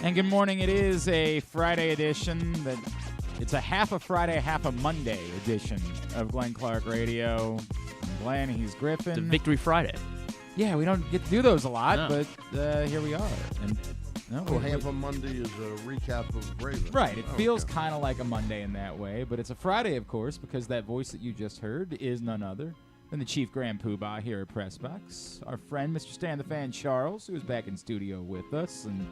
And good morning. It is a Friday edition. It's a half a Friday, half a Monday edition of Glenn Clark Radio. I'm Glenn, he's Griffin. It's a Victory Friday. Yeah, we don't get to do those a lot, No. but here we are. And half a Monday is a recap of Ravens. Right. It feels kind of like a Monday in that way, but it's a Friday, of course, because that voice that you just heard is none other than the Chief Grand Poobah here at Press Box, our friend, Mr. Stan the Fan Charles, who is back in studio with us. And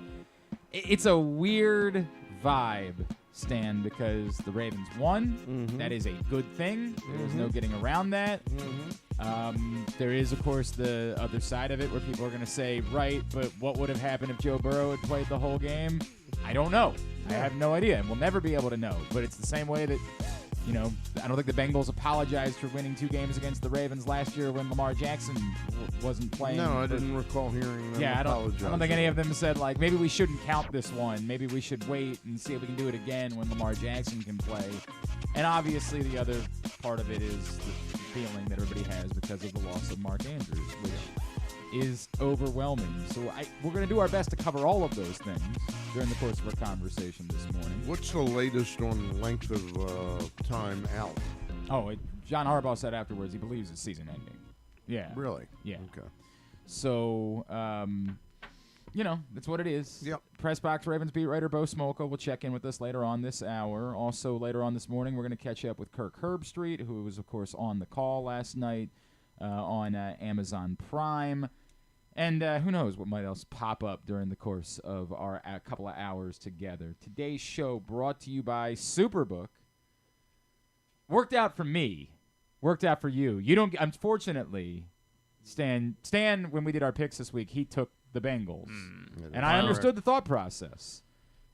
it's a weird vibe, Stan, because the Ravens won. Mm-hmm. That is a good thing. There's no getting around that. Mm-hmm. There is, of course, the other side of it where people are going to say, right, but what would have happened if Joe Burrow had played the whole game? I don't know. I have no idea, and we'll never be able to know. But it's the same way that, you know, I don't think the Bengals apologized for winning 2 games against the Ravens last year when Lamar Jackson wasn't playing. No, I didn't recall hearing them apologize. I don't think any of them said, like, maybe we shouldn't count this one. Maybe we should wait and see if we can do it again when Lamar Jackson can play. And obviously the other part of it is the feeling that everybody has because of the loss of Mark Andrews, which is overwhelming. So we're going to do our best to cover all of those things during the course of our conversation this morning. What's the latest on length of time out? Oh, John Harbaugh said afterwards he believes it's season ending. Yeah. Really? Yeah. Okay. So, you know, that's what it is. Yep. Press Box Ravens beat writer Bo Smolka will check in with us later on this hour. Also, later on this morning, we're going to catch up with Kirk Herbstreit, who was, of course, on the call last night on Amazon Prime. And who knows what might else pop up during the course of our couple of hours together. Today's show brought to you by Superbook. Worked out for me. Worked out for you. You don't. Unfortunately, Stan, when we did our picks this week, he took the Bengals. And I understood the thought process.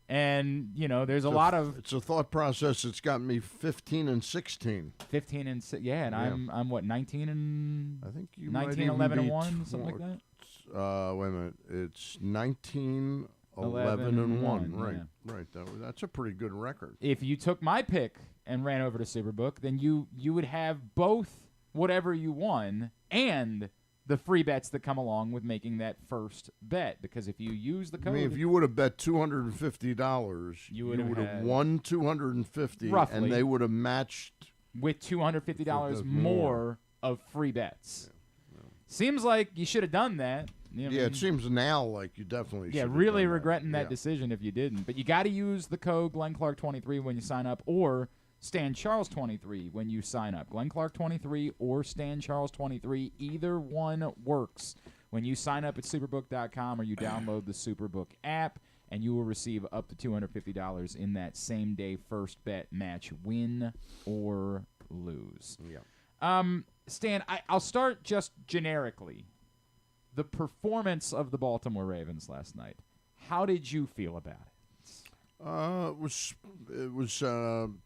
And, you know, there's a lot of... It's a thought process that's got me 15 and 16. 15 and 6, yeah, and I'm what, 19 and... I think you 19, 11 and 1, something like that? Wait a minute. It's 19, 11 and 1. Right, yeah. Right. That's a pretty good record. If you took my pick and ran over to Superbook, then you would have both whatever you won and the free bets that come along with making that first bet. Because if you use the code... I mean, if you would have bet $250, you would have won $250, roughly, and they would have matched... with $250 more of free bets. Yeah. Seems like you should have done that. You know, yeah, it seems now like you definitely should have really done regretting that decision if you didn't. But you got to use the code GlennClark23 when you sign up, or StanCharles23 when you sign up. GlennClark23 or StanCharles23, either one works when you sign up at Superbook.com or you download the Superbook app, and you will receive up to $250 in that same-day first bet match, win or lose. Yeah. Stan, I'll start just generically. The performance of the Baltimore Ravens last night, how did you feel about it? It was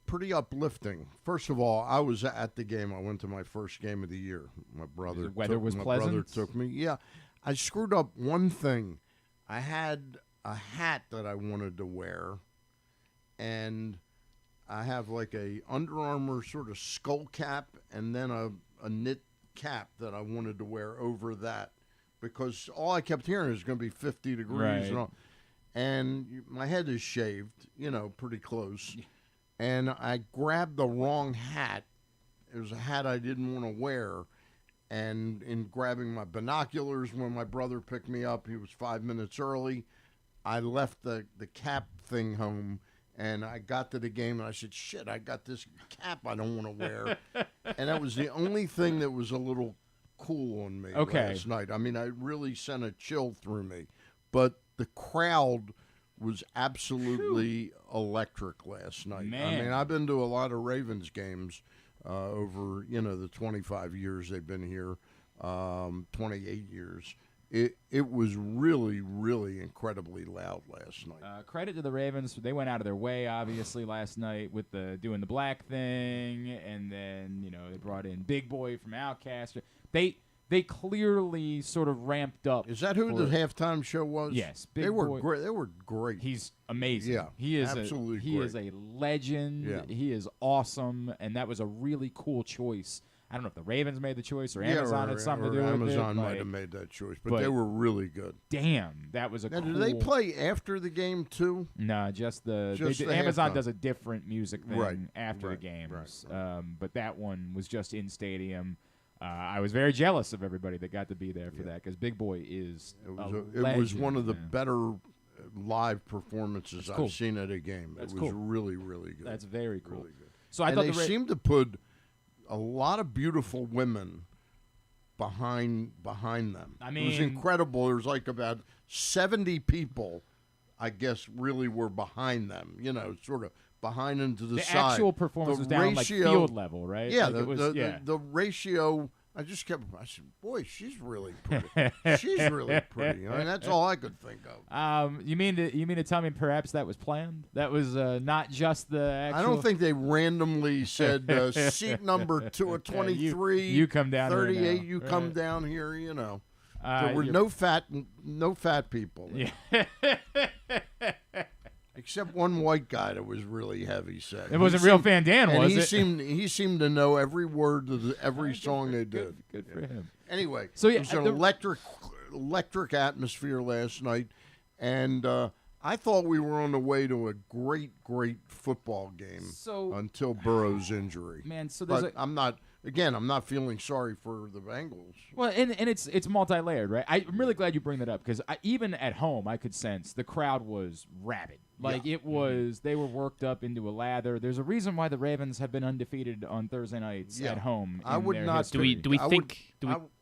pretty uplifting. First of all, I was at the game. I went to my first game of the year. My brother. The weather was pleasant. My brother took me. Yeah, I screwed up one thing. I had a hat that I wanted to wear, and I have like a Under Armour sort of skull cap, and then a knit cap that I wanted to wear over that, because all I kept hearing is going to be 50 degrees. Right. And all. And my head is shaved, pretty close. And I grabbed the wrong hat. It was a hat I didn't want to wear. And in grabbing my binoculars when my brother picked me up, he was 5 minutes early. I left the cap thing home, and I got to the game, and I said, shit, I got this cap I don't want to wear. And that was the only thing that was a little cool on me last night. I mean, I really sent a chill through me. But the crowd was absolutely electric last night. Man. I mean, I've been to a lot of Ravens games over, the 25 years they've been here, 28 years. It was really, really incredibly loud last night. Credit to the Ravens. They went out of their way, obviously, last night with doing the black thing, and then, they brought in Big Boy from Outkast. They clearly sort of ramped up. Is that who the halftime show was? Yes, Big Boy. Great. They were great. He's amazing. Yeah, he is absolutely. He is a legend. Yeah. He is awesome, and that was a really cool choice. I don't know if the Ravens made the choice or Amazon had something to do with it. Amazon might have made that choice, but they were really good. Damn, that was a now, cool... do they play after the game, too? No, just the Amazon does a different music thing after the games. Right. But that one was just in stadium. I was very jealous of everybody that got to be there for that because Big Boy is it was one of the better live performances I've seen at a game. It was really, really good. That's very cool. Really good. So I thought they seemed to put a lot of beautiful women behind them. I mean, it was incredible. There was like about 70 people, I guess, really were behind them. You know, sort of behind and to the side. The actual performance was down like field level, right? Yeah, like the ratio. I said, boy, she's really pretty. She's really pretty. I mean, that's all I could think of. You mean to tell me perhaps that was planned? That was not just the actual... I don't think they randomly said seat number 23. You come down 38. Here now. You come down here. You know, there were no fat people. Yeah. Except one white guy that was really heavy set. It wasn't Real Van Dan, was it? He seemed to know every word of every song they did. Good for him. Anyway, so it was an electric atmosphere last night, and I thought we were on the way to a great football game until Burrow's injury. Man, so there's I'm not feeling sorry for the Bengals. Well, and it's multi-layered, right? I'm really glad you bring that up because even at home, I could sense the crowd was rabid. Like it was, they were worked up into a lather. There's a reason why the Ravens have been undefeated on Thursday nights at home. I would not.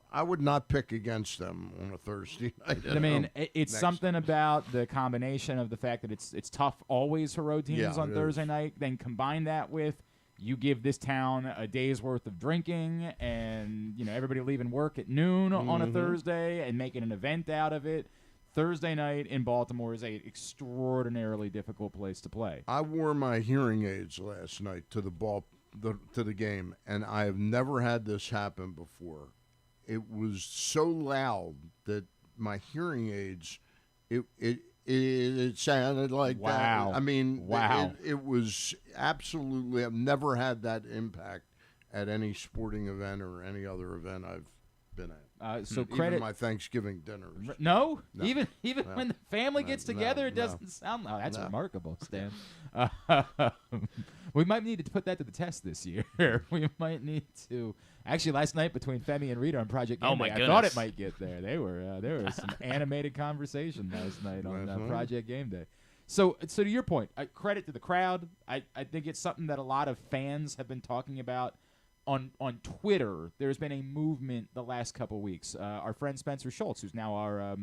I would not pick against them on a Thursday night. I mean, it's something about the combination of the fact that it's tough always for road teams on Thursday night. Then combine that with you give this town a day's worth of drinking, and everybody leaving work at noon on a Thursday and making an event out of it. Thursday night in Baltimore is an extraordinarily difficult place to play. I wore my hearing aids last night to the game, and I have never had this happen before. It was so loud that my hearing aids, it sounded like that. I mean, it was absolutely. I've never had that impact at any sporting event or any other event I've been at. So even my Thanksgiving dinners. No? Even when the family gets together, it doesn't sound. Oh, that's remarkable, Stan. We might need to put that to the test this year. We might need to. Actually, last night between Femi and Rita on Project Game Day, I thought it might get there. There was some animated conversation last night on Project Game Day. So to your point, credit to the crowd. I think it's something that a lot of fans have been talking about. On Twitter, there's been a movement the last couple weeks. Our friend Spencer Schultz, who's now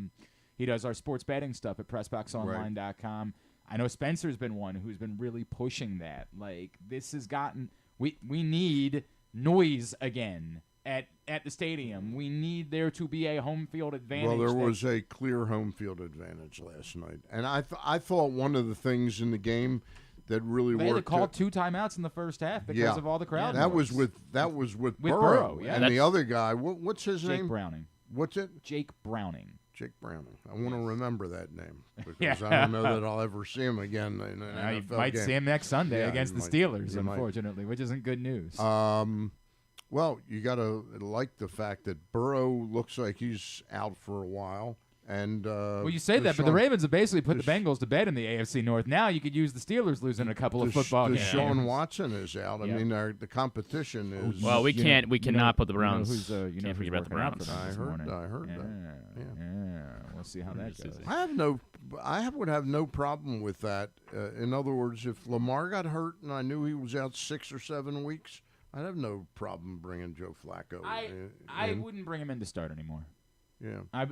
he does our sports betting stuff at PressBoxOnline.com. I know Spencer's been one who's been really pushing that. Like, this has gotten we need noise again at the stadium. We need there to be a home field advantage. Well, there was a clear home field advantage last night, and I thought one of the things in the game that really worked. They had to call 2 timeouts in the first half because of all the crowd. That was with Burrow, yeah. And the other guy, what's his name? Jake Browning. What's it? Jake Browning. Jake Browning. I want to remember that name because I don't know that I'll ever see him again in an NFL you might game. See him next Sunday against the Steelers, unfortunately, which isn't good news. Well, you got to like the fact that Burrow looks like he's out for a while. And well, you say that, but the Ravens have basically put the Bengals to bed in the AFC North. Now you could use the Steelers losing a couple of football games. Deshaun Watson is out. I mean, the competition is. Well, we cannot put the Browns. Can't forget about the Browns. I heard that. Yeah. We'll see how that goes. I would have no problem with that. In other words, if Lamar got hurt and I knew he was out 6 or 7 weeks, I'd have no problem bringing Joe Flacco. I wouldn't bring him in to start anymore. Yeah, I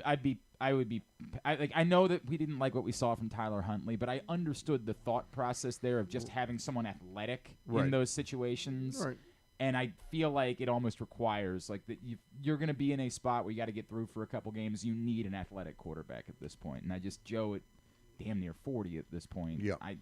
know that we didn't like what we saw from Tyler Huntley, but I understood the thought process there of just having someone athletic in those situations. Right. And I feel like it almost requires that you're going to be in a spot where you got to get through for a couple games. You need an athletic quarterback at this point, and Joe at damn near 40 at this point. Yeah, I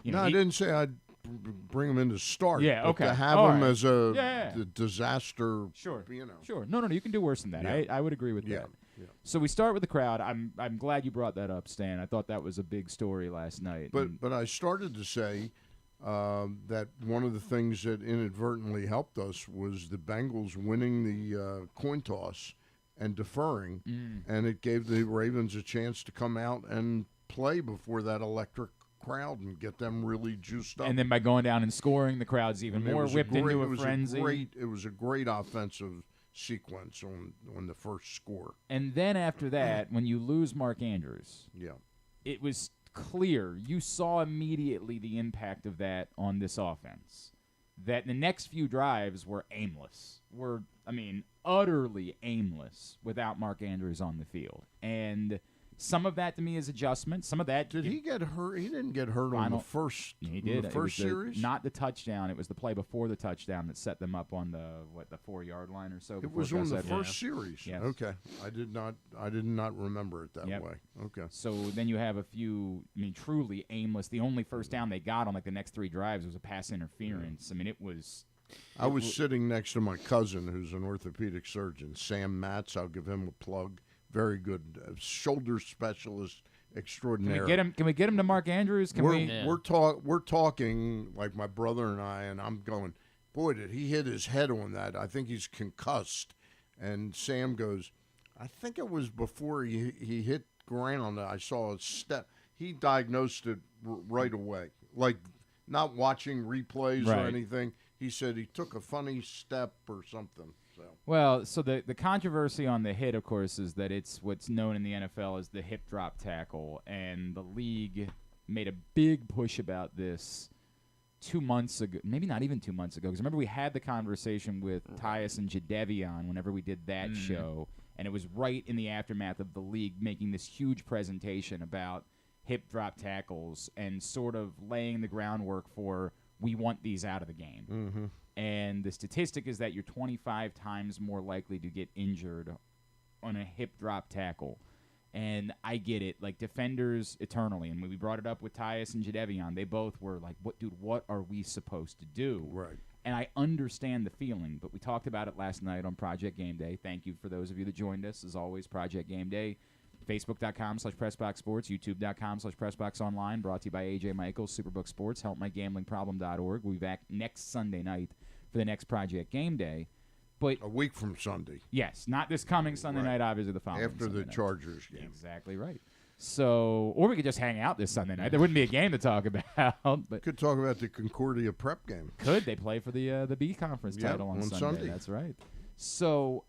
didn't say I'd bring him in to start. Yeah, okay. To have him as a disaster. Sure. Sure. No. You can do worse than that. Yeah. I would agree with that. Yeah. So we start with the crowd. I'm glad you brought that up, Stan. I thought that was a big story last night. But I started to say, that one of the things that inadvertently helped us was the Bengals winning the coin toss and deferring, and it gave the Ravens a chance to come out and play before that electric crowd and get them really juiced up. And then by going down and scoring, the crowd's even more whipped into a frenzy. It was a great offensive sequence on the first score. And then after that, when you lose Mark Andrews, yeah, it was clear. You saw immediately the impact of that on this offense. That the next few drives were aimless. Utterly aimless without Mark Andrews on the field. And some of that to me is adjustment. Some of that did he get hurt? He didn't get hurt on the first. He did. The first series. Not the touchdown. It was the play before the touchdown that set them up on the 4-yard line or so. It was on the first series. Yes. Okay, I did not remember it that way. Okay. So then you have a few. Truly aimless. The only first down they got on the next 3 drives was a pass interference. It was. I was sitting next to my cousin, who's an orthopedic surgeon, Sam Matz. I'll give him a plug. Very good shoulder specialist extraordinaire. Can we get him to Mark Andrews? We're talking like my brother and I, and I'm going, boy, did he hit his head on that? I think he's concussed. And Sam goes, I think it was before he hit ground. I saw a step. He diagnosed it right away, like not watching replays or anything. He said he took a funny step or something. Well, so the controversy on the hit, of course, is that it's what's known in the NFL as the hip drop tackle, and the league made a big push about this 2 months ago, maybe not even 2 months ago, because remember we had the conversation with Tyus and Jadeveon whenever we did that show, and it was right in the aftermath of the league making this huge presentation about hip drop tackles and sort of laying the groundwork for we want these out of the game. Mm-hmm. And the statistic is that you're 25 times more likely to get injured on a hip drop tackle. And I get it. Like, defenders eternally. And when we brought it up with Tyus and Jadeveon, they both were like, what are we supposed to do? Right. And I understand the feeling, but we talked about it last night on Project Game Day. Thank you for those of you that joined us. As always, Project Game Day. Facebook.com/PressBoxSports, YouTube.com/PressBoxOnline, brought to you by AJ Michaels, Superbook Sports, HelpMyGamblingProblem.org. We'll be back next Sunday night for the next Project Game Day. But a week from Sunday. Yes, not this coming Sunday night, obviously the following after Sunday the night. Chargers game. Exactly right. So, or we could just hang out this Sunday night. There wouldn't be a game to talk about. But could talk about the Concordia prep game. Could. They play for the B Conference title on Sunday. That's right. So,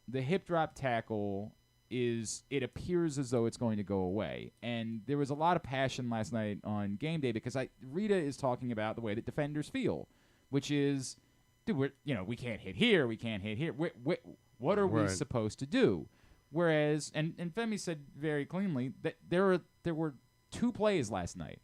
the hip drop tackle it appears as though it's going to go away. And there was a lot of passion last night on Game Day because Rita is talking about the way that defenders feel, which is, dude, we can't hit here, we can't hit here. What are we supposed to do? Whereas, and Femi said very cleanly that there were 2 plays last night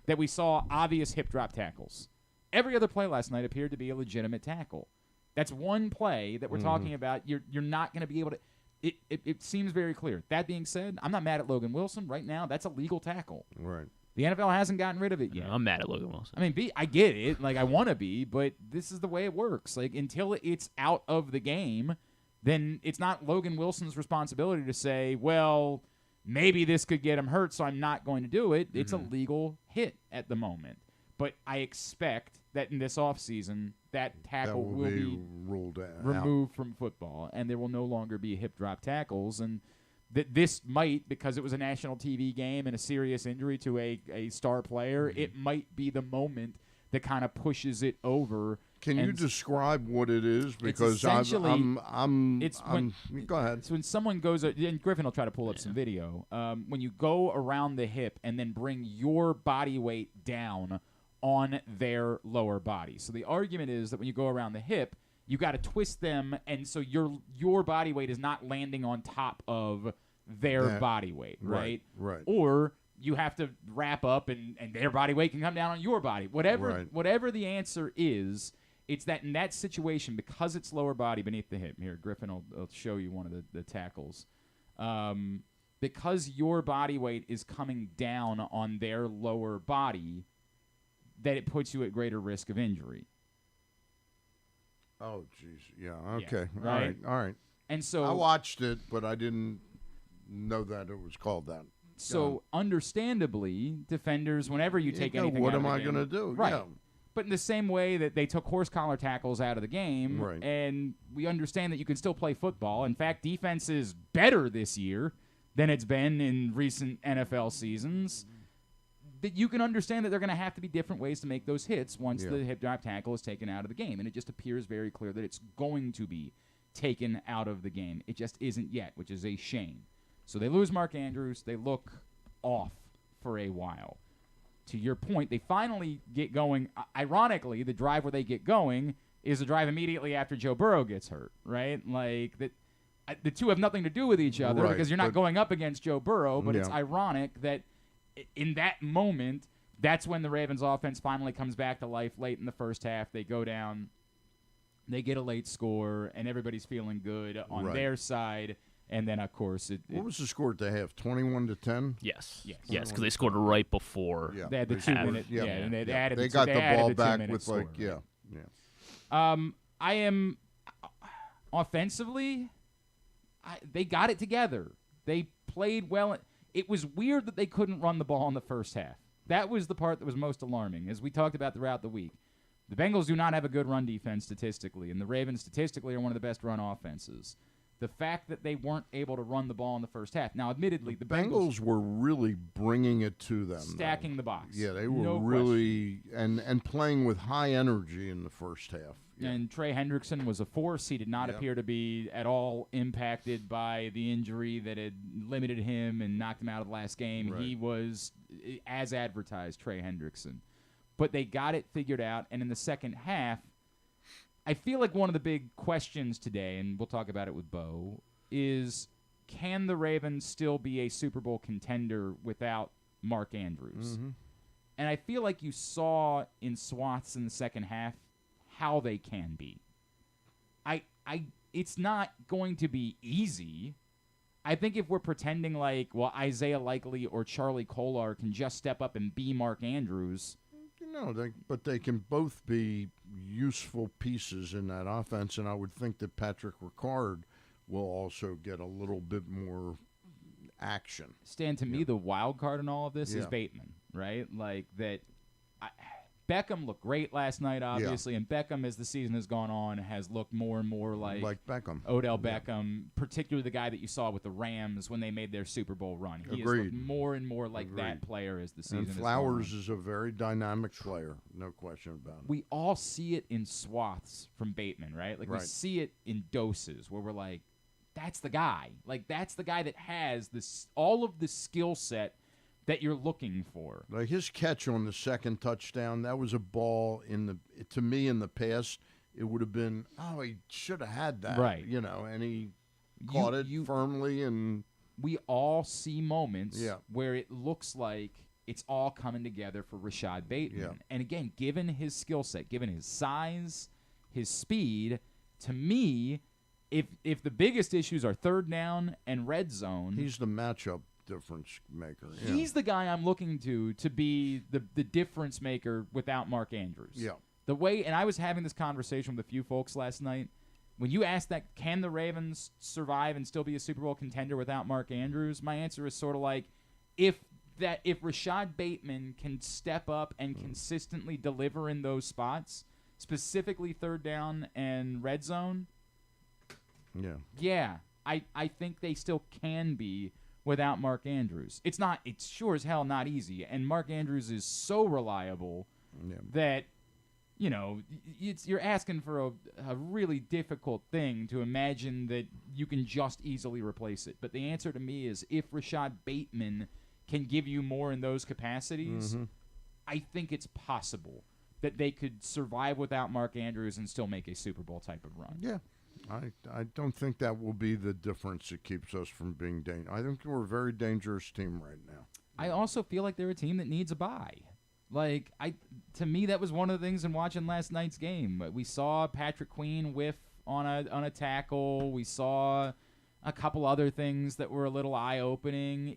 that we saw obvious hip drop tackles. Every other play last night appeared to be a legitimate tackle. That's one play that we're talking about. You're not going to be able to. It seems very clear. That being said, I'm not mad at Logan Wilson right now. That's a legal tackle. Right. The NFL hasn't gotten rid of it yet. I'm mad at Logan Wilson. I get it. Like, I want to be, but this is the way it works. Like, until it's out of the game, then it's not Logan Wilson's responsibility to say, well, maybe this could get him hurt, so I'm not going to do it. It's a legal hit at the moment. But I expect that in this offseason, that tackle will be removed from football, and there will no longer be hip drop tackles. And this might, because it was a national TV game and a serious injury to a star player, it might be the moment that kind of pushes it over. Can you describe what it is? Because go ahead. So when someone goes, and Griffin will try to pull up some video, when you go around the hip and then bring your body weight down on their lower body. So the argument is that when you go around the hip, you got to twist them, and so your body weight is not landing on top of their body weight, right? Right. Or you have to wrap up, and their body weight can come down on your body. Whatever the answer is, it's that in that situation, because it's lower body beneath the hip. Here, Griffin will show you one of the tackles. Because your body weight is coming down on their lower body, that it puts you at greater risk of injury. Oh, jeez. Yeah, okay. Yeah, right? All right. And so I watched it, but I didn't know that it was called that. So, understandably, defenders, whenever you take anything what out of am the I game, going to do? Right. Yeah. But in the same way that they took horse collar tackles out of the game, Right. and we understand that you can still play football. In fact, defense is better this year than it's been in recent NFL seasons. That you can understand that they're going to have to be different ways to make those hits once the hip drop tackle is taken out of the game. And it just appears very clear that it's going to be taken out of the game. It just isn't yet, which is a shame. So they lose Mark Andrews. They look off for a while. To your point, they finally get going. Ironically, the drive where they get going is the drive immediately after Joe Burrow gets hurt, right? Like that, the two have nothing to do with each other because you're not going up against Joe Burrow, but it's ironic that in that moment, that's when the Ravens offense finally comes back to life late in the first half. They go down, they get a late score, and everybody's feeling good on their side. And then, of course, what was the score at the half? 21-10. Yes, because they scored right before. Yeah, they had the 2 minute. Yeah, and they added. They got the ball back with score, I am offensively. They got it together. They played well. It was weird that they couldn't run the ball in the first half. That was the part that was most alarming, as we talked about throughout the week. The Bengals do not have a good run defense statistically, and the Ravens statistically are one of the best run offenses. The fact that they weren't able to run the ball in the first half. Now, admittedly, the Bengals were really bringing it to them. Stacking the box. Yeah, they were really and playing with high energy in the first half. Yeah. And Trey Hendrickson was a force. He did not appear to be at all impacted by the injury that had limited him and knocked him out of the last game. Right. He was, as advertised, Trey Hendrickson. But they got it figured out, and in the second half, I feel like one of the big questions today, and we'll talk about it with Bo, is can the Ravens still be a Super Bowl contender without Mark Andrews? Mm-hmm. And I feel like you saw in swaths in the second half how they can be. It's not going to be easy. I think if we're pretending like, well, Isaiah Likely or Charlie Kolar can just step up and be Mark Andrews. No, but they can both be useful pieces in that offense, and I would think that Patrick Ricard will also get a little bit more action. Stan, to me, the wild card in all of this is Bateman, right? Like that. Beckham looked great last night, obviously, and Beckham, as the season has gone on, has looked more and more like Beckham. Odell Beckham, particularly the guy that you saw with the Rams when they made their Super Bowl run. He has looked more and more like that player as the season has gone on. And Flowers is a very dynamic player, no question about it. We all see it in swaths from Bateman, right? Like we see it in doses where we're like, that's the guy. Like that's the guy that has this all of the skill set that you're looking for. Like his catch on the second touchdown, that was a ball to me in the past, it would have been, he should have had that. Right. And he caught it firmly. And we all see moments where it looks like it's all coming together for Rashad Bateman. Yeah. And again, given his skill set, given his size, his speed, to me, if the biggest issues are third down and red zone, he's the matchup difference maker. He's the guy I'm looking to be the difference maker without Mark Andrews. Yeah. The way, and I was having this conversation with a few folks last night. When you asked that, can the Ravens survive and still be a Super Bowl contender without Mark Andrews? My answer is sort of like, if Rashad Bateman can step up and consistently deliver in those spots, specifically third down and red zone, I think they still can be without Mark Andrews. It's sure as hell not easy, and Mark Andrews is so reliable that you're asking for a really difficult thing to imagine that you can just easily replace it. But the answer to me is if Rashad Bateman can give you more in those capacities, I think it's possible that they could survive without Mark Andrews and still make a Super Bowl type of run. Yeah. I don't think that will be the difference that keeps us from being dangerous. I think we're a very dangerous team right now. I also feel like they're a team that needs a bye. Like to me, that was one of the things in watching last night's game. We saw Patrick Queen whiff on a tackle. We saw a couple other things that were a little eye-opening.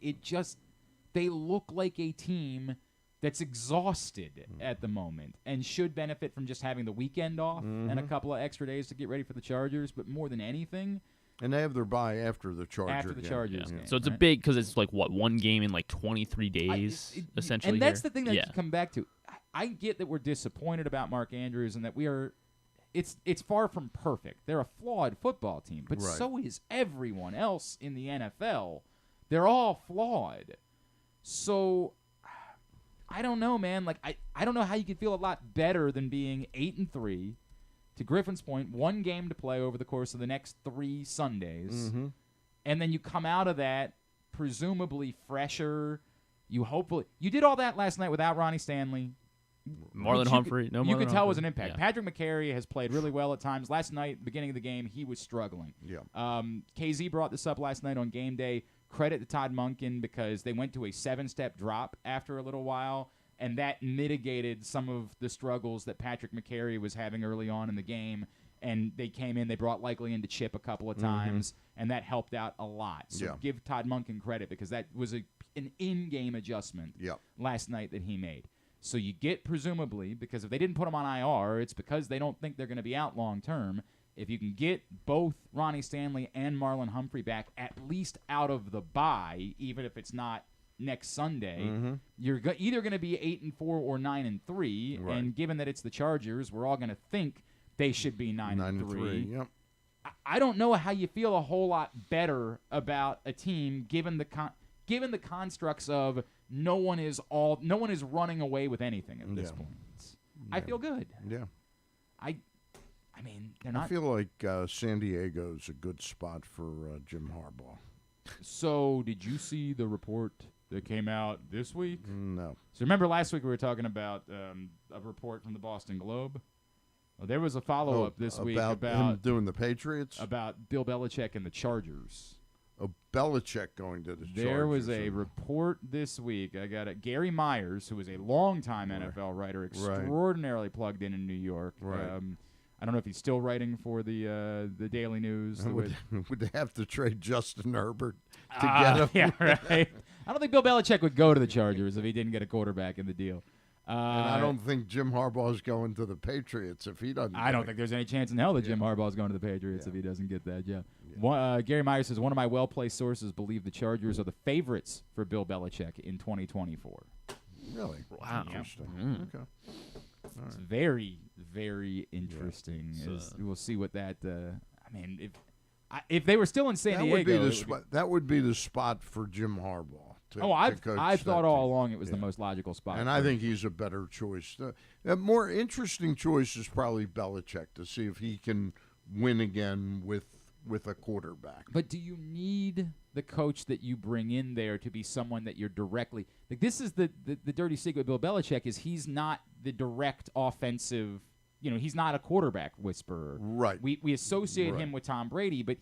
They look like a team that's exhausted at the moment and should benefit from just having the weekend off and a couple of extra days to get ready for the Chargers. But more than anything, And they have their bye after the Chargers. After the Chargers game. So it's a right? big, because it's like, what, one game in like 23 days, essentially. And that's here? the thing that you come back to. I get that we're disappointed about Mark Andrews and that we are. It's far from perfect. They're a flawed football team, but so is everyone else in the NFL. They're all flawed. So I don't know, man. Like I don't know how you could feel a lot better than being 8-3. To Griffin's point, one game to play over the course of the next 3 Sundays, and then you come out of that presumably fresher. You did all that last night without Ronnie Stanley. Marlon Humphrey. You could tell was an impact. Yeah. Patrick McCary has played really well at times. Last night, beginning of the game, he was struggling. Yeah. KZ brought this up last night on game day. Credit to Todd Monken because they went to a 7-step drop after a little while, and that mitigated some of the struggles that Patrick McCary was having early on in the game. And they came in, they brought Likely in to chip a couple of times, and that helped out a lot. So give Todd Monken credit because that was an in-game adjustment last night that he made. So you get, presumably, because if they didn't put him on IR, it's because they don't think they're going to be out long term. If you can get both Ronnie Stanley and Marlon Humphrey back at least out of the bye, even if it's not next Sunday, you're either going to be 8-4 or 9-3. Right. And given that it's the Chargers, we're all going to think they should be 9-3. Yep. I don't know how you feel a whole lot better about a team given the constructs of no one is running away with anything at this point. I feel good. Yeah. I mean, they're not. I feel like San Diego's a good spot for Jim Harbaugh. So, did you see the report that came out this week? No. So, remember last week we were talking about a report from the Boston Globe? Well, there was a follow-up this week about him doing the Patriots? About Bill Belichick and the Chargers. Belichick going to the Chargers. There was a report this week. I got it. Gary Myers, who is a longtime NFL writer, extraordinarily plugged in New York. Right. I don't know if he's still writing for the Daily News. Would they have to trade Justin Herbert to get him? Yeah, right. I don't think Bill Belichick would go to the Chargers if he didn't get a quarterback in the deal. And I don't think Jim Harbaugh's going to the Patriots if he doesn't. I don't think there's any chance in hell that Jim Harbaugh's going to the Patriots if he doesn't get that job. Gary Myers says, one of my well-placed sources believe the Chargers are the favorites for Bill Belichick in 2024. Really? Wow. Interesting. Okay. It's very, very interesting. We'll see what that. I mean, if they were still in San Diego, that would be the spot for Jim Harbaugh. I've thought all along it was the most logical spot. And I think he's a better choice. A more interesting choice is probably Belichick to see if he can win again with a quarterback. But do you need the coach that you bring in there to be someone that you're directly like? This is the dirty secret with Bill Belichick is he's not the direct offensive. He's not a quarterback whisperer. Right. We associate him with Tom Brady, but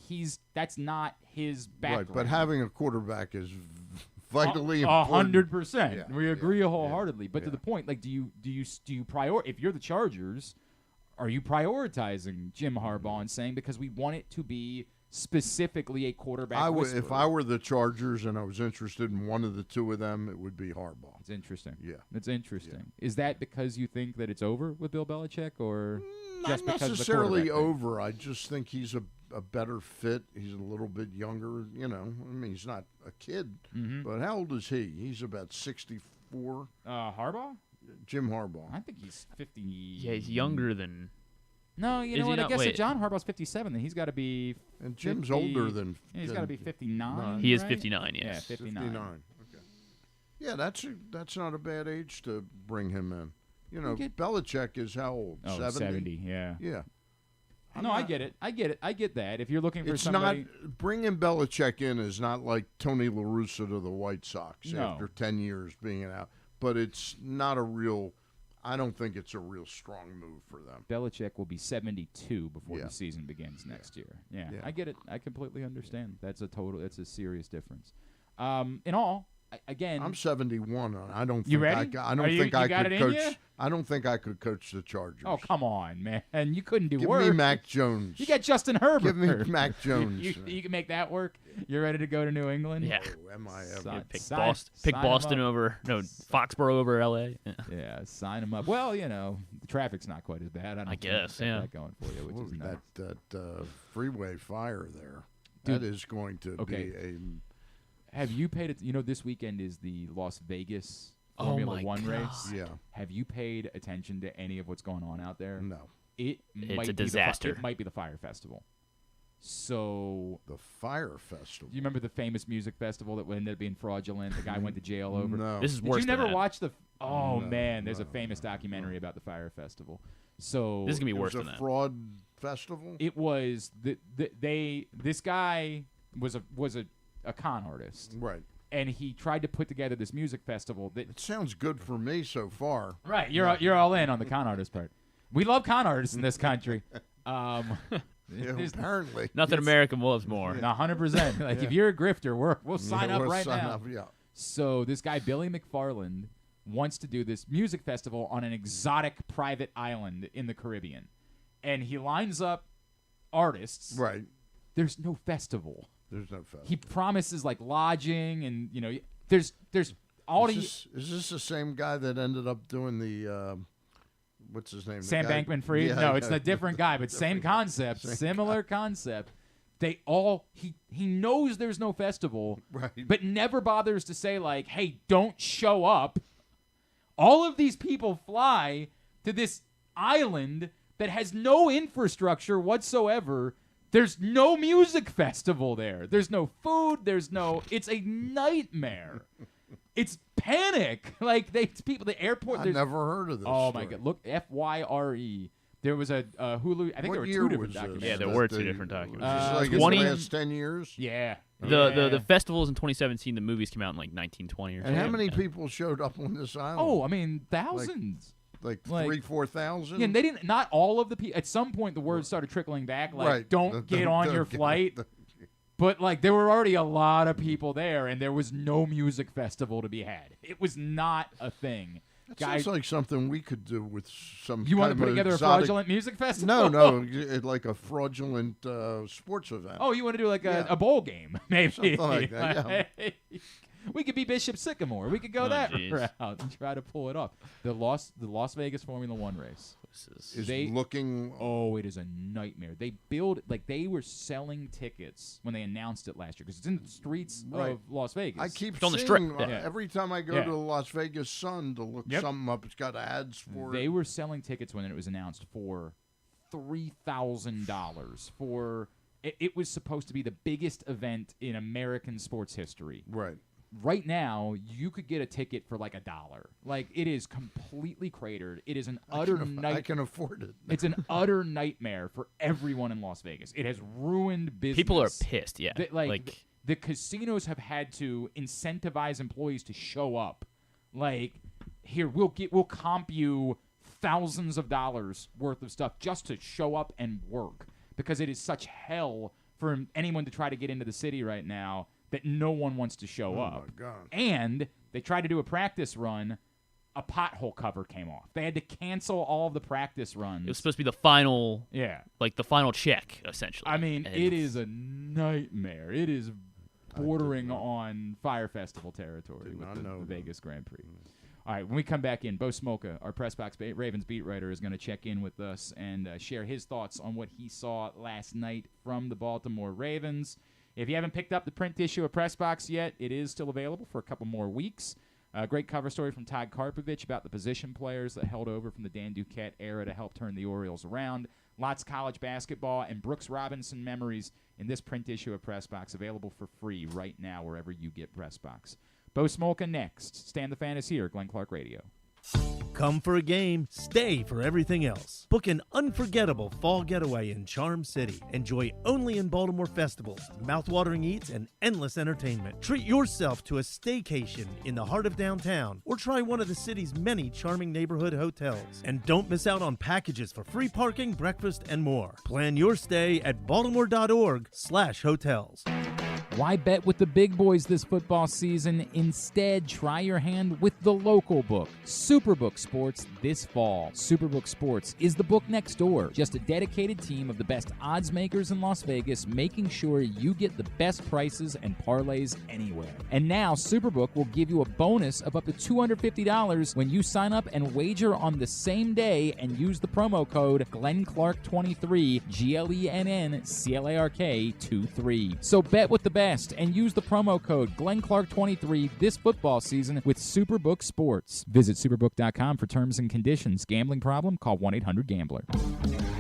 that's not his background. Right. But having a quarterback is vitally important. 100%. We agree wholeheartedly. But to the point, like, do you prioritize? If you're the Chargers, are you prioritizing Jim Harbaugh and saying because we want it to be specifically a quarterback? If I were the Chargers and I was interested in one of the two of them, it would be Harbaugh. It's interesting. Yeah, it's interesting. Yeah. Is that because you think that it's over with Bill Belichick, or just not because necessarily of the over? I just think he's a better fit. He's a little bit younger. I mean, he's not a kid, but how old is he? He's about 64. Harbaugh? Jim Harbaugh. I think he's 50. Yeah, he's younger than. No, you know what? I guess if John Harbaugh's 57, then he's got to be. And Jim's older than. He's got to be 59. He is 59. Yes. Yeah, 59. Okay. Yeah, that's not a bad age to bring him in. Belichick is how old? Oh, 70. Yeah. Yeah. I get it. I get that. If you're looking for somebody, bringing Belichick in is not like Tony La Russa to the White Sox after 10 years being out. But it's not a real. I don't think it's a real strong move for them. Belichick will be 72 before the season begins next year. Yeah, I get it. I completely understand. That's a serious difference. In all, again, I'm 71. I don't think you ready? I could coach. I don't think I could coach the Chargers. Oh, come on, man. You couldn't do Give worse. Give me Mac Jones. You got Justin Herbert. Give me Mac Jones. you can make that work? You're ready to go to New England? Yeah. Oh, am I ever? Pick Boston over, Foxborough over L.A. Yeah, sign them up. Well, the traffic's not quite as bad. I guess, yeah. That going for you, which is nice. That freeway fire there. That is going to Okay. be a. Have you paid it? You know, this weekend is the Las Vegas Formula One race. Yeah. Have you paid attention to any of what's going on out there? No. It's a disaster. It might be the Fire Festival. So, The Fire Festival. do you remember the famous music festival that ended up being fraudulent? The guy went to jail over. No. This is Did worse you than never that. watch the? Oh No, man, there's a no, famous documentary about the Fire Festival. So This is gonna be It worse was than a that. fraud festival. it was this guy was a con artist, Right. and he tried to put together this music festival that. It sounds good for me so far. Right, you're all in on the con artist part. We love con artists in this country. Yeah, there's apparently. Nothing American loves more. 100%. Like if you're a grifter, we'll sign up we'll right sign now. up, yeah. So this guy Billy McFarland wants to do this music festival on an exotic private island in the Caribbean, and he lines up artists. Right. There's no festival. There's no festival. He promises like lodging, and there's all Is this the same guy that ended up doing the what's his name? Sam The guy- Bankman-Fried. Yeah, No, it's yeah. a different guy, but same concept, similar concept. They all he knows there's no festival, Right. but never bothers to say like, "Hey, don't show up." All of these people fly to this island that has no infrastructure whatsoever. There's no music festival there. There's no food. It's a nightmare. It's panic. Like the airport. I there's never heard of this. Oh story. my God! Look, FYRE. There was a Hulu. I think What there were year two different was this? documentaries. Yeah, there were two different documents. Was this like 20 in the last 10 years? Yeah. The festivals in 2017. The movies came out in like 1920 or And something. how many Yeah. people showed up on this island? Oh, I mean, thousands. like like- 3,000-4,000? Yeah, and they didn't. Not all of the people. At some point, the word started trickling back. Like, Right. don't get on Don't your get- flight. But like, there were already a lot of people there, and there was no music festival to be had. It was not a thing. That Guys, sounds like something we could do with some you want to kind put of together exotic- a fraudulent music festival? No, like a fraudulent sports event. Oh, you want to do like Yeah. a bowl game, maybe? Something like that, We could be Bishop Sycamore. We could go Oh, that jeez. route and try to pull it off. The Las Vegas Formula One race. Is they- looking. Oh, it is a nightmare. They they were selling tickets when they announced it last year because it's in the streets Right. of Las Vegas. I keep It's on the seeing strip. Yeah. every time I go Yeah. to the Las Vegas Sun to look Yep. something up, it's got ads for They it. were selling tickets when it was announced for $3,000 for. It was supposed to be the biggest event in American sports history. Right. Right now, you could get a ticket for like $1. Like, it is completely cratered. It is an utter I night. can afford it. It's an utter nightmare for everyone in Las Vegas. It has ruined business. People are pissed. Yeah. The casinos have had to incentivize employees to show up. Like, here, we'll comp you thousands of dollars worth of stuff just to show up and work because it is such hell for anyone to try to get into the city right now that no one wants to show Oh up. my God. And they tried to do a practice run. A pothole cover came off. They had to cancel all of the practice runs. it was supposed to be the final, Yeah. like the final check, essentially. I mean, And it is a nightmare. It is bordering on Fire Festival territory Did with not the know that. Vegas Grand Prix. All right, when we come back in, Bo Smolka, our Press Box Ravens beat writer, is going to check in with us and share his thoughts on what he saw last night from the Baltimore Ravens. If you haven't picked up the print issue of Press Box yet, it is still available for a couple more weeks. A great cover story from Todd Karpovich about the position players that held over from the Dan Duquette era to help turn the Orioles around. Lots of college basketball and Brooks Robinson memories in this print issue of Press Box, available for free right now wherever you get Press Box. Bo Smolka next. Stan the Fan is here, Glenn Clark Radio. Come for a game, stay for everything else. Book an unforgettable fall getaway in Charm City. Enjoy only in Baltimore festivals, mouthwatering eats, and endless entertainment. Treat yourself to a staycation in the heart of downtown, or try one of the city's many charming neighborhood hotels. And don't miss out on packages for free parking, breakfast, and more. Plan your stay at baltimore.org/hotels. Why bet with the big boys this football season? Instead, try your hand with the local book, Superbook Sports, this fall. Superbook Sports is the book next door. Just a dedicated team of the best odds makers in Las Vegas, making sure you get the best prices and parlays anywhere. And now, Superbook will give you a bonus of up to $250 when you sign up and wager on the same day and use the promo code GlennClark23, GLENNCLARK23. So bet with the best and use the promo code GlennClark23 this football season with Superbook Sports. Visit superbook.com for terms and conditions. Gambling problem? Call 1-800-GAMBLER.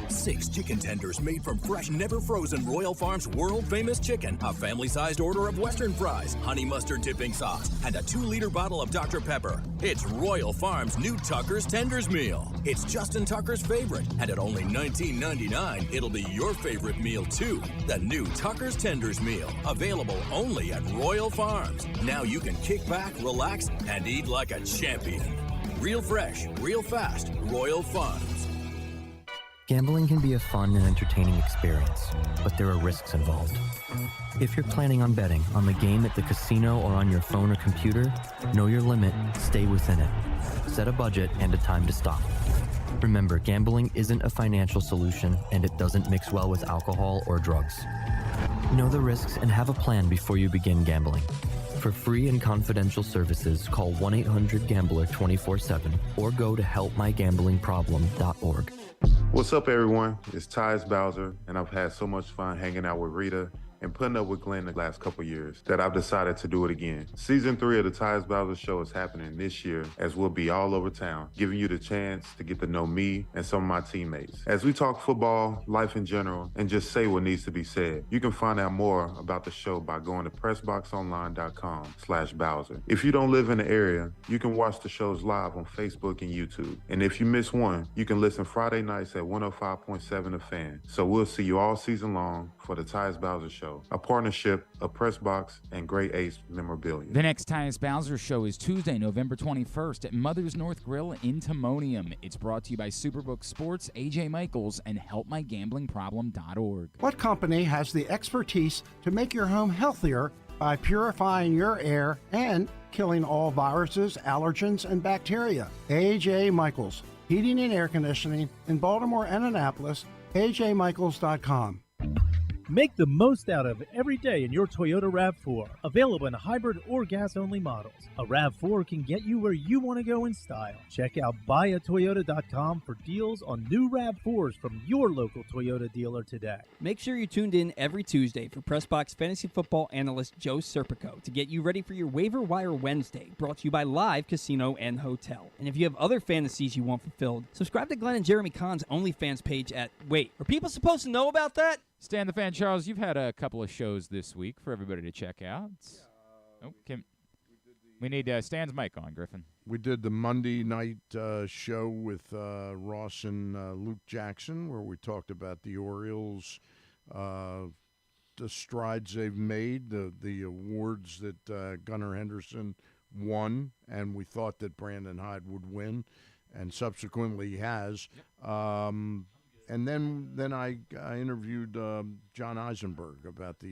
6 chicken tenders made from fresh, never frozen Royal Farms world-famous chicken, a family-sized order of Western fries, honey mustard dipping sauce, and a 2-liter bottle of Dr. Pepper. It's Royal Farms' new Tucker's Tenders Meal. It's Justin Tucker's favorite, and at only $19.99, it'll be your favorite meal, too. The new Tucker's Tenders Meal, available only at Royal Farms. Now you can kick back, relax, and eat like a champion. Real fresh, real fast, Royal Farms. Gambling can be a fun and entertaining experience, but there are risks involved. If you're planning on betting on the game at the casino or on your phone or computer, know your limit, stay within it. Set a budget and a time to stop. Remember, gambling isn't a financial solution, and it doesn't mix well with alcohol or drugs. Know the risks and have a plan before you begin gambling. For free and confidential services, call 1-800-GAMBLER 24/7 or go to helpmygamblingproblem.org. What's up, everyone? It's Tyus Bowser, and I've had so much fun hanging out with Rita and putting up with Glenn the last couple years that I've decided to do it again. Season 3 of the Tyus Bowser Show is happening this year, as we'll be all over town, giving you the chance to get to know me and some of my teammates. As we talk football, life in general, and just say what needs to be said. You can find out more about the show by going to PressBoxOnline.com/Bowser. If you don't live in the area, you can watch the shows live on Facebook and YouTube. And if you miss one, you can listen Friday nights at 105.7 The Fan. So we'll see you all season long for the Tyus Bowser Show, a partnership of PressBox and Great Ace Memorabilia. The next Tyus Bowser Show is Tuesday, November 21st at Mother's North Grill in Timonium. It's brought to you by Superbook Sports, AJ Michaels, and HelpMyGamblingProblem.org. What company has the expertise to make your home healthier by purifying your air and killing all viruses, allergens, and bacteria? AJ Michaels, Heating and Air Conditioning in Baltimore and Annapolis, ajmichaels.com. Make the most out of every day in your Toyota RAV4. Available in hybrid or gas-only models. A RAV4 can get you where you want to go in style. Check out buyatoyota.com for deals on new RAV4s from your local Toyota dealer today. Make sure you're tuned in every Tuesday for PressBox fantasy football analyst Joe Serpico to get you ready for your Waiver Wire Wednesday, brought to you by Live Casino and Hotel. And if you have other fantasies you want fulfilled, subscribe to Glenn and Jeremy Kahn's OnlyFans page at... Wait, are people supposed to know about that? Stan the Fan, Charles, you've had a couple of shows this week for everybody to check out. We need Stan's mic on, Griffin. We did the Monday night show with Ross and Luke Jackson, where we talked about the Orioles, the strides they've made, the awards that Gunnar Henderson won, and we thought that Brandon Hyde would win, and subsequently he has. And then I interviewed John Eisenberg about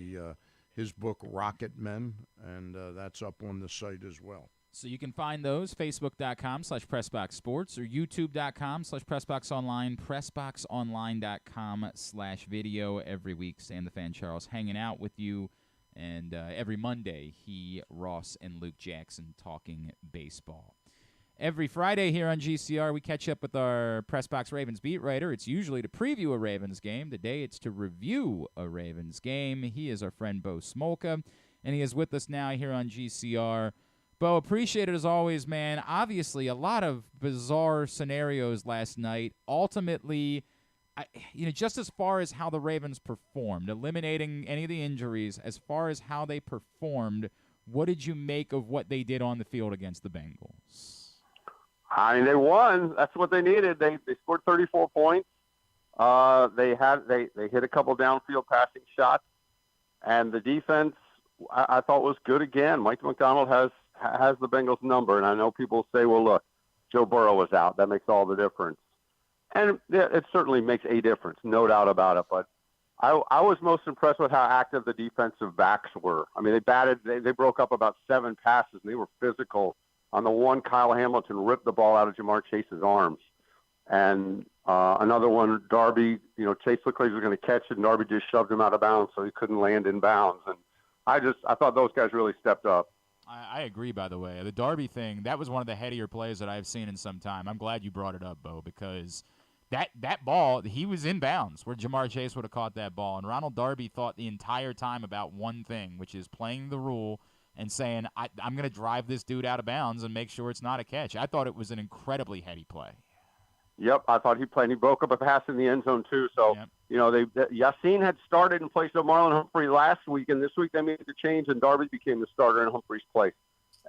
his book Rocket Men, and that's up on the site as well. So you can find those, facebook.com/PressBoxSports or youtube.com/PressBoxOnline, PressBoxOnline.com/video every week. Stan the Fan Charles hanging out with you, and every Monday, Ross, and Luke Jackson talking baseball. Every Friday here on GCR, we catch up with our PressBox Ravens beat writer. It's usually to preview a Ravens game. Today, it's to review a Ravens game. He is our friend Bo Smolka, and he is with us now here on GCR. Bo, appreciate it as always, man. Obviously, a lot of bizarre scenarios last night. Ultimately, just as far as how the Ravens performed, eliminating any of the injuries, as far as how they performed, what did you make of what they did on the field against the Bengals? I mean, they won. That's what they needed. They scored 34 points. They hit a couple downfield passing shots, and the defense I thought was good again. Mike McDonald has the Bengals number, and I know people say, well, look, Joe Burrow was out. That makes all the difference. And it certainly makes a difference, no doubt about it. But I was most impressed with how active the defensive backs were. I mean, they broke up about 7 passes, and they were physical. On the one, Kyle Hamilton ripped the ball out of Jamar Chase's arms. And another one, Darby, Chase looked like he was going to catch it, and Darby just shoved him out of bounds so he couldn't land in bounds. And I thought those guys really stepped up. I agree, by the way. The Darby thing, that was one of the headier plays that I've seen in some time. I'm glad you brought it up, Bo, because that ball, he was in bounds where Jamar Chase would have caught that ball. And Ronald Darby thought the entire time about one thing, which is playing the rule and saying, I'm going to drive this dude out of bounds and make sure it's not a catch. I thought it was an incredibly heady play. Yep, I thought he played. And he broke up a pass in the end zone, too. So, Yassin had started in place of Marlon Humphrey last week, and this week they made the change, and Darby became the starter in Humphrey's place.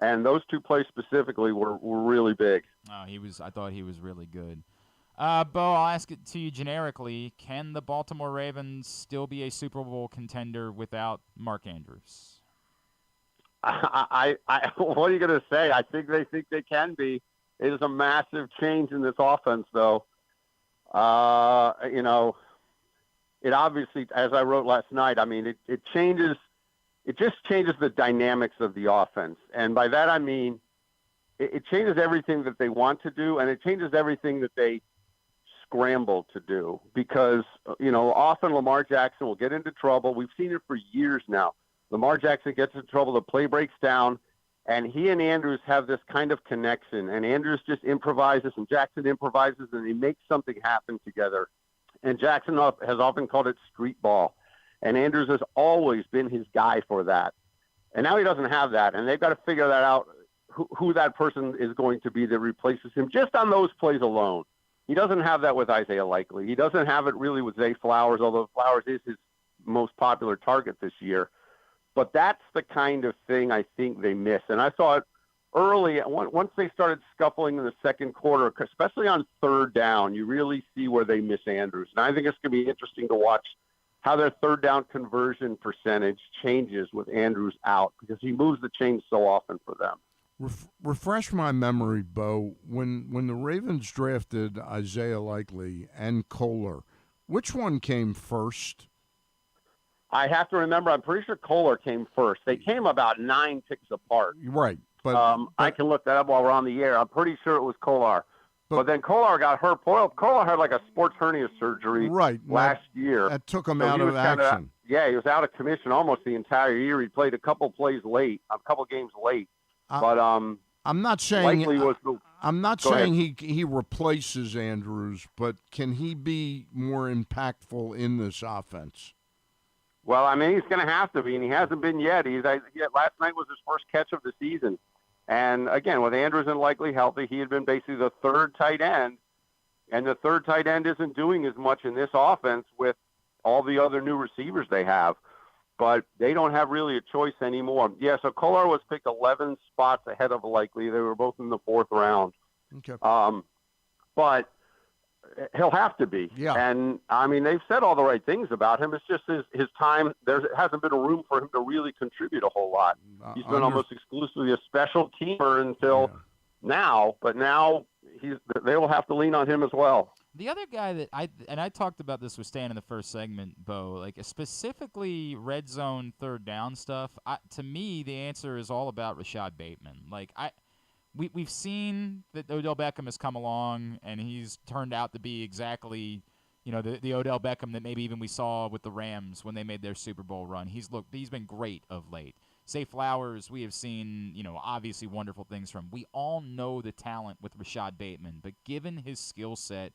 And those 2 plays specifically were really big. Oh, I thought he was really good. Bo, I'll ask it to you generically. Can the Baltimore Ravens still be a Super Bowl contender without Mark Andrews? What are you going to say? I think they can be. It is a massive change in this offense, though. It obviously, as I wrote last night, I mean, it changes. It just changes the dynamics of the offense. And by that, I mean, it changes everything that they want to do, and it changes everything that they scramble to do. Because, often Lamar Jackson will get into trouble. We've seen it for years now. Lamar Jackson gets into trouble, the play breaks down, and he and Andrews have this kind of connection. And Andrews just improvises, and Jackson improvises, and they make something happen together. And Jackson has often called it street ball. And Andrews has always been his guy for that. And now he doesn't have that, and they've got to figure that out, who that person is going to be that replaces him just on those plays alone. He doesn't have that with Isaiah Likely. He doesn't have it really with Zay Flowers, although Flowers is his most popular target this year. But that's the kind of thing I think they miss. And I saw it early. Once they started scuffling in the second quarter, especially on third down, you really see where they miss Andrews. And I think it's going to be interesting to watch how their third down conversion percentage changes with Andrews out, because he moves the chains so often for them. Refresh my memory, Bo. When the Ravens drafted Isaiah Likely and Kohler, which one came first? I have to remember, I'm pretty sure Kohler came first. They came about 9 picks apart. Right. But I can look that up while we're on the air. I'm pretty sure it was Kohler. But then Kohler got hurt. Kohler had like a sports hernia surgery last year. That took him out of action. He was out of commission almost the entire year. He played a couple games late. But I'm not saying he he replaces Andrews, but can he be more impactful in this offense? Well, I mean, he's going to have to be, and he hasn't been yet. Last night was his first catch of the season. And, again, with Andrews and Likely healthy, he had been basically the third tight end, and the third tight end isn't doing as much in this offense with all the other new receivers they have. But they don't have really a choice anymore. Yeah, so Kohler was picked 11 spots ahead of Likely. They were both in the 4th round. Okay. But he'll have to be. Yeah. And, I mean, they've said all the right things about him. It's just his time. There hasn't been a room for him to really contribute a whole lot. He's been almost exclusively a special teamer until now. But now they will have to lean on him as well. The other guy that I talked about this with Stan in the first segment, Bo, like specifically red zone third down stuff, to me, the answer is all about Rashad Bateman. Like, We've seen that Odell Beckham has come along, and he's turned out to be exactly, the Odell Beckham that maybe even we saw with the Rams when they made their Super Bowl run. He's been great of late. Zay Flowers, we have seen, obviously wonderful things from. We all know the talent with Rashad Bateman, but given his skill set,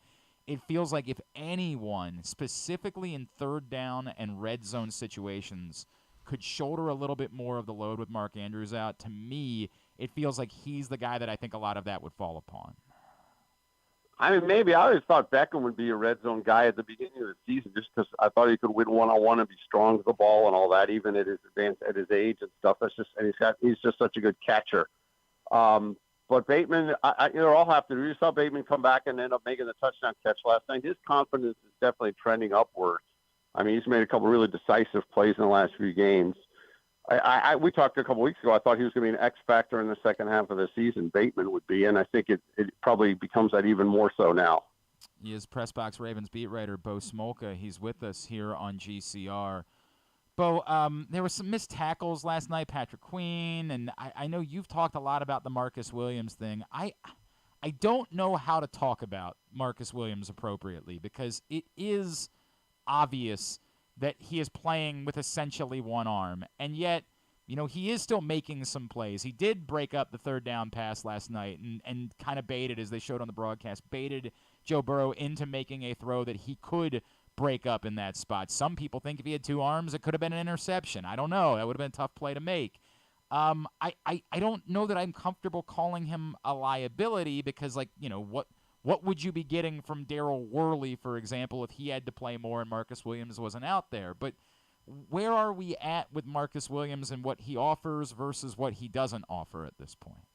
it feels like if anyone, specifically in third down and red zone situations, could shoulder a little bit more of the load with Mark Andrews out, to me, it feels like he's the guy that I think a lot of that would fall upon. I mean, maybe. I always thought Beckham would be a red zone guy at the beginning of the season just because I thought he could win one-on-one and be strong with the ball and all that, even at his age and stuff. He's just such a good catcher. But Bateman, all have to do. You saw Bateman come back and end up making the touchdown catch last night. His confidence is definitely trending upward. I mean, he's made a couple really decisive plays in the last few games. We talked a couple weeks ago. I thought he was going to be an X factor in the second half of the season. Bateman would be, and I think it probably becomes that even more so now. He is Pressbox Ravens beat writer Bo Smolka. He's with us here on GCR. Bo, there were some missed tackles last night, Patrick Queen, and I know you've talked a lot about the Marcus Williams thing. I don't know how to talk about Marcus Williams appropriately because it is obvious that he is playing with essentially one arm, and yet, he is still making some plays. He did break up the third down pass last night and kind of baited, as they showed on the broadcast, baited Joe Burrow into making a throw that he could break up in that spot. Some people think if he had two arms, it could have been an interception. I don't know. That would have been a tough play to make. I don't know that I'm comfortable calling him a liability because, what would you be getting from Darryl Worley, for example, if he had to play more and Marcus Williams wasn't out there? But where are we at with Marcus Williams and what he offers versus what he doesn't offer at this point?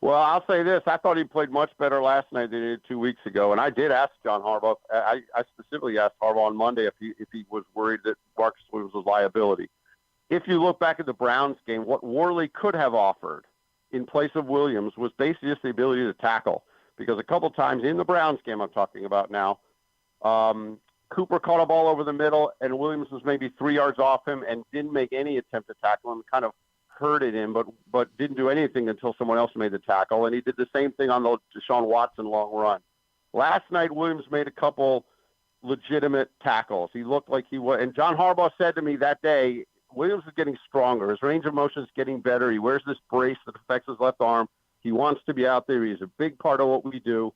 Well, I'll say this. I thought he played much better last night than he did 2 weeks ago. And I did ask John Harbaugh. I specifically asked Harbaugh on Monday if he was worried that Marcus Williams was a liability. If you look back at the Browns game, what Worley could have offered in place of Williams was basically just the ability to tackle. Because a couple times in the Browns game I'm talking about now, Cooper caught a ball over the middle, and Williams was maybe 3 yards off him and didn't make any attempt to tackle him, kind of hurted him, but didn't do anything until someone else made the tackle. And he did the same thing on the Deshaun Watson long run. Last night, Williams made a couple legitimate tackles. He looked like he was. And John Harbaugh said to me that day, Williams is getting stronger. His range of motion is getting better. He wears this brace that affects his left arm. He wants to be out there. He's a big part of what we do.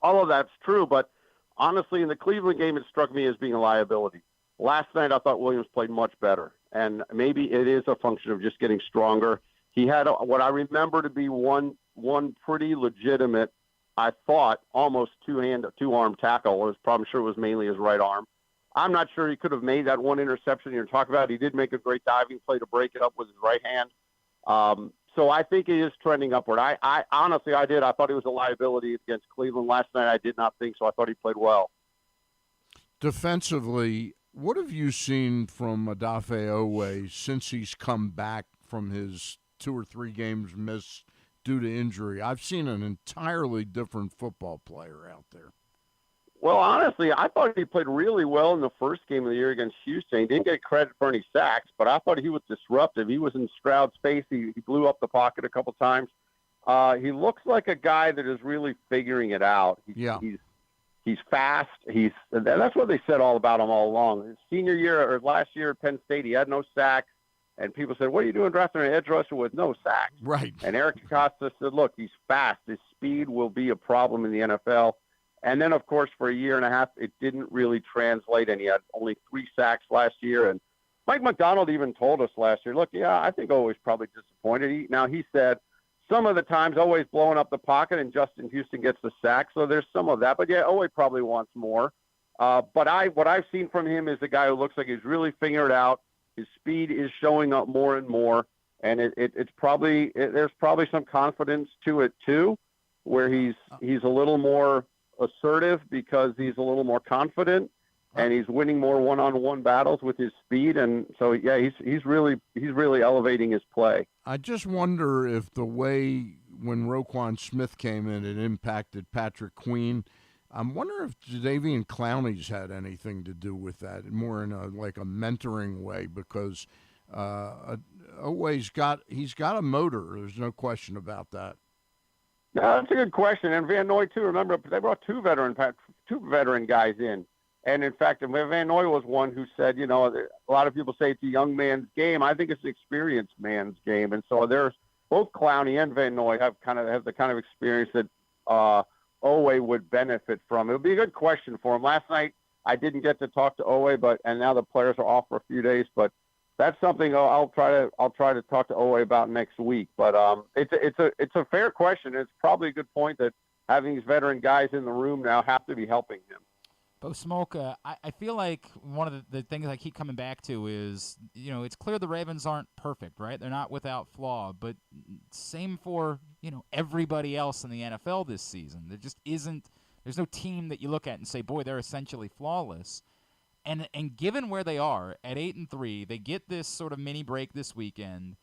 All of that's true, but honestly, in the Cleveland game, it struck me as being a liability. Last night, I thought Williams played much better, and maybe it is a function of just getting stronger. He had what I remember to be one pretty legitimate, I thought, almost two-arm tackle. I'm sure it was mainly his right arm. I'm not sure he could have made that one interception you're talking about. He did make a great diving play to break it up with his right hand. So I think it is trending upward. I honestly, I did. I thought he was a liability against Cleveland last night. I did not think so. I thought he played well. Defensively, what have you seen from Odafe Owe since he's come back from his 2 or 3 games missed due to injury? I've seen an entirely different football player out there. Well, honestly, I thought he played really well in the first game of the year against Houston. He didn't get credit for any sacks, but I thought he was disruptive. He was in Stroud's face. He blew up the pocket a couple times. He looks like a guy that is really figuring it out. He's fast. That's what they said all about him all along. His senior year or last year at Penn State, he had no sacks. And people said, what are you doing drafting an edge rusher with no sacks? Right. And Eric Acosta said, look, he's fast. His speed will be a problem in the NFL. And then, of course, for a year and a half, it didn't really translate, and he had only 3 sacks last year. And Mike McDonald even told us last year, look, yeah, I think Owe's probably disappointed. He said some of the times Owe's blowing up the pocket and Justin Houston gets the sack, so there's some of that. But, yeah, Owe probably wants more. But what I've seen from him is a guy who looks like he's really figured it out. His speed is showing up more and more, and there's probably some confidence to it, too, where he's a little more assertive because he's a little more confident and he's winning more one-on-one battles with his speed. And so, yeah, he's really elevating his play. I just wonder if the way when Roquan Smith came in, it impacted Patrick Queen. I'm wondering if Jadeveon Clowney's had anything to do with that, more in a mentoring way, because Owe's got a motor. There's no question about that. No, that's a good question. And Van Noy, too. Remember, they brought two veteran guys in. And, in fact, Van Noy was one who said, a lot of people say it's a young man's game. I think it's an experienced man's game. And so there's both Clowney and Van Noy have the kind of experience that Owe would benefit from. It would be a good question for him. Last night, I didn't get to talk to Owe, and now the players are off for a few days, but that's something I'll try to talk to Owe about next week. But it's a fair question. It's probably a good point that having these veteran guys in the room now have to be helping him. Bo Smolka, I feel like one of the things I keep coming back to is, it's clear the Ravens aren't perfect, right? They're not without flaw, but same for, everybody else in the NFL this season. There just isn't – there's no team that you look at and say, boy, they're essentially flawless. And given where they are at 8-3, they get this sort of mini break this weekend.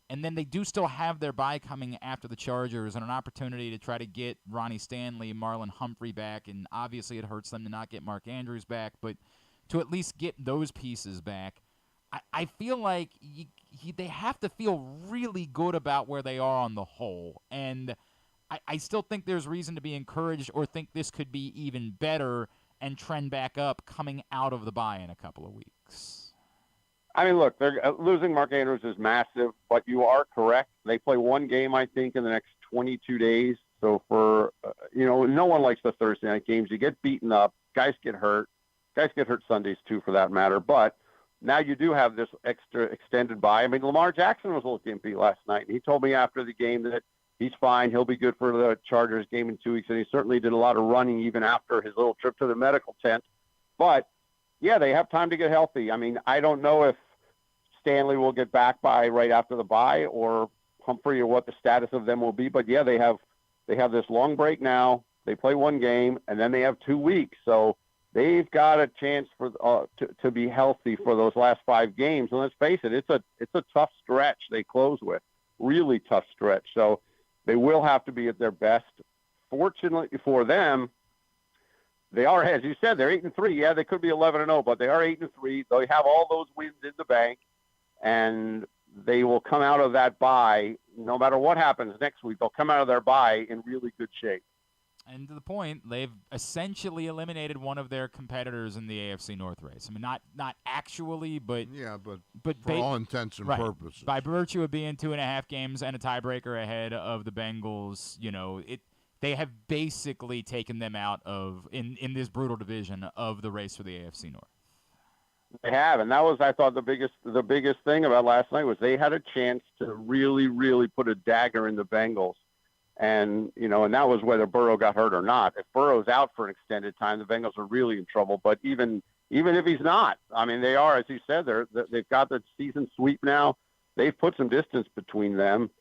And then they do still have their bye coming after the Chargers and an opportunity to try to get Ronnie Stanley, Marlon Humphrey back. And obviously it hurts them to not get Mark Andrews back, but to at least get those pieces back, I feel like they have to feel really good about where they are on the whole. And I still think there's reason to be encouraged or think this could be even better and trend back up coming out of the bye in a couple of weeks. I mean, look, they're losing Mark Andrews is massive, but you are correct. They play one game, I think, in the next 22 days. So for, no one likes the Thursday night games. You get beaten up. Guys get hurt. Guys get hurt Sundays, too, for that matter. But now you do have this extra extended bye. I mean, Lamar Jackson was a little gimpy last night. He told me after the game that he's fine. He'll be good for the Chargers game in 2 weeks. And he certainly did a lot of running even after his little trip to the medical tent. But, yeah, they have time to get healthy. I mean, I don't know if Stanley will get back by right after the bye or Humphrey or what the status of them will be. But, yeah, they have this long break now. They play one game, and then they have 2 weeks. So they've got a chance for to be healthy for those last 5 games. And let's face it, it's a tough stretch they close with, really tough stretch. So they will have to be at their best. Fortunately for them, they are, as you said, they're 8-3. Yeah, they could be 11-0, but they are 8-3. They have all those wins in the bank, and they will come out of that bye. No matter what happens next week, they'll come out of their bye in really good shape. And to the point, they've essentially eliminated one of their competitors in the AFC North race. I mean, not actually, but for all intents and purposes, by virtue of being 2.5 games and a tiebreaker ahead of the Bengals, they have basically taken them out of in this brutal division of the race for the AFC North. They have, and that was, I thought, the biggest thing about last night was they had a chance to really, really put a dagger in the Bengals. And, and that was whether Burrow got hurt or not. If Burrow's out for an extended time, the Bengals are really in trouble. But even if he's not, I mean, they are, as you said, they've got the season sweep now. They've put some distance between them.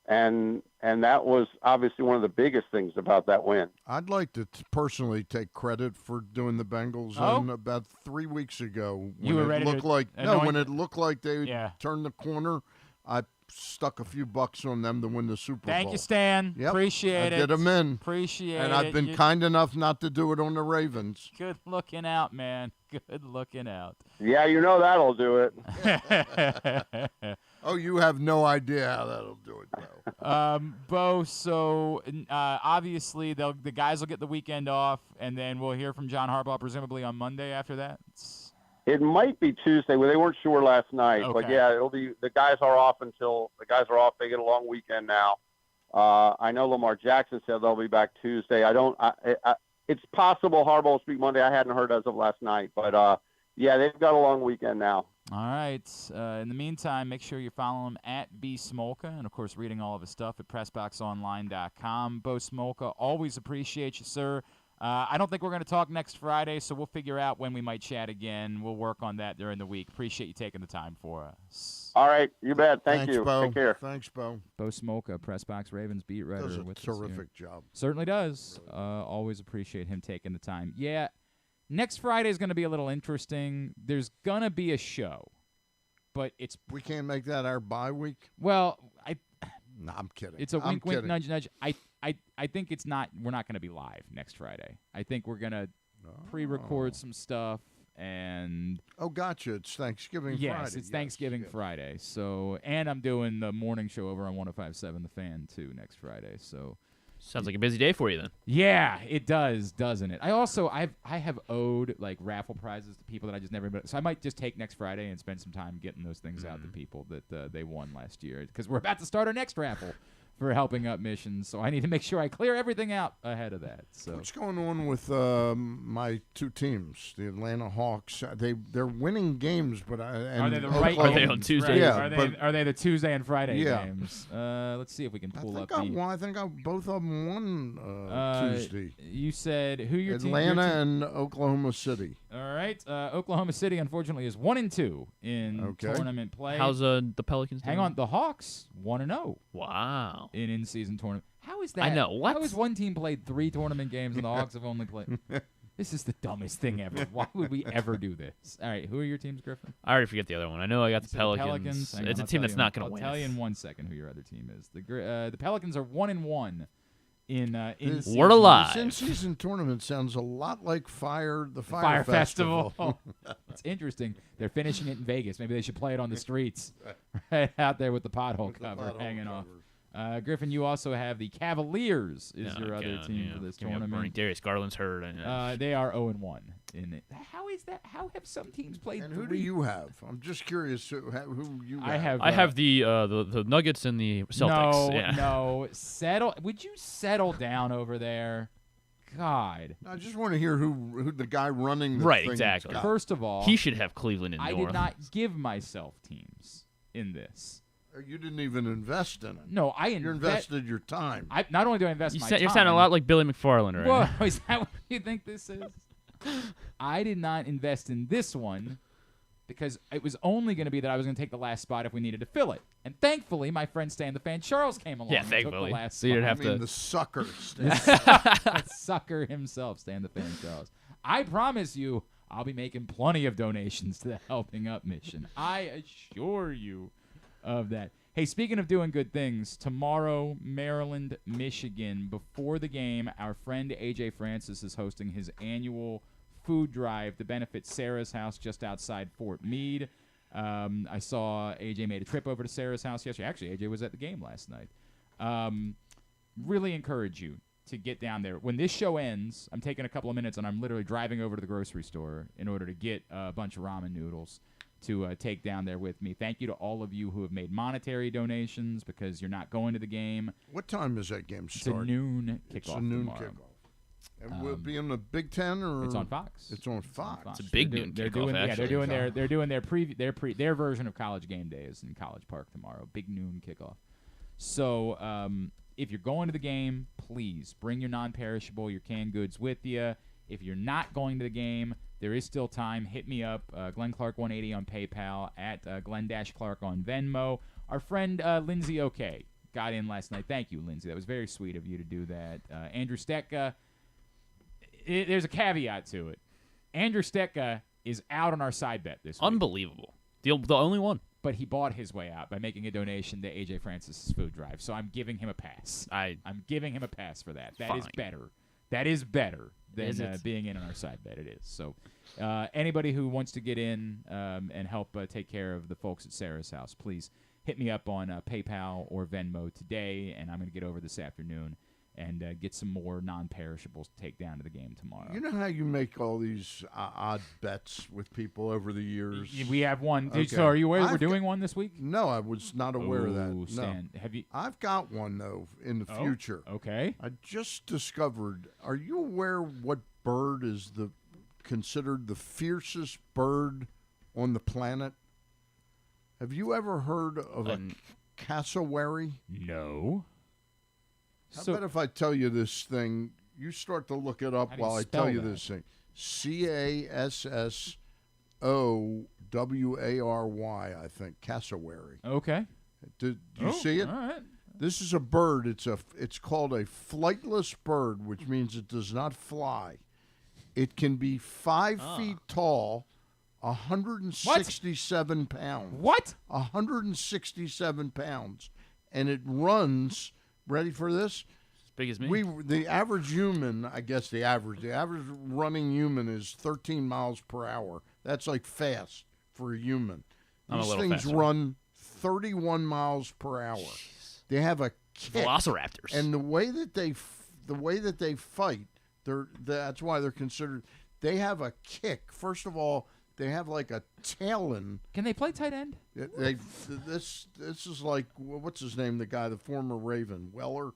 And that was obviously one of the biggest things about that win. I'd like to personally take credit for doing the Bengals. And about 3 weeks ago, when it looked like they turned the corner, I stuck a few bucks on them to win the Super Bowl. Thank you, Stan. Yep. Appreciate it. I did them in. Appreciate it. And I've been kind enough not to do it on the Ravens. Good looking out, man. Good looking out. Yeah, that'll do it. Oh, you have no idea how that'll do it, Bo. Bo, so obviously the guys will get the weekend off, and then we'll hear from John Harbaugh presumably on Monday after that. It might be Tuesday. Well, they weren't sure last night, okay. But yeah, it'll be. The guys are off. They get a long weekend now. I know Lamar Jackson said they'll be back Tuesday. It's possible Harbaugh will speak Monday. I hadn't heard as of last night, but yeah, they've got a long weekend now. All right. In the meantime, make sure you follow him at @bsmolka, and of course, reading all of his stuff at PressBoxOnline.com. Bo Smolka, always appreciate you, sir. I don't think we're going to talk next Friday, so we'll figure out when we might chat again. We'll work on that during the week. Appreciate you taking the time for us. All right. You bet. Thanks, you. Bo. Take care. Thanks, Bo. Bo Smolka, PressBox Ravens beat writer. Does a with terrific job. Certainly does. Always appreciate him taking the time. Yeah, next Friday is going to be a little interesting. There's going to be a show, but we can't make that our bye week? Well, No, I'm kidding. It's a wink, wink, nudge, nudge. I think it's not. We're not going to be live next Friday. I think we're going to pre-record some stuff and. Oh, gotcha! It's Thanksgiving Friday. Yes, it's Thanksgiving Friday. So, and I'm doing the morning show over on 105.7 The Fan too next Friday. So. Sounds like a busy day for you then. Yeah, it does, doesn't it? I have owed like raffle prizes to people that I just never. So I might just take next Friday and spend some time getting those things out to people that they won last year because we're about to start our next raffle for helping up missions. So I need to make sure I clear everything out ahead of that. So what's going on with my two teams, the Atlanta Hawks? They're winning games, but are they the right? Are they on Tuesday? Right. Yeah, are they the Tuesday and Friday games? Let's see if we can pull up. I think both of them won Tuesday. You said who your Atlanta and Oklahoma City. All right, Oklahoma City unfortunately is 1-2 in tournament play. How's the Pelicans doing? Hang on, the Hawks 1-0. Wow. In-season tournament. How is that? I know. What? How has one team played 3 tournament games and the Hawks have only played? This is the dumbest thing ever. Why would we ever do this? All right, who are your teams, Griffin? I already forget the other one. I know I got the So Pelicans. Hang on, It's a I'll team tell that's you not going to I'll win. tell you in 1 second who your other team is. The Pelicans are 1-1 in This We're alive. This in-season tournament sounds a lot like the Fire Festival. It's interesting. They're finishing it in Vegas. Maybe they should play it on the streets right out there with the pothole cover hanging off. Griffin, you also have the Cavaliers is your other team for this tournament. Darius Garland's hurt. They are 0-1 in it. How is that? How have some teams played? And who do you have? I'm just curious who you have. I have the Nuggets and the Celtics. No. Settle. Would you settle down over there? God. I just want to hear who the guy running the right, thing exactly. got. First of all, he should have Cleveland in I North. did not give myself teams in this. You didn't even invest in it. No, You invested your time. Not only do I invest my time. You're sounding a lot like Billy McFarland right Whoa, is that what you think this is? I did not invest in this one because it was only going to be that I was going to take the last spot if we needed to fill it. And thankfully, my friend Stan the Fan Charles came along and took the last so you didn't spot. have the sucker. The sucker himself, Stan the Fan Charles. I promise you, I'll be making plenty of donations to the Helping Up mission. I assure you of that. Hey, speaking of doing good things, tomorrow, Maryland, Michigan, before the game, our friend AJ Francis is hosting his annual food drive to benefit Sarah's house just outside Fort Meade. I saw AJ made a trip over to Sarah's house yesterday. Actually, AJ was at the game last night. Really encourage you to get down there. When this show ends, I'm taking a couple of minutes, and I'm literally driving over to the grocery store in order to get a bunch of ramen noodles to take down there with me. Thank you to all of you who have made monetary donations because you're not going to the game. What time is that game It's start? a noon kickoff. It's a noon tomorrow. kickoff. And will it be on the Big Ten or It's on Fox. It's on Fox. It's a big noon kickoff. They're doing their version of College Game Days in College Park tomorrow. Big noon kickoff. So if you're going to the game, please bring your non-perishable, your canned goods with you. If you're not going to the game, there is still time. Hit me up, Glenn Clark 180 on PayPal, at Glenn-Clark on Venmo. Our friend Lindsay OK got in last night. Thank you, Lindsay. That was very sweet of you to do that. Andrew Stetka, there's a caveat to it. Andrew Stetka is out on our side bet this week. Unbelievable. The only one. But he bought his way out by making a donation to AJ Francis' food drive. So I'm giving him a pass. I'm giving him a pass for that. That is better. That is better than being in on our side bet. It is. So anybody who wants to get in and help take care of the folks at Sarah's house, please hit me up on PayPal or Venmo today, and I'm going to get over this afternoon and get some more non-perishables to take down to the game tomorrow. You know how you make all these odd bets with people over the years? We have one. Okay. So are you aware we're doing one this week? No, I was not aware of that. Stan, no. have you? I've got one, though, in the future. Okay. I just discovered, are you aware what bird is considered the fiercest bird on the planet? Have you ever heard of a cassowary? No. How about if I tell you this thing, you start to look it up while I tell you this thing. Cassowary, I think, cassowary. Okay. Did you see it? All right. This is a bird. It's called a flightless bird, which means it does not fly. It can be 5 feet tall, 167 pounds. What? 167 pounds. And it runs, ready for this? As big as me. The average human, I guess the average running human is 13 miles per hour. That's like fast for a human. I'm a These little things faster. run 31 miles per hour. They have a kick. Velociraptors. And the way that they fight, that's why they're considered. They have a kick. First of all, they have like a talon. Can they play tight end? This is like, what's his name? The guy, the former Raven, Weller.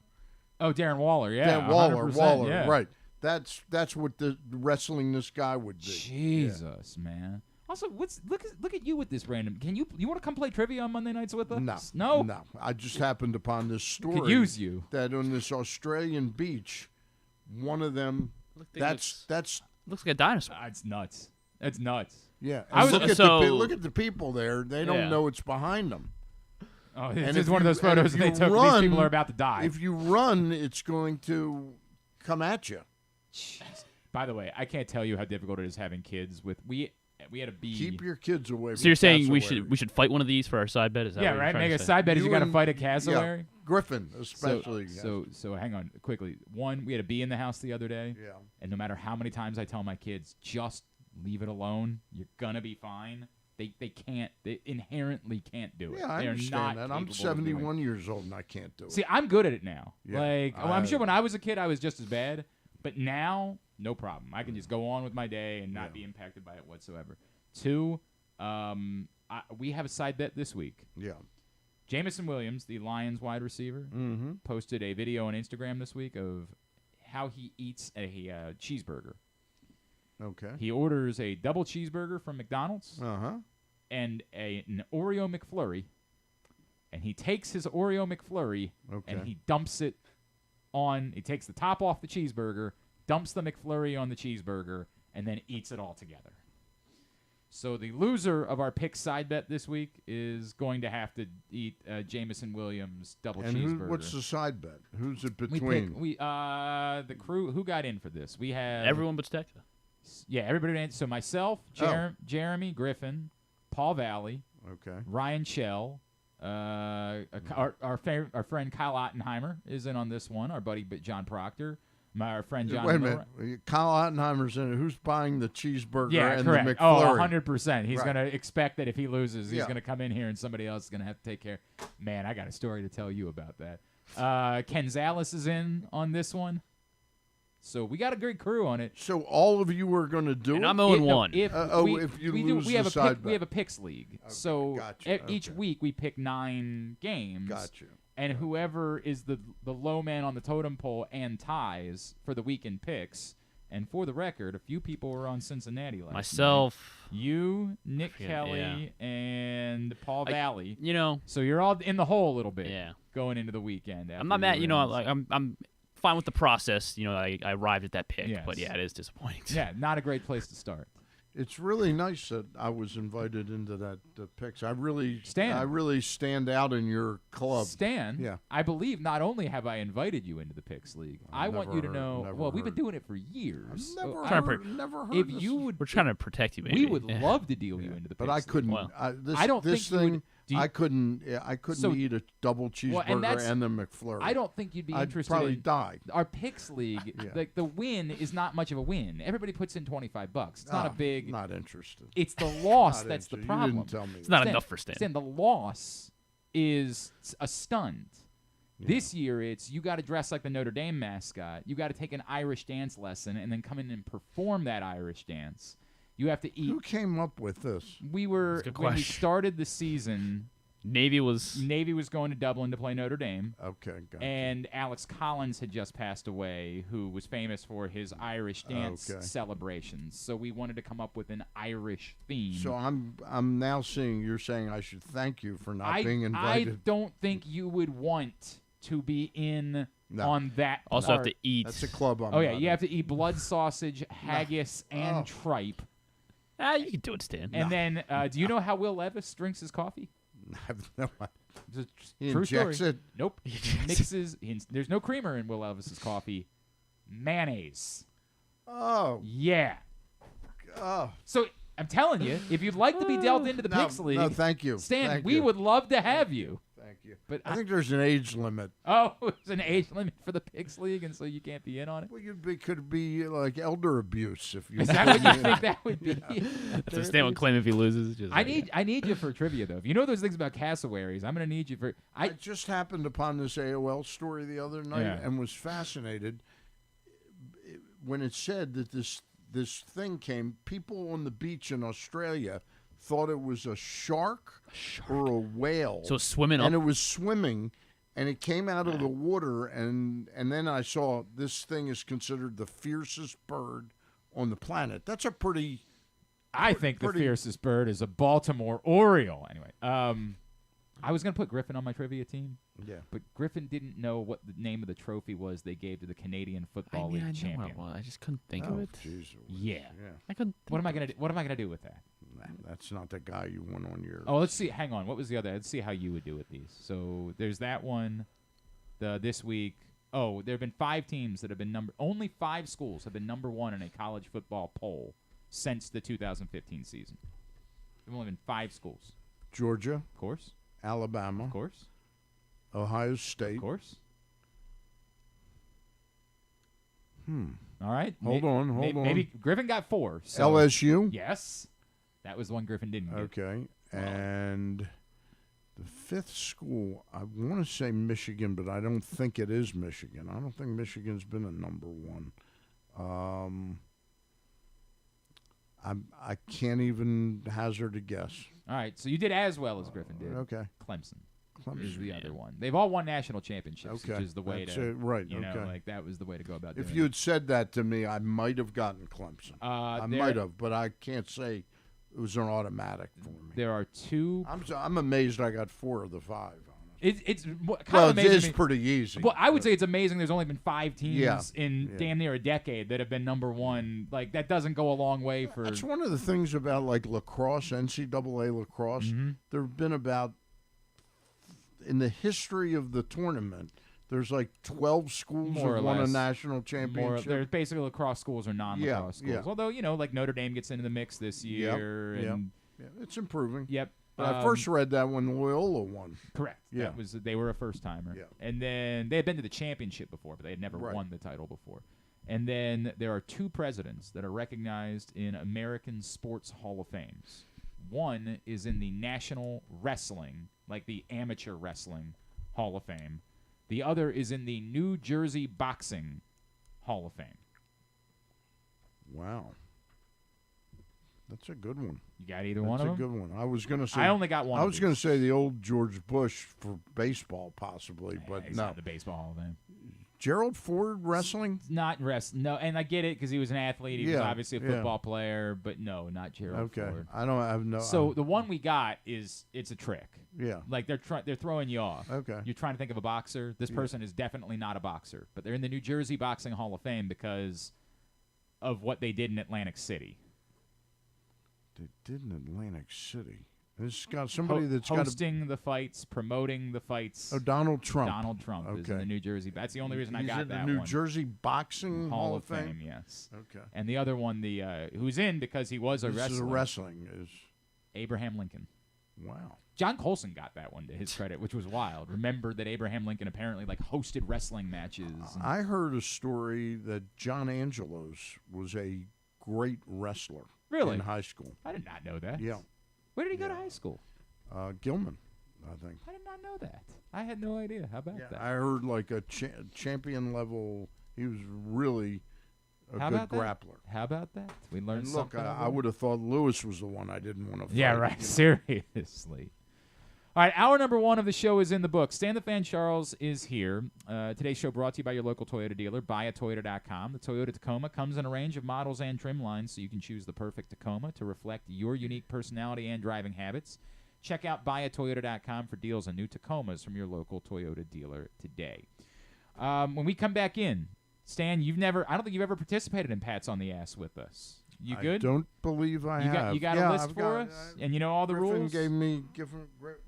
Oh, Darren Waller. Yeah, Yeah, Waller. yeah. Right. That's what the wrestling this guy would be. Jesus, man. Also, look at you with this random. You want to come play trivia on Monday nights with us? No. I just happened upon this story. Could use you. That on this Australian beach, one of them. That's looks like a dinosaur. It's nuts. It's nuts. Yeah. Look Look at the people there. They don't know what's behind them. Oh, this is one of those photos that they took. These people are about to die. If you run, it's going to come at you. Jeez. By the way, I can't tell you how difficult it is having kids with we had a bee. Keep your kids away. So you're saying we should fight one of these for our side bet? Is that what you're right? trying Make to a say? side bet is you got to and- fight a cassowary. Yeah, Griffin, especially. So hang on quickly. One, we had a bee in the house the other day. Yeah. And no matter how many times I tell my kids, just leave it alone. You're gonna be fine. They can't. They inherently can't do it. Yeah, I They're understand not that. I'm capable of doing it. 71 years old and I can't do it. See, I'm good at it now. Yeah, Like, I'm sure when I was a kid, I was just as bad. But now, no problem. I can just go on with my day and not be impacted by it whatsoever. Two, we have a side bet this week. Yeah. Jamison Williams, the Lions wide receiver, posted a video on Instagram this week of how he eats a cheeseburger. Okay. He orders a double cheeseburger from McDonald's Uh-huh. and an Oreo McFlurry, and he takes his Oreo McFlurry and he dumps it on. He takes the top off the cheeseburger, dumps the McFlurry on the cheeseburger, and then eats it all together. So the loser of our pick side bet this week is going to have to eat Jamison Williams double cheeseburger. What's the side bet? Who's it We between? pick, the crew who got in for this. We have Everyone but Stekta. Yeah, everybody. So myself, Jeremy Griffin, Paul Valley, Ryan Shell, our friend Kyle Ottenheimer is in on this one. Our buddy John Proctor, our friend John. Wait a minute, Kyle Ottenheimer's in it. Who's buying the cheeseburger and correct. the McFlurry? 100%. He's Right. going to expect that if he loses, he's Yeah. going to come in here and somebody else is going to have to take care. Man, I got a story to tell you about that. Ken Zales is in on this one. So we got a great crew on it. So all of you are going to do And it? I'm 0-1. If you lose we have the a side pick, bet. we have a picks league. So gotcha. each week we pick 9 games. Gotcha. And whoever is the low man on the totem pole and ties for the weekend picks. And for the record, a few people were on Cincinnati last Myself. night. You, Nick forget, Kelly, and Paul Valley. You know. So you're all in the hole a little bit. Yeah. Going into the weekend. I'm not mad. You know, like I'm fine with the process. You know, I arrived at that pick, Yes. but yeah, it is disappointing. Yeah, not a great place to start. It's really nice that I was invited into that picks. I really stand out in your club. Stan, Yeah. I believe not only have I invited you into the Picks League, I want you to know, never well, we've been heard. doing it for years. Never So never heard if this. you would, We're trying to protect you, we maybe. would Yeah. love to deal you into the Picks But I League. couldn't. Well, I don't this think you would- thing. do you- I couldn't So- eat a double cheeseburger that's- and the McFlurry. I don't think you'd be I'd interested probably in die. our Picks League. Yeah. Like the win is not much of a win. Everybody puts in $25. It's not a big. Not interested. It's the loss Not that's the interested. problem. You didn't tell me. It's not enough for Stan. The loss is a stunt. This year, it's you got to dress like the Notre Dame mascot. You got to take an Irish dance lesson and then come in and perform that Irish dance. You have to eat. Who came up with this? We were That's a good when we question. started the season. Navy was going to Dublin to play Notre Dame. Okay, gotcha. And Alex Collins had just passed away, who was famous for his Irish dance celebrations. So we wanted to come up with an Irish theme. So I'm now seeing you're saying I should thank you for not being invited. I don't think you would want to be in on that. also part. have to eat. That's a club. I'm Oh yeah, not you in. have to eat blood sausage, haggis, and tripe. You can do it, Stan. And then, do you know how Will Levis drinks his coffee? I have no idea. It's a He true injects story. it? Nope. Mixes. There's no creamer in Will Levis's coffee. Mayonnaise. Oh. Yeah. Oh. So I'm telling you, if you'd like to be dealt into the Picks League, No, thank you. Stan, Thank we you. would love to have you. Thank you. But I think there's an age limit. Oh, there's an age limit for the Picks League, and so you can't be in on it. Well, could be like elder abuse if you. Is that what you think that would be? That's what Stan would claim if he loses. Just I need you for trivia though. If you know those things about cassowaries, I'm gonna need you for. I just happened upon this AOL story the other night Yeah. and was fascinated when it said that this thing came. People on the beach in Australia thought it was a shark or a whale. So it's swimming and up? it was swimming, and it came out of the water, and then I saw this thing is considered the fiercest bird on the planet. That's a pretty. I think the fiercest bird is a Baltimore Oriole. Anyway, I was gonna put Griffin on my trivia team. Yeah. But Griffin didn't know what the name of the trophy was they gave to the Canadian Football League I know champion. what it was. I just couldn't think of it. Geez, Yeah. I couldn't. What am I gonna do? What am I gonna do with that? That's not the guy you want on your. Oh, let's see. Hang on. What was the other? Let's see how you would do with these. So there's that one. This week, there have been 5 teams that have been only 5 schools have been number 1 in a college football poll since the 2015 season. There have only been 5 schools. Georgia. Of course. Alabama. Of course. Ohio State. Of course. All right. Hold on. Maybe Griffin got 4. So LSU? Yes. That was the one Griffin didn't get. Okay. And the 5th school, I want to say Michigan, but I don't think it is Michigan. I don't think Michigan's been a number 1. I can't even hazard a guess. All right. So you did as well as Griffin did. Okay. Clemson is the other one. They've all won national championships, which is the way That's to it. Right. You know, okay. like that was the way to go about If doing you it. had said that to me, I might have gotten Clemson. I might have, but I can't say it was an automatic for me. There are 2. I'm amazed I got 4 of the 5. It's kind Well, of it amazing. is pretty easy. Well, I would say it's amazing. There's only been 5 teams in Yeah. damn near a decade that have been number 1. Like that doesn't go a long way for. That's one of the things about like lacrosse, NCAA lacrosse. There have been about, in the history of the tournament, there's like 12 schools More or that won a less. national championship. There's basically lacrosse schools or non-lacrosse schools. yeah. Although like Notre Dame gets into the mix this year, and Yeah, it's improving. yep. But I first read that when Loyola won. Correct. Yeah. They were a first timer. Yeah. And then they had been to the championship before, but they had never won the title before. And then there are 2 presidents that are recognized in American Sports Hall of Fames. One is in the National Wrestling, like the Amateur Wrestling Hall of Fame. The other is in the New Jersey Boxing Hall of Fame. Wow. That's a good one. You got either one of them? That's a good one. I was going to say. I only got one. I was going to say the old George Bush for baseball, possibly, but He's no. not the Baseball Hall of Fame. Gerald Ford wrestling? Not no, and I get it because he was an athlete. He was Yeah, obviously a football player, but no, not Gerald Okay. Ford. I have no. So the one we got it's a trick. Yeah. Like they're throwing you off. Okay. You're trying to think of a boxer. This person is definitely not a boxer, but they're in the New Jersey Boxing Hall of Fame because of what they did in Atlantic City. They did in Atlantic City. This got somebody that's got hosting the fights, promoting the fights. Oh, Donald Trump. Donald Trump is in the New Jersey. That's the only reason I He's got in that the New one. Jersey Boxing Hall of Fame. Yes. Okay. And the other one, who's in because he was a This wrestler. is a wrestling is Abraham Lincoln. Wow. John Colson got that one to his credit, which was wild. Remember that Abraham Lincoln apparently hosted wrestling matches. I heard a story that John Angelos was a great wrestler. Really? In high school. I did not know that. Yeah. Where did he go to high school? Gilman, I think. I did not know that. I had no idea. How about that? I heard like a champion level. He was really a How good about that? grappler. How about that? We learned And look, something. I would have thought Lewis was the one I didn't want to fight. Yeah, right. you know. Seriously. All right, hour number 1 of the show is in the book. Stan the Fan Charles is here. Today's show brought to you by your local Toyota dealer, buyatoyota.com. The Toyota Tacoma comes in a range of models and trim lines, so you can choose the perfect Tacoma to reflect your unique personality and driving habits. Check out buyatoyota.com for deals on new Tacomas from your local Toyota dealer today. When we come back in, Stan, I don't think you've ever participated in Pats on the Ass with us. You good? I don't believe I have. You got a list for us? And you know all the rules?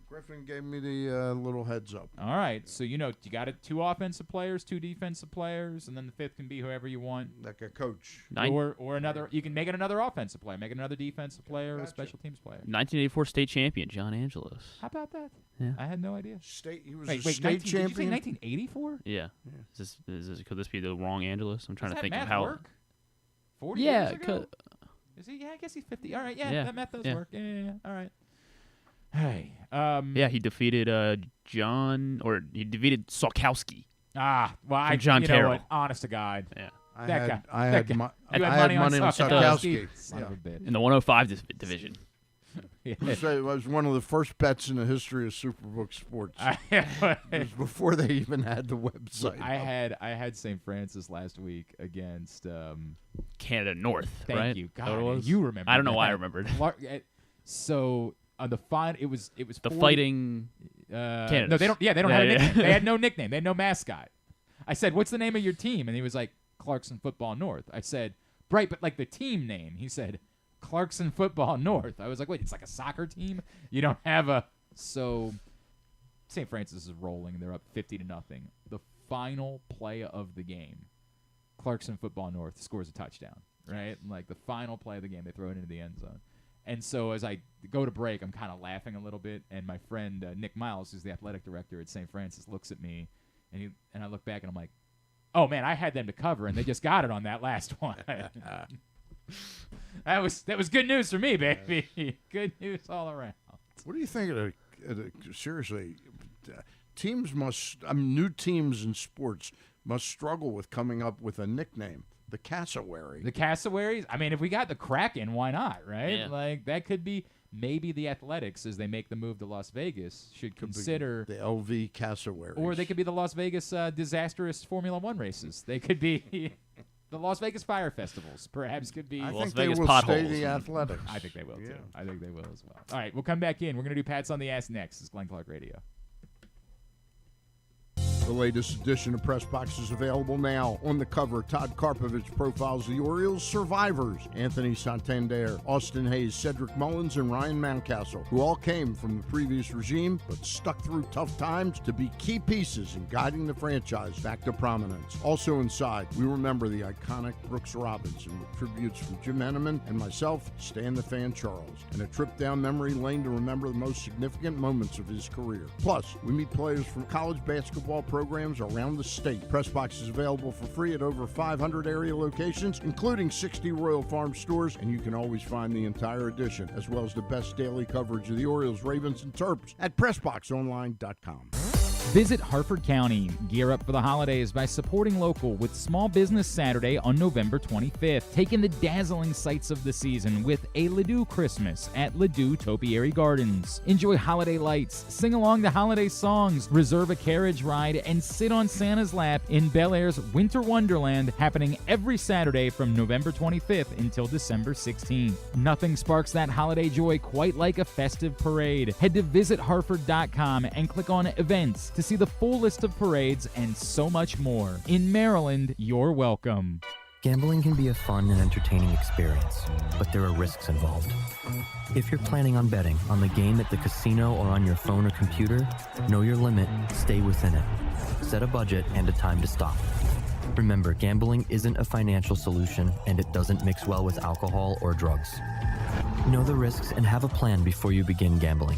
Griffin gave me the little heads up. All right, so you got 2 offensive players, 2 defensive players, and then the 5th can be whoever you want. Like a coach. Or another. You can make it another offensive player, make it another defensive player, or a special teams player. 1984 state champion, John Angelos. How about that? Yeah. I had no idea. He was wait, state Did you say champion. 1984? Yeah. Could this be the wrong Angelos? I'm trying Does to think that of math how. work? 40 Yeah, years ago? Is he? Yeah, I guess he's 50. All right, yeah. That math does work. Yeah. All right. Hey. Yeah, he defeated he defeated Solkowski. Well, John you Carroll. know what? Honest to God. Yeah. I had You money on Solkowski. Son of a bitch. In the 105 division. It was one of the first bets in the history of Superbook Sports. It was before they even had the website. I had St. Francis last week against Canada North. Thank right? you. Is that what it God, was? you remember? I don't know why I that. remembered. So on the final, it was the 40, fighting. No, they don't. Yeah, they don't have a nickname. They had no nickname. They had no mascot. I said, "What's the name of your team?" And he was like, "Clarkson Football North." I said, "Right, but like the team name." He said, "Clarkson Football North." I was like, "Wait, it's like a soccer team? You don't have a..." So St. Francis is rolling. They're up 50-0. The final play of the game, Clarkson Football North scores a touchdown, right? Like the final play of the game, they throw it into the end zone. And so as I go to break, I'm kind of laughing a little bit, and my friend Nick Miles, who's the athletic director at St. Francis, looks at me, and I look back, and I'm like, oh, man, I had them to cover, and they just got it on that last one. That was good news for me, baby. Good news all around. What do you think of seriously, new teams in sports must struggle with coming up with a nickname. The Cassowary. The Cassowaries? I mean, if we got the Kraken, why not, right? Yeah. Like, that could be maybe the Athletics, as they make the move to Las Vegas, should consider the LV Cassowaries. Or they could be the Las Vegas disastrous Formula One races. They could be the Las Vegas Fire Festivals. Perhaps could be. I Las think Vegas they will potholes. stay the Athletics. I think they will, too. I think they will as well. All right, we'll come back in. We're going to do Pats on the Ass next. It's Glenn Clark Radio. The latest edition of Press Box is available now. On the cover, Todd Karpovich profiles the Orioles' survivors, Anthony Santander, Austin Hayes, Cedric Mullins, and Ryan Mountcastle, who all came from the previous regime but stuck through tough times to be key pieces in guiding the franchise back to prominence. Also inside, we remember the iconic Brooks Robinson with tributes from Jim Henneman and myself, Stan the Fan Charles, and a trip down memory lane to remember the most significant moments of his career. Plus, we meet players from college basketball programs around the state. Pressbox is available for free at over 500 area locations, including 60 Royal Farm stores, and you can always find the entire edition, as well as the best daily coverage of the Orioles, Ravens, and Terps at PressBoxOnline.com. Visit Harford County. Gear up for the holidays by supporting local with Small Business Saturday on November 25th. Take in the dazzling sights of the season with a Ladue Christmas at Ladue Topiary Gardens. Enjoy holiday lights, sing along to holiday songs, reserve a carriage ride, and sit on Santa's lap in Bel Air's Winter Wonderland, happening every Saturday from November 25th until December 16th. Nothing sparks that holiday joy quite like a festive parade. Head to visitharford.com and click on Events to see the full list of parades and so much more. In Maryland, you're welcome. Gambling can be a fun and entertaining experience, but there are risks involved. If you're planning on betting on the game at the casino or on your phone or computer, know your limit, stay within it. Set a budget and a time to stop. Remember, gambling isn't a financial solution, and it doesn't mix well with alcohol or drugs. Know the risks and have a plan before you begin gambling.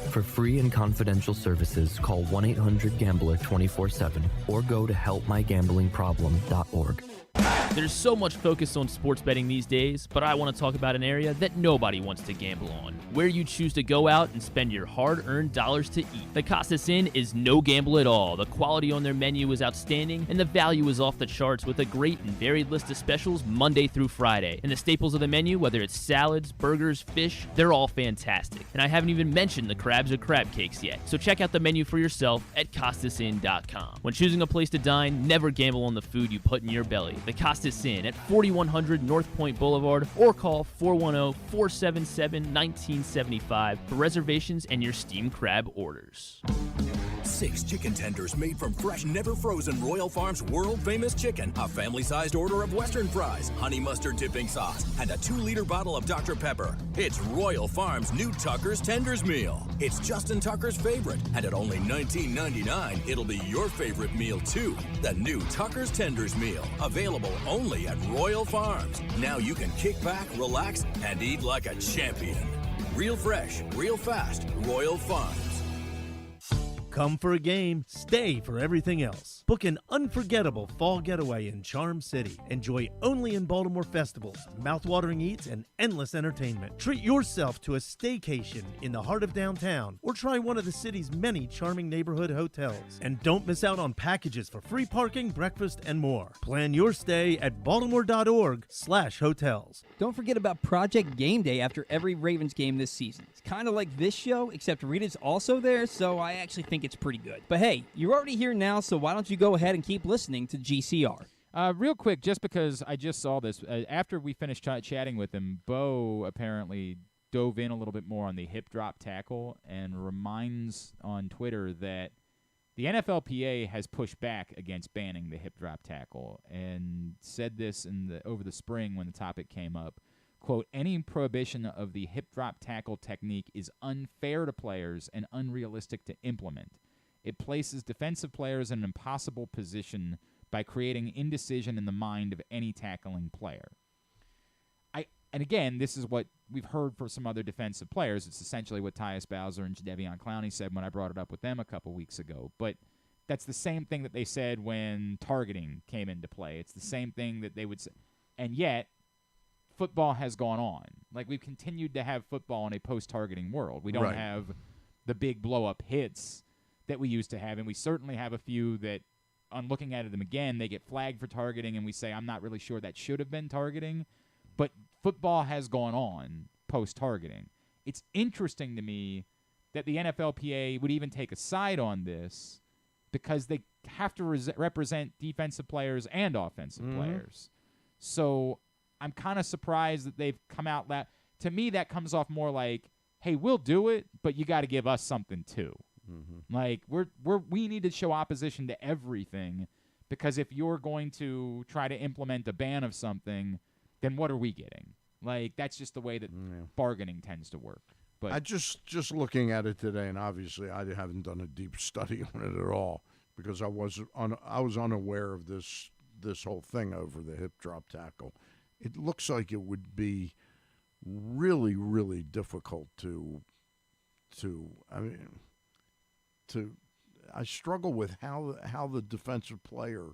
For free and confidential services, call 1-800-GAMBLER 24/7 or go to helpmygamblingproblem.org. There's so much focus on sports betting these days, but I want to talk about an area that nobody wants to gamble on, where you choose to go out and spend your hard-earned dollars to eat. The Costas Inn is no gamble at all. The quality on their menu is outstanding, and the value is off the charts with a great and varied list of specials Monday through Friday. And the staples of the menu, whether it's salads, burgers, fish, they're all fantastic. And I haven't even mentioned the crabs or crab cakes yet. So check out the menu for yourself at CostasInn.com. When choosing a place to dine, never gamble on the food you put in your belly. The Costas Inn at 4100 North Point Boulevard, or call 410-477-1975 for reservations and your steamed crab orders. 6 chicken tenders made from fresh, never frozen Royal Farms world-famous chicken, a family-sized order of Western fries, honey mustard dipping sauce, and a 2-liter bottle of Dr. Pepper. It's Royal Farms' new Tucker's Tenders Meal. It's Justin Tucker's favorite, and at only $19.99, it'll be your favorite meal, too. The new Tucker's Tenders Meal, available only at Royal Farms. Now you can kick back, relax, and eat like a champion. Real fresh, real fast, Royal Farms. Come for a game, stay for everything else. Book an unforgettable fall getaway in Charm City. Enjoy only in Baltimore festivals, mouthwatering eats, and endless entertainment. Treat yourself to a staycation in the heart of downtown, or try one of the city's many charming neighborhood hotels. And don't miss out on packages for free parking, breakfast, and more. Plan your stay at baltimore.org/hotels. Don't forget about Project Game Day after every Ravens game this season. It's kind of like this show, except Rita's also there, so I actually think it's pretty good. But hey, you're already here now, so why don't you go ahead and keep listening to GCR. Real quick, just because I just saw this, after we finished chatting with him, Bo apparently dove in a little bit more on the hip drop tackle and reminds on Twitter that the NFLPA has pushed back against banning the hip drop tackle and said this over the spring when the topic came up. Quote, any prohibition of the hip drop tackle technique is unfair to players and unrealistic to implement. It places defensive players in an impossible position by creating indecision in the mind of any tackling player. And again, this is what we've heard for some other defensive players. It's essentially what Tyus Bowser and Jadeveon Clowney said when I brought it up with them a couple weeks ago. But that's the same thing that they said when targeting came into play. It's the same thing that they would say. And yet, football has gone on. Like, we've continued to have football in a post-targeting world. We don't have the big blow-up hits that we used to have, and we certainly have a few that, on looking at them again, they get flagged for targeting, and we say, I'm not really sure that should have been targeting. But football has gone on post-targeting. It's interesting to me that the NFLPA would even take a side on this because they have to represent defensive players and offensive players. So I'm kind of surprised that they've come out that. To me, that comes off more like, hey, we'll do it, but you got to give us something too. Like, we need to show opposition to everything, because if you're going to try to implement a ban of something, then what are we getting? Like, that's just the way that bargaining tends to work. But I just looking at it today, and obviously I haven't done a deep study on it at all, because I was unaware of this whole thing over the hip drop tackle. It looks like it would be really, really difficult I struggle with how the defensive player,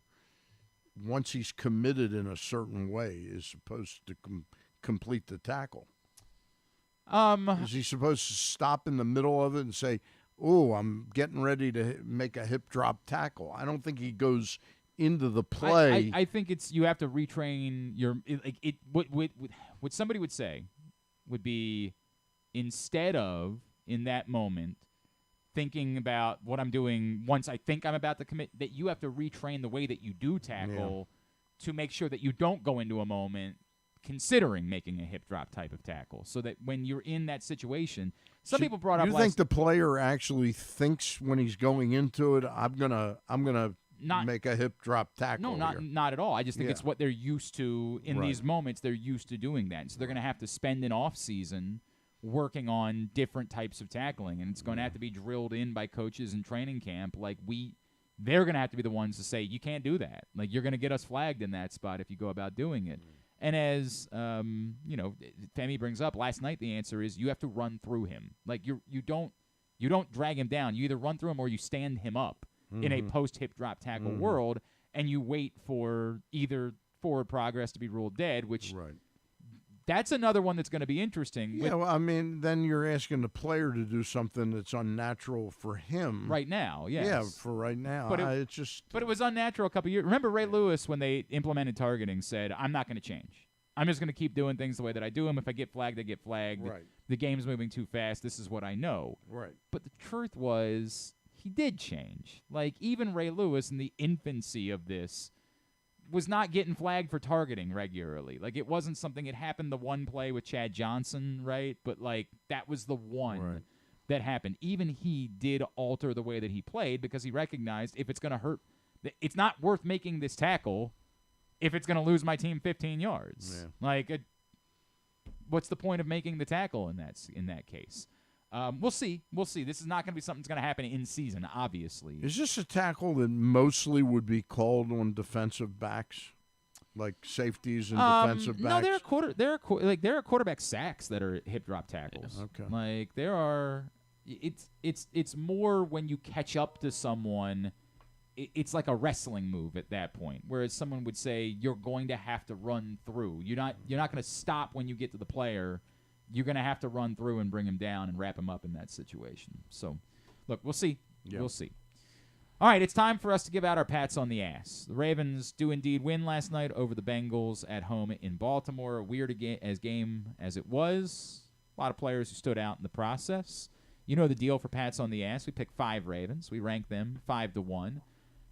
once he's committed in a certain way, is supposed to complete the tackle. Is he supposed to stop in the middle of it and say, "Oh, I'm getting ready to make a hip drop tackle"? I don't think he goes into the play. I think it's, you have to retrain your what somebody would say would be, instead of in that moment thinking about what I'm doing once I think I'm about to commit, that you have to retrain the way that you do tackle to make sure that you don't go into a moment considering making a hip drop type of tackle, so that when you're in that situation, people brought up. You think the player actually thinks when he's going into it, I'm gonna make a hip drop tackle? No, not at all. I just think it's what they're used to in these moments. They're used to doing that, so they're going to have to spend an off season working on different types of tackling, and it's going to have to be drilled in by coaches in training camp. Like, they're going to have to be the ones to say, you can't do that. Like, you're going to get us flagged in that spot if you go about doing it. And as Femi brings up, last night the answer is you have to run through him. Like, you don't drag him down. You either run through him or you stand him up in a post hip drop tackle world, and you wait for either forward progress to be ruled dead, which that's another one that's going to be interesting. Yeah, well, I mean, then you're asking the player to do something that's unnatural for him right now. Yes. Yeah, for right now. But it was unnatural a couple years. Remember Ray Lewis, when they implemented targeting, said, "I'm not going to change. I'm just going to keep doing things the way that I do them. If I get flagged, I get flagged. Right. The game's moving too fast. This is what I know." Right. But the truth was, he did change. Like, even Ray Lewis, in the infancy of this, was not getting flagged for targeting regularly. Like, it wasn't something. It happened the one play with Chad Johnson, right? But, like, that was the one that happened. Even he did alter the way that he played, because he recognized, if it's going to hurt, it's not worth making this tackle if it's going to lose my team 15 yards. Yeah. Like, what's the point of making the tackle in that case? We'll see. This is not going to be something that's going to happen in season, obviously. Is this a tackle that mostly would be called on defensive backs, like safeties and defensive backs? No, there are quarterback sacks that are hip drop tackles. Okay. Like, there are. It's more when you catch up to someone. It's like a wrestling move at that point, whereas someone would say you're going to have to run through. You're not going to stop when you get to the player. You're going to have to run through and bring him down and wrap him up in that situation. So, look, we'll see. Yep. We'll see. All right, it's time for us to give out our pats on the ass. The Ravens do indeed win last night over the Bengals at home in Baltimore. A weird game as it was. A lot of players who stood out in the process. You know the deal for pats on the ass. We pick 5 Ravens. We rank them 5-1.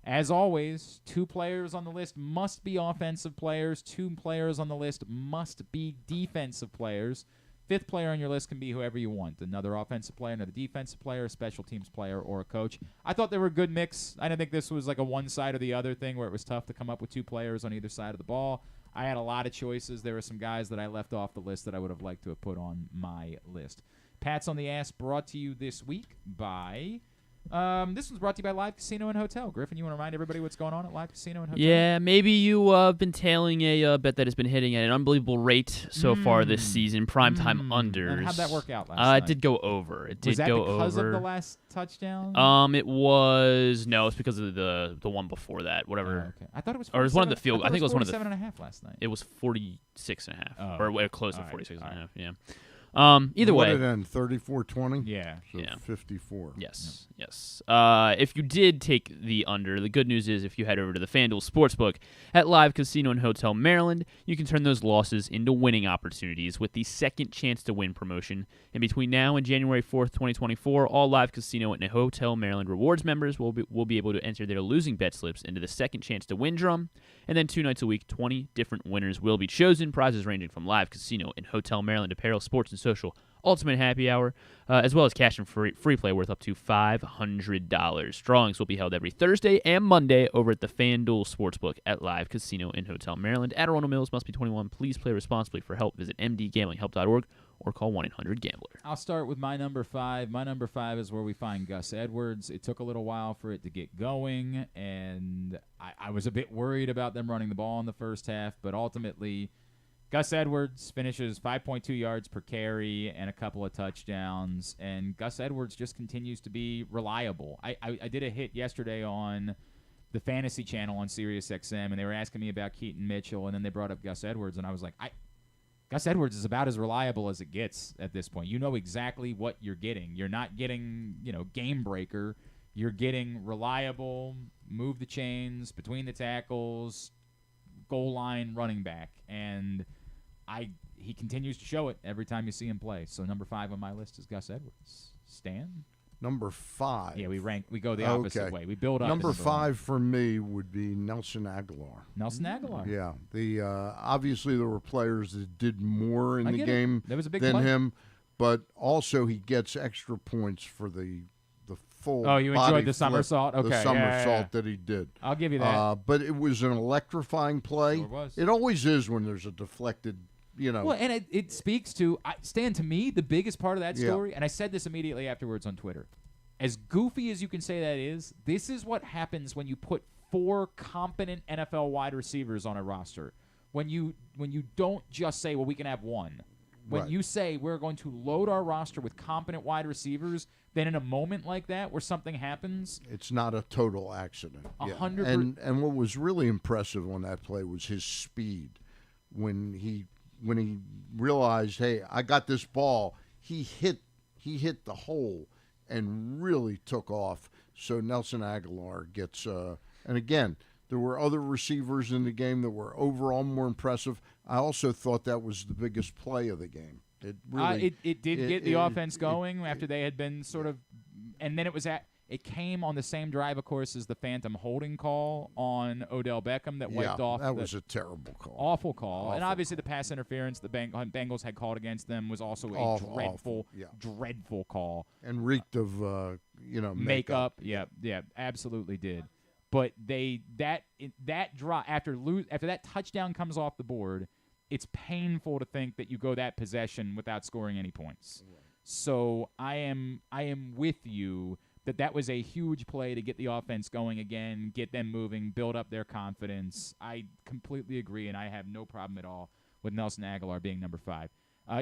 As always, 2 players on the list must be offensive players. 2 players on the list must be defensive players. 5th player on your list can be whoever you want. Another offensive player, another defensive player, a special teams player, or a coach. I thought they were a good mix. I didn't think this was like a one side or the other thing where it was tough to come up with 2 players on either side of the ball. I had a lot of choices. There were some guys that I left off the list that I would have liked to have put on my list. Pats on the Ass brought to you this week by This one's brought to you by Live Casino and Hotel. Griffin, you want to remind everybody what's going on at Live Casino and Hotel? Yeah, maybe you have been tailing a bet that has been hitting at an unbelievable rate so far this season. Primetime unders. And how'd that work out last night? It did go over. It did was that go because over. of the last touchdown? It was it's because of the one before that. Whatever. Okay. I thought it was. Or it was one of the field. I think it was one of the 47.5 last night. It was 46.5, Oh, or it closed at all 46.5. Yeah. Either What way. did it end? 34-20? Yeah. So Yeah. 54. Yes. If you did take the under, the good news is if you head over to the FanDuel Sportsbook at Live Casino and Hotel Maryland, you can turn those losses into winning opportunities with the Second Chance to Win promotion. And between now and January 4th, 2024, all Live Casino and Hotel Maryland rewards members will be able to enter their losing bet slips into the Second Chance to Win drum. And then 2 nights a week, 20 different winners will be chosen. Prizes ranging from Live Casino and Hotel Maryland apparel, sports, and social ultimate happy hour, as well as cash and free play worth up to $500. Drawings will be held every Thursday and Monday over at the FanDuel Sportsbook at Live Casino in Hotel Maryland. At Arundel Mills, must be 21. Please play responsibly. For help, visit mdgamblinghelp.org or call 1-800-GAMBLER. I'll start with my number 5. My number 5 is where we find Gus Edwards. It took a little while for it to get going, and I was a bit worried about them running the ball in the first half, but ultimately Gus Edwards finishes 5.2 yards per carry and a couple of touchdowns, and Gus Edwards just continues to be reliable. I did a hit yesterday on the Fantasy Channel on SiriusXM, and they were asking me about Keaton Mitchell, and then they brought up Gus Edwards, and I was like, Gus Edwards is about as reliable as it gets at this point. You know exactly what you're getting. You're not getting, game breaker. You're getting reliable, move the chains, between the tackles, goal line running back, and he continues to show it every time you see him play. So number 5 on my list is Gus Edwards. Stan? Number 5. Yeah, we go the opposite way. We build up. Number 5 for me would be Nelson Aguilar. Nelson Aguilar. Yeah, obviously there were players that did more in the game there was a big than play. him, but also he gets extra points for the full. Oh, you body enjoyed the flip, somersault? Okay, the yeah, somersault that he did. I'll give you that. But it was an electrifying play. Sure was. It always is when there's a deflected. Well, and it speaks to Stan. To me, the biggest part of that story, and I said this immediately afterwards on Twitter. As goofy as you can say that is, this is what happens when you put 4 competent NFL wide receivers on a roster. When you don't just say, well, we can have one. When you say we're going to load our roster with competent wide receivers, then in a moment like that where something happens, it's not a total accident. 100%. And what was really impressive on that play was his speed. When he realized, hey, I got this ball, he hit the hole and really took off. So Nelson Aguilar gets and again, there were other receivers in the game that were overall more impressive. I also thought that was the biggest play of the game. It really it did get the offense going after they had been sort of, and then it came on the same drive, of course, as the phantom holding call on Odell Beckham that wiped off. That was a terrible call. Awful call. And obviously the pass interference the Bengals had called against them was also a dreadful call. And reeked of makeup. Yeah, absolutely did. But that drop after that touchdown comes off the board, it's painful to think that you go that possession without scoring any points. Right. So I am with you that was a huge play to get the offense going again, get them moving, build up their confidence. I completely agree, and I have no problem at all with Nelson Aguilar being number 5.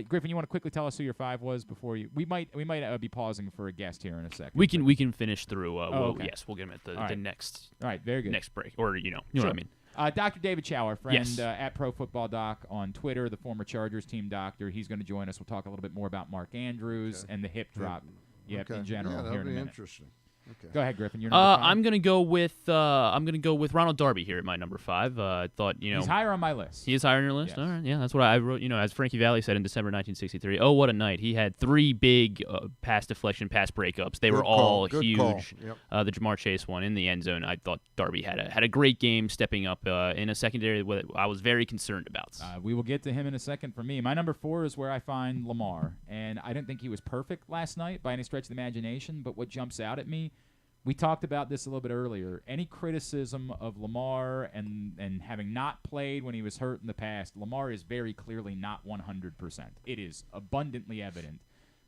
Griffin, you want to quickly tell us who your 5 was before you? We might be pausing for a guest here in a second. We can finish through. Okay. Yes, we'll get him at the next. All right, very good. Next break, or you know what I mean. Dr. David Chao, our friend Yes. at Pro Football Doc on Twitter, the former Chargers team doctor. He's going to join us. We'll talk a little bit more about Mark Andrews and the hip drop. In general. Yeah, here in a minute. Interesting. Okay. Go ahead, Griffin. You're number 5. I'm gonna go with Ronald Darby here at my number 5. I thought he's higher on my list. He is higher on your list. Yes. All right, yeah, that's what I wrote. As Frankie Valli said in December 1963. Oh, what a night! He had 3 big pass deflection, pass breakups. They were all huge. Yep. The Jamar Chase one in the end zone. I thought Darby had a great game, stepping up in a secondary that I was very concerned about. We will get to him in a second. For me, my number 4 is where I find Lamar, and I didn't think he was perfect last night by any stretch of the imagination. But what jumps out at me. We talked about this a little bit earlier. Any criticism of Lamar and having not played when he was hurt in the past, Lamar is very clearly not 100%. It is abundantly evident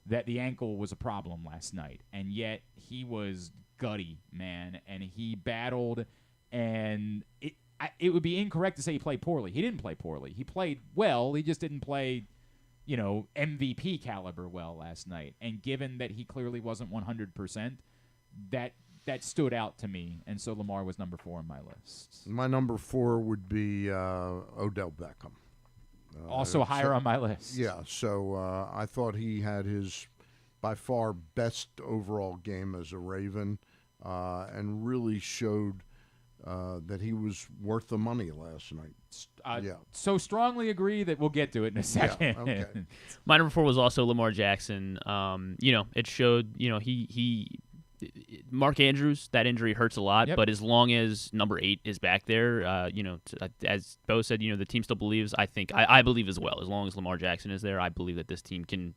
that the ankle was a problem last night, and yet he was gutty, man, and he battled, and it would be incorrect to say he played poorly. He didn't play poorly. He played well. He just didn't play, MVP caliber well last night. And given that he clearly wasn't 100%, that stood out to me. And so Lamar was number 4 on my list. My number 4 would be Odell Beckham. Also higher on my list. Yeah, so I thought he had his by far best overall game as a Raven, and really showed that he was worth the money last night. So strongly agree that we'll get to it in a second. Yeah, okay. My number 4 was also Lamar Jackson. It showed, Mark Andrews, that injury hurts a lot, but as long as number 8 is back there, as Bo said, the team still believes. I believe as well. As long as Lamar Jackson is there, I believe that this team can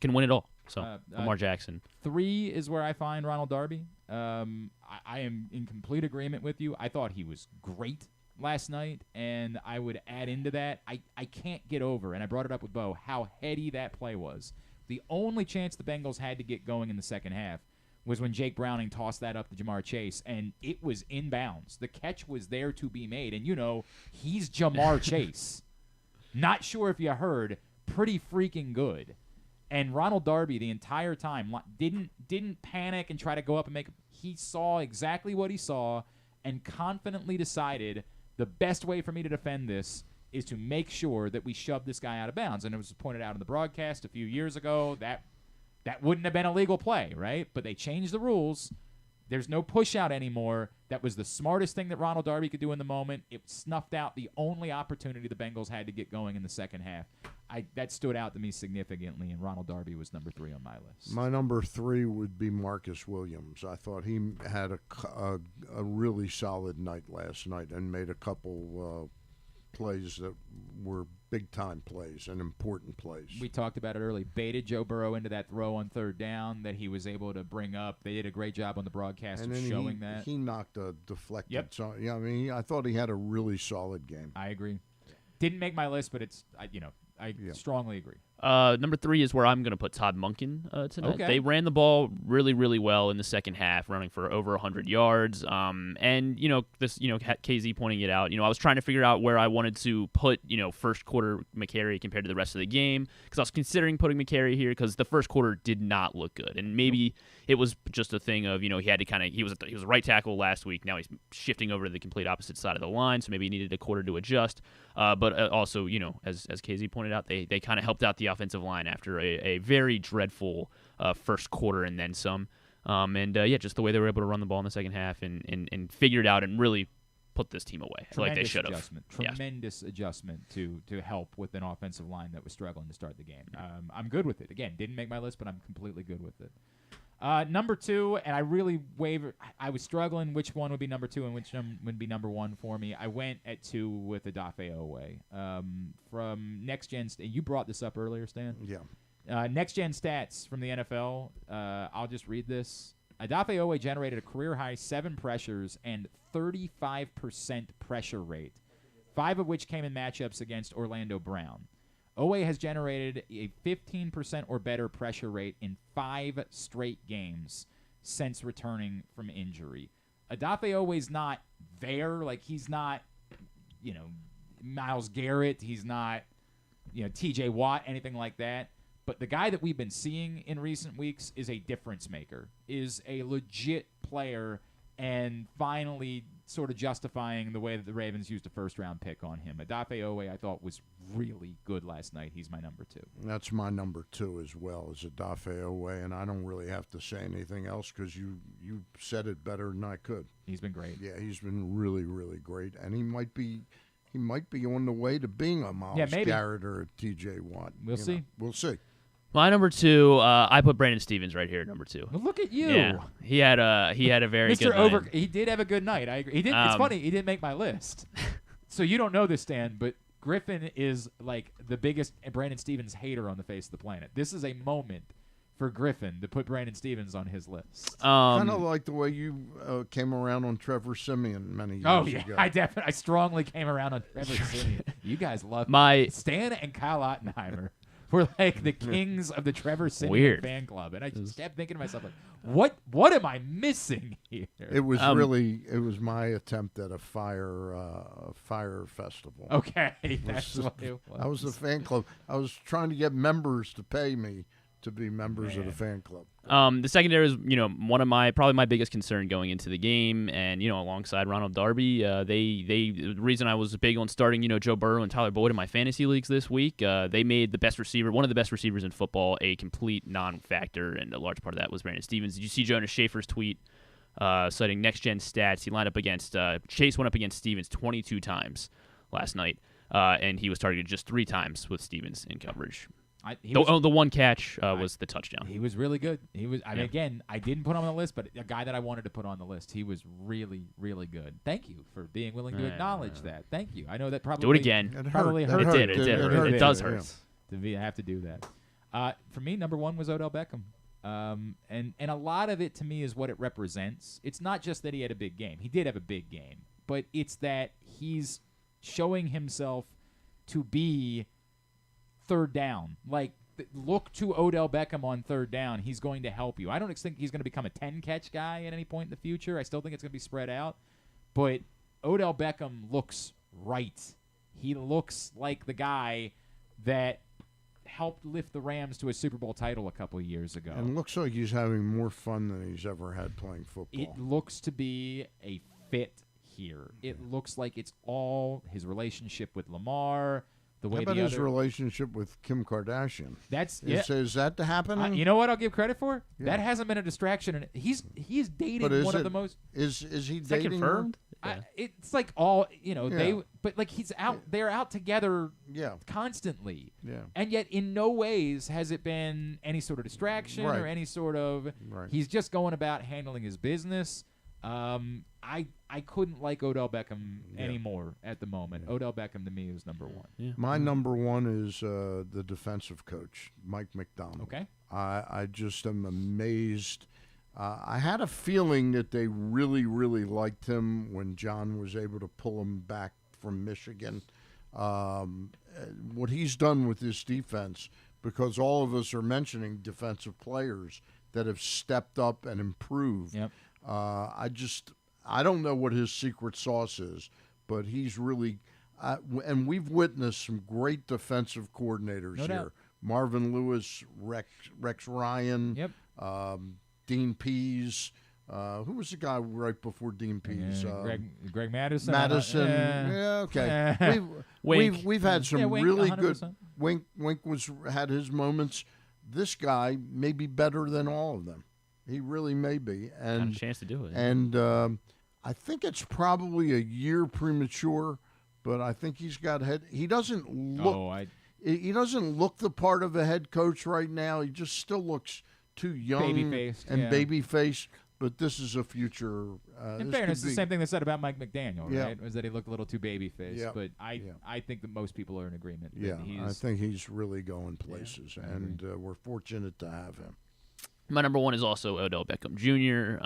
win it all. So Lamar Jackson. 3 is where I find Ronald Darby. I am in complete agreement with you. I thought he was great last night, and I would add into that, I can't get over, and I brought it up with Bo, how heady that play was. The only chance the Bengals had to get going in the second half was when Jake Browning tossed that up to Jamar Chase, and it was inbounds. The catch was there to be made, and he's Jamar Chase. Not sure if you heard, pretty freaking good. And Ronald Darby the entire time didn't panic and try to go up and make. He saw exactly what he saw and confidently decided the best way for me to defend this is to make sure that we shove this guy out of bounds. And it was pointed out in the broadcast a few years ago that wouldn't have been a legal play, right? But they changed the rules. There's no push out anymore. That was the smartest thing that Ronald Darby could do in the moment. It snuffed out the only opportunity the Bengals had to get going in the second half. That stood out to me significantly, and Ronald Darby was number 3 on my list. My number 3 would be Marcus Williams. I thought he had a really solid night last night and made a couple plays that were big-time plays and important plays. We talked about it early. Baited Joe Burrow into that throw on 3rd down that he was able to bring up. They did a great job on the broadcast of showing that. He knocked a deflected. Yep. I thought he had a really solid game. I agree. Didn't make my list, but I strongly agree. Number 3 is where I'm going to put Todd Monken tonight. Okay. They ran the ball really, really well in the second half, running for over 100 yards. KZ pointing it out. I was trying to figure out where I wanted to put, first quarter McCary compared to the rest of the game, because I was considering putting McCary here because the first quarter did not look good, and maybe it was just a thing of he had to he was a right tackle last week. Now he's shifting over to the complete opposite side of the line, so maybe he needed a quarter to adjust. But also, as KZ pointed out, they kind of helped out the offensive line after a very dreadful first quarter and then some. Just the way they were able to run the ball in the second half and figure it out and really put this team away. I feel like they should have. Tremendous adjustment to help with an offensive line that was struggling to start the game. I'm good with it. Again, didn't make my list, but I'm completely good with it. Number 2, and I really wavered. I was struggling which one would be number 2 and which would be number 1 for me. I went at 2 with Odafe Oweh from Next Gen. You brought this up earlier, Stan. Yeah. Next Gen stats from the NFL. I'll just read this. Odafe Oweh generated a career-high 7 pressures and 35% pressure rate, 5 of which came in matchups against Orlando Brown. Oweh has generated a 15% or better pressure rate in 5 straight games since returning from injury. Odafe Oweh's not there. He's not, Myles Garrett. He's not, TJ Watt, anything like that. But the guy that we've been seeing in recent weeks is a difference maker, is a legit player, and finally sort of justifying the way that the Ravens used a first-round pick on him. Odafe Oweh, I thought, was really good last night. He's my number 2. That's my number 2 as well, is Odafe Oweh, and I don't really have to say anything else because you said it better than I could. He's been great. Yeah, he's been really, really great, and he might be on the way to being a Myles Garrett or a TJ Watt. We'll see. We'll see. My number 2, I put Brandon Stevens right here at number 2. Well, look at you. Yeah, he had a very good night. He did have a good night. I agree. He did. It's funny. He didn't make my list. So you don't know this, Stan, but Griffin is like the biggest Brandon Stevens hater on the face of the planet. This is a moment for Griffin to put Brandon Stevens on his list. Kind of like the way you came around on Trevor Siemian many years ago. I strongly came around on Trevor Siemian. You guys love my Stan and Kyle Ottenheimer were like the kings of the Trevor Siemian Weird. fan club, and I just kept thinking to myself, like, what am I missing here? It was it was my attempt at a fire festival. Okay, that's what it was. I was a fan club. I was trying to get members to pay me to be members of the fan club. The secondary is, probably my biggest concern going into the game, and alongside Ronald Darby, the reason I was big on starting, Joe Burrow and Tyler Boyd in my fantasy leagues this week, they made one of the best receivers in football, a complete non-factor, and a large part of that was Brandon Stevens. Did you see Jonas Schaefer's tweet citing Next Gen Stats? He lined up against Chase went up against Stevens 22 times last night, and he was targeted just 3 times with Stevens in coverage. The one catch was the touchdown. He was really good. He was. I mean, again, I didn't put him on the list, but a guy that I wanted to put on the list. He was really, really good. Thank you for being willing to acknowledge that. Thank you. I know that probably do it again. It probably hurt. hurt. It did. It does hurt. I have to do that. For me, number 1 was Odell Beckham. And a lot of it to me is what it represents. It's not just that he had a big game. He did have a big game, but it's that he's showing himself to be third down. Like, look to Odell Beckham on third down. He's going to help you. I don't think he's going to become a 10-catch guy at any point in the future. I still think it's going to be spread out. But Odell Beckham looks right. He looks like the guy that helped lift the Rams to a Super Bowl title a couple of years ago. And looks like he's having more fun than he's ever had playing football. It looks to be a fit here. It looks like it's all his relationship with Lamar, the way How about his relationship with Kim Kardashian? Is that happening? You know what I'll give credit for? Yeah. That hasn't been a distraction. And he's dating one of the most. Is he is dating? That confirmed? It's like all but like he's out. They're out together. Constantly. Yeah. And yet, in no ways has it been any sort of distraction or any sort of. Right. He's just going about handling his business. I couldn't like Odell Beckham anymore at the moment. Odell Beckham to me is number 1. Yeah. My number 1 is the defensive coach, Mike McDonald. Okay. I just am amazed. I had a feeling that they really, really liked him when John was able to pull him back from Michigan. What he's done with this defense, because all of us are mentioning defensive players that have stepped up and improved. Yep. I don't know what his secret sauce is, but he's really and we've witnessed some great defensive coordinators here. Doubt. Marvin Lewis, Rex Ryan, Dean Pease. Who was the guy right before Dean Pease? Greg Madison. Okay. We've had some Wink, really 100%. good. Wink had his moments. This guy may be better than all of them. He really may be, and got a chance to do it. And I think it's probably a year premature, but I think he's got head. He doesn't look. He doesn't look the part of a head coach right now. He just still looks too young and baby-faced. But this is a future. In fairness, the same thing they said about Mike McDaniel, Yeah. right? Was that he looked a little too baby-faced. Yeah. But I think that most people are in agreement. Yeah, that I think he's really going places, and we're fortunate to have him. My number 1 is also Odell Beckham Jr.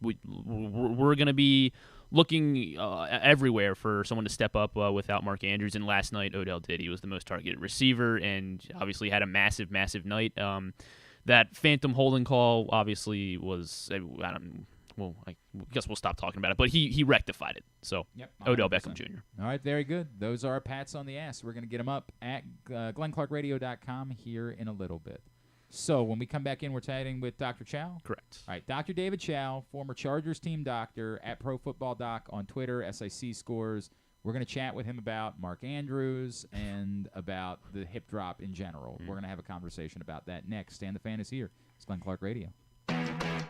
We're going to be looking everywhere for someone to step up without Mark Andrews, and last night Odell did. He was the most targeted receiver and obviously had a massive, massive night. That phantom holding call obviously was, I guess we'll stop talking about it, but he rectified it. So, Odell Beckham Jr. All right, very good. Those are our pats on the ass. We're going to get them up at glennclarkradio.com here in a little bit. So when we come back in, we're chatting with Dr. Chao? Correct. All right, Dr. David Chao, former Chargers team doctor at Pro Football Doc on Twitter, SIC Scores. We're going to chat with him about Mark Andrews and about the hip drop in general. We're going to have a conversation about that next. Stan the Fan is here. It's Glenn Clark Radio.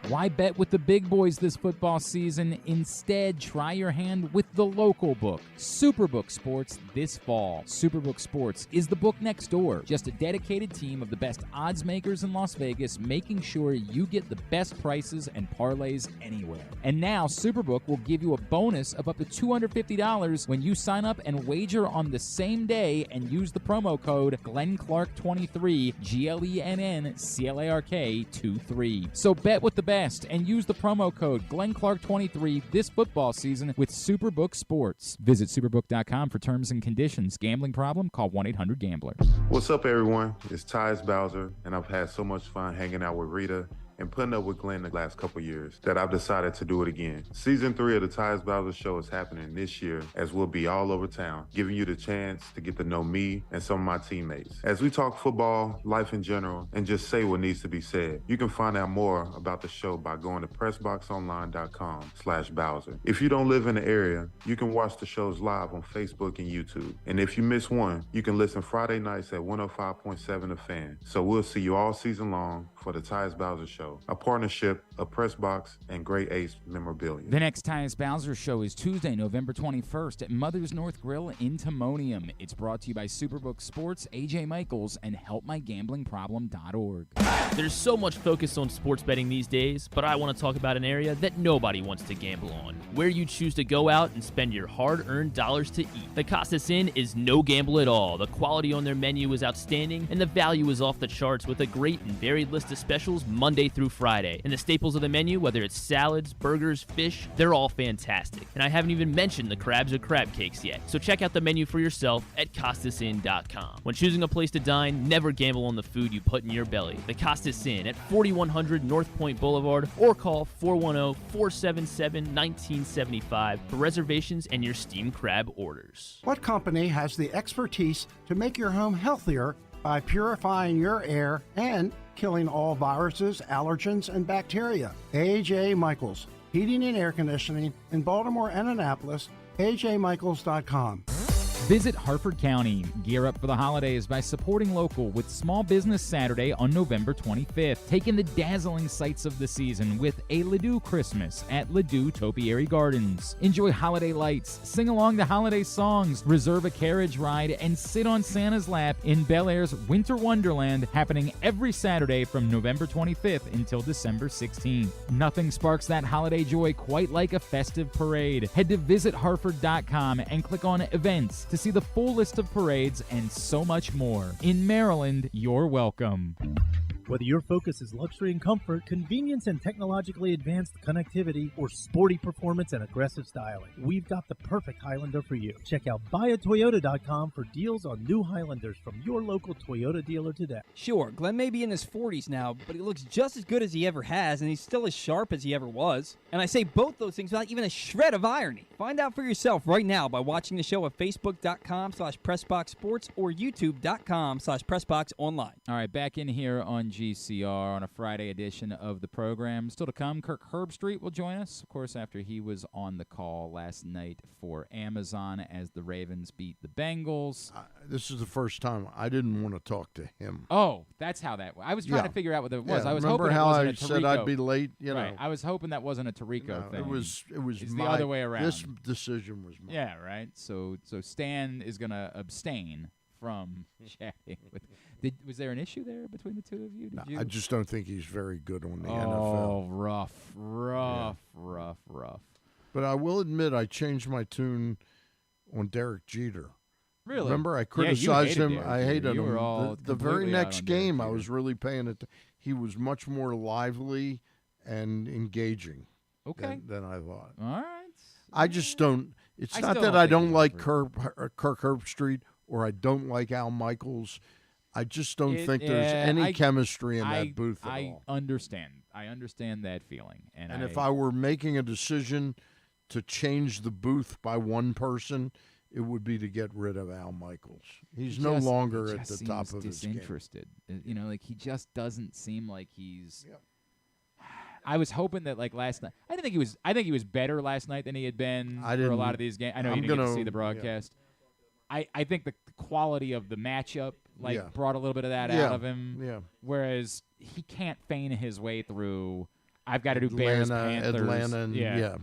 Why bet with the big boys this football season? Instead, try your hand with the local book, Superbook Sports, this fall. Superbook Sports is the book next door. Just a dedicated team of the best odds makers in Las Vegas, making sure you get the best prices and parlays anywhere. And now, Superbook will give you a bonus of up to $250 when you sign up and wager on the same day and use the promo code GlennClark23, GLENNCLARK23. So bet with the best fast and use the promo code GlennClark23 this football season with Superbook Sports. Visit superbook.com for terms and conditions. Gambling problem? Call 1-800-GAMBLER. What's up, everyone? It's Tyus Bowser, and I've had so much fun hanging out with Rita and putting up with Glenn the last couple years that I've decided to do it again. Season 3 of the Tyus Bowser Show is happening this year, as we'll be all over town, giving you the chance to get to know me and some of my teammates. As we talk football, life in general, and just say what needs to be said. You can find out more about the show by going to PressBoxOnline.com/Bowser. If you don't live in the area, you can watch the shows live on Facebook and YouTube. And if you miss one, you can listen Friday nights at 105.7 The Fan. So we'll see you all season long for the Tyus Bowser Show, a partnership of PressBox and Great Ace Memorabilia. The next Tyus Bowser Show is Tuesday, November 21st at Mother's North Grill in Timonium. It's brought to you by Superbook Sports, AJ Michaels, and HelpMyGamblingProblem.org. There's so much focus on sports betting these days, but I want to talk about an area that nobody wants to gamble on, where you choose to go out and spend your hard-earned dollars to eat. The Costas Inn is no gamble at all. The quality on their menu is outstanding, and the value is off the charts with a great and varied list of specials Monday through Friday. And the staples of the menu, whether it's salads, burgers, fish, they're all fantastic. And I haven't even mentioned the crabs or crab cakes yet. So check out the menu for yourself at CostasInn.com. When choosing a place to dine, never gamble on the food you put in your belly. The Costas Inn at 4100 North Point Boulevard, or call 410-477-1975 for reservations and your steamed crab orders. What company has the expertise to make your home healthier by purifying your air and killing all viruses, allergens, and bacteria? A.J. Michaels, Heating and Air Conditioning in Baltimore and Annapolis, ajmichaels.com. Visit Harford County. Gear up for the holidays by supporting local with Small Business Saturday on November 25th. Take in the dazzling sights of the season with a Ladue Christmas at Ladue Topiary Gardens. Enjoy holiday lights, sing along to holiday songs, reserve a carriage ride, and sit on Santa's lap in Bel Air's Winter Wonderland, happening every Saturday from November 25th until December 16th. Nothing sparks that holiday joy quite like a festive parade. Head to visitharford.com and click on Events to see the full list of parades and so much more. In Maryland, you're welcome. Whether your focus is luxury and comfort, convenience and technologically advanced connectivity, or sporty performance and aggressive styling, we've got the perfect Highlander for you. Check out buyatoyota.com for deals on new Highlanders from your local Toyota dealer today. Sure, Glenn may be in his 40s now, but he looks just as good as he ever has, and he's still as sharp as he ever was. And I say both those things without even a shred of irony. Find out for yourself right now by watching the show at facebook.com/PressBoxSports or youtube.com/PressBoxOnline. All right, back in here on GCR on a Friday edition of the program. Still to come, Kirk Herbstreit will join us, of course, after he was on the call last night for Amazon as the Ravens beat the Bengals. This is the first time I didn't want to talk to him. Oh, that's how that was. I was trying to figure out what it was. Yeah, I was remember hoping how it wasn't I a Tirico. said I'd be late? You know, right. I was hoping that wasn't a Tirico thing. It was it's the other way around. This decision was mine. Yeah, right. So Stan is going to abstain from chatting with. Was there an issue there between the two of you? Did you? I just don't think he's very good on the NFL. Oh, rough. But I will admit, I changed my tune on Derek Jeter. Really? Remember, I criticized him. Derek I hated you him. Were all the very completely next out on game, Derek I was really paying it. He was much more lively and engaging. Okay. Than I thought. All right. I just don't. It's I not still that don't I think don't he's like over. Kirk Herbstreit or I don't like Al Michaels. I just don't think there's Yeah, any chemistry in that booth at all. I understand that feeling. And if I were making a decision to change the booth by one person, it would be to get rid of Al Michaels. He's no longer at the top of his game. Disinterested. You know, like he just doesn't seem like he's. Yep. I was hoping that like last night. I think he was better last night than he had been for a lot of these games. I know you didn't get to see the broadcast. Yeah. I think the quality of the matchup brought a little bit of that out of him. Yeah. Whereas he can't feign his way through. I've got to do Bears, Panthers. Atlanta,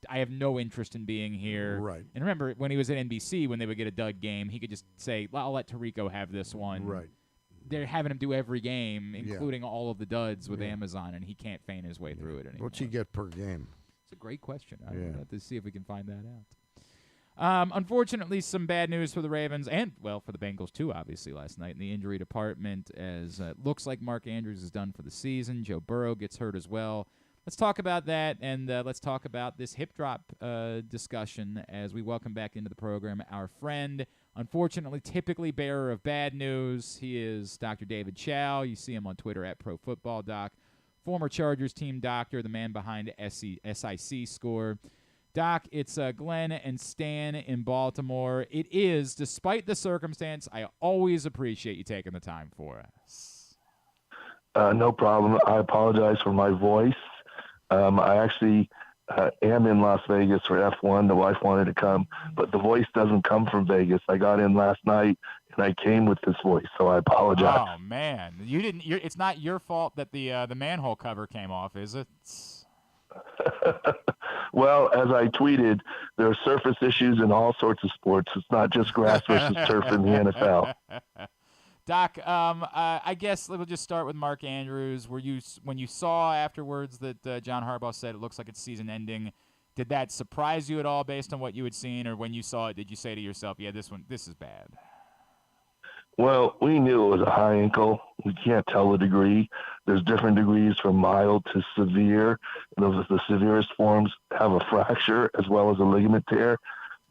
I have no interest in being here. Right. And remember when he was at NBC, when they would get a dud game, he could just say, well, "I'll let Tirico have this one." Right. They're having him do every game, including all of the duds with Amazon, and he can't feign his way through it anymore. What's he get per game? It's a great question. I have to see if we can find that out. Unfortunately, some bad news for the Ravens and, well, for the Bengals too, obviously, last night in the injury department, as it looks like Mark Andrews is done for the season. Joe Burrow gets hurt as well. Let's talk about that, and let's talk about this hip drop discussion as we welcome back into the program our friend, unfortunately typically bearer of bad news. He is Dr. David Chao. You see him on Twitter at ProFootballDoc. Former Chargers team doctor, the man behind SIC Score. Doc, it's Glenn and Stan in Baltimore. It is, despite the circumstance, I always appreciate you taking the time for us. No problem. I apologize for my voice. I actually am in Las Vegas for F1. The wife wanted to come, but the voice doesn't come from Vegas. I got in last night, and I came with this voice, so I apologize. Oh, man. You didn't. It's not your fault that the manhole cover came off, is it? Well, as I tweeted, there are surface issues in all sorts of sports. It's not just grass versus turf in the NFL. Doc, I guess we'll just start with Mark Andrews. When you saw afterwards that John Harbaugh said it looks like it's season ending, did that surprise you at all based on what you had seen, or when you saw it, did you say to yourself, "Yeah, this is bad"? Well, we knew it was a high ankle. We can't tell the degree. There's different degrees from mild to severe. The severest forms have a fracture as well as a ligament tear.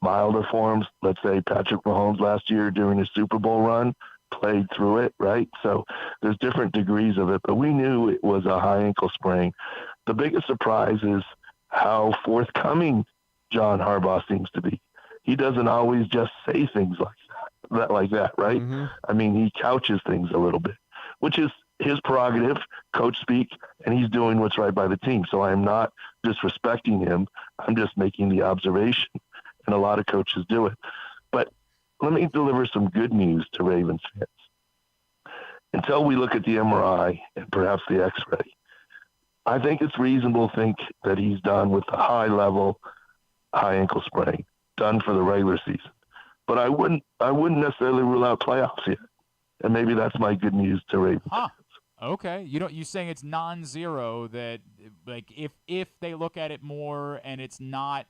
Milder forms, let's say Patrick Mahomes last year during his Super Bowl run, played through it, right? So there's different degrees of it, but we knew it was a high ankle sprain. The biggest surprise is how forthcoming John Harbaugh seems to be. He doesn't always just say things like that, right? Mm-hmm. I mean, he couches things a little bit, which is his prerogative, coach speak, and he's doing what's right by the team. So I am not disrespecting him. I'm just making the observation, and a lot of coaches do it. But let me deliver some good news to Ravens fans. Until we look at the MRI and perhaps the X-ray, I think it's reasonable to think that he's done with the high-level high ankle sprain, done for the regular season. But I wouldn't necessarily rule out playoffs yet, and maybe that's my good news to Ravens fans. Okay, you saying it's non-zero, that like if they look at it more and it's not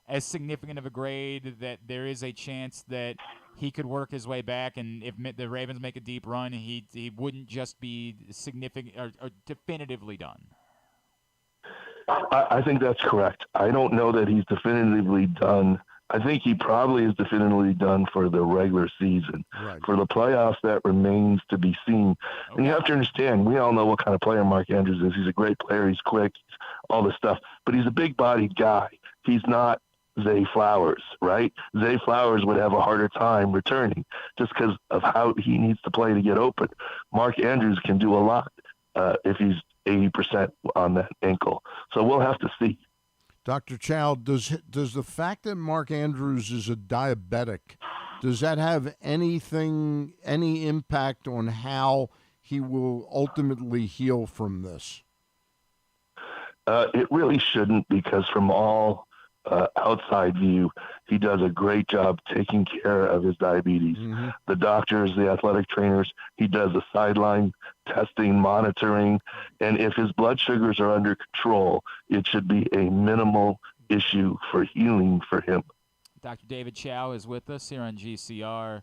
as significant of a grade, that there is a chance that he could work his way back, and if the Ravens make a deep run, he wouldn't just be significant or definitively done. I think that's correct. I don't know that he's definitively done. I think he probably is definitively done for the regular season. Right. For the playoffs, that remains to be seen. Okay. And you have to understand, we all know what kind of player Mark Andrews is. He's a great player. He's quick, all this stuff. But he's a big-bodied guy. He's not Zay Flowers, right? Zay Flowers would have a harder time returning just because of how he needs to play to get open. Mark Andrews can do a lot if he's 80% on that ankle. So we'll have to see. Dr. Chao, does the fact that Mark Andrews is a diabetic, does that have any impact on how he will ultimately heal from this? It really shouldn't, because from all outside view, he does a great job taking care of his diabetes. Mm-hmm. The doctors, the athletic trainers, he does the sideline testing, monitoring, and if his blood sugars are under control, it should be a minimal issue for healing for him. Dr. David Chao is with us here on GCR.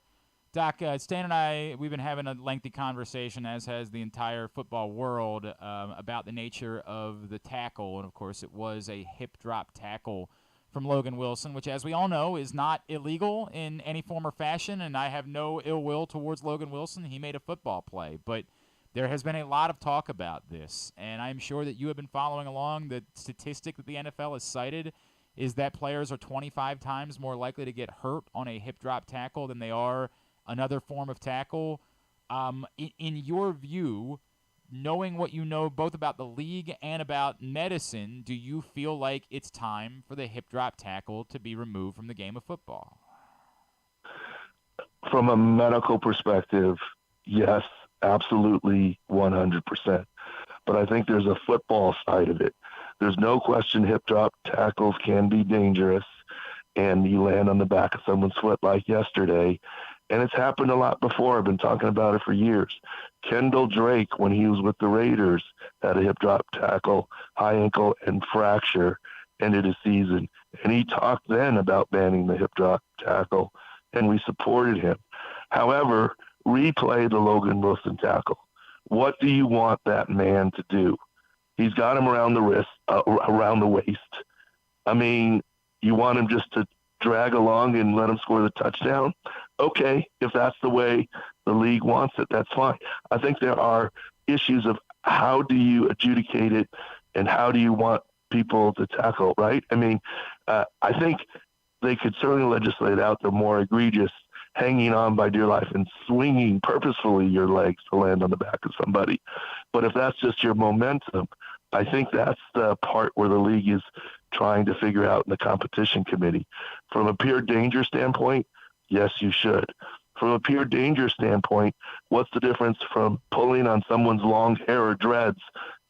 Doc, Stan and I, we've been having a lengthy conversation, as has the entire football world, about the nature of the tackle, and of course it was a hip drop tackle from Logan Wilson, which, as we all know, is not illegal in any form or fashion, and I have no ill will towards Logan Wilson. He made a football play, but there has been a lot of talk about this, and I'm sure that you have been following along. The statistic that the NFL has cited is that players are 25 times more likely to get hurt on a hip drop tackle than they are another form of tackle. In your view, knowing what you know both about the league and about medicine, do you feel like it's time for the hip drop tackle to be removed from the game of football? From a medical perspective, yes, absolutely 100%. But I think there's a football side of it. There's no question hip drop tackles can be dangerous, and you land on the back of someone's foot like yesterday. And it's happened a lot before. I've been talking about it for years. Kendall Drake, when he was with the Raiders, had a hip drop tackle, high ankle, and fracture, ended his season. And he talked then about banning the hip drop tackle, and we supported him. However, replay the Logan Wilson tackle. What do you want that man to do? He's got him around the wrist, around the waist. I mean, you want him just to drag along and let him score the touchdown? Okay, if that's the way the league wants it, that's fine. I think there are issues of how do you adjudicate it and how do you want people to tackle, right? I mean, I think they could certainly legislate out the more egregious hanging on by dear life and swinging purposefully your legs to land on the back of somebody. But if that's just your momentum, I think that's the part where the league is trying to figure out in the competition committee. From a pure danger standpoint, yes, you should. From a pure danger standpoint, what's the difference from pulling on someone's long hair or dreads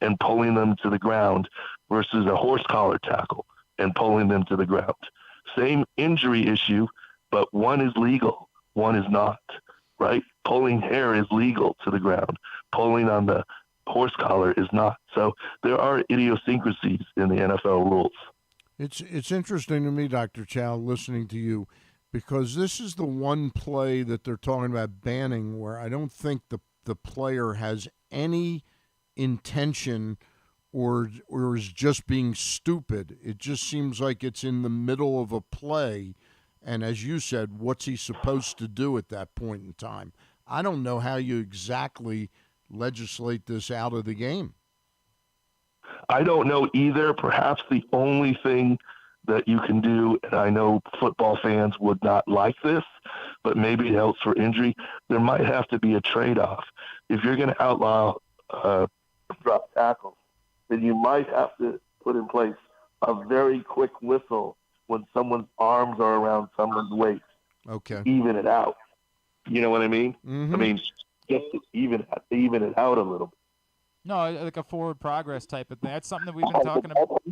and pulling them to the ground versus a horse collar tackle and pulling them to the ground? Same injury issue, but one is legal, one is not, right? Pulling hair is legal to the ground. Pulling on the horse collar is not. So there are idiosyncrasies in the NFL rules. It's interesting to me, Dr. Chao, listening to you, because this is the one play that they're talking about banning where I don't think the player has any intention or is just being stupid. It just seems like it's in the middle of a play, and as you said, what's he supposed to do at that point in time? I don't know how you exactly legislate this out of the game. I don't know either. Perhaps the only thing that you can do, and I know football fans would not like this, but maybe it helps for injury, there might have to be a trade-off. If you're going to outlaw drop tackles, then you might have to put in place a very quick whistle when someone's arms are around someone's waist. Okay. Even it out. You know what I mean? Mm-hmm. I mean, just to even it out a little bit. No, like a forward progress type of thing. That's something that we've been talking about.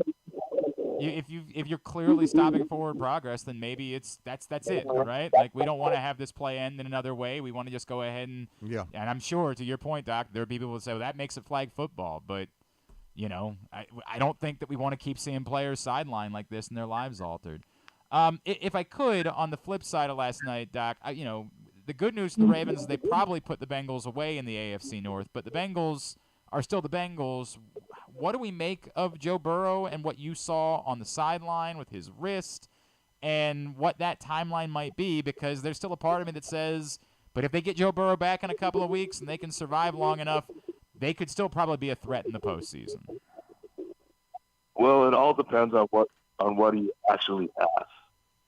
If you're clearly stopping forward progress, then maybe that's it, right? Like, we don't want to have this play end in another way. We want to just go ahead and And I'm sure, to your point, Doc, there are people who will say, well, that makes it flag football, but I don't think that we want to keep seeing players sidelined like this and their lives altered. If I could, on the flip side of last night, Doc, the good news for the Ravens is they probably put the Bengals away in the AFC North, but the Bengals are still the Bengals. What do we make of Joe Burrow and what you saw on the sideline with his wrist and what that timeline might be? Because there's still a part of me that says, but if they get Joe Burrow back in a couple of weeks and they can survive long enough, they could still probably be a threat in the postseason. Well, it all depends on what he actually has,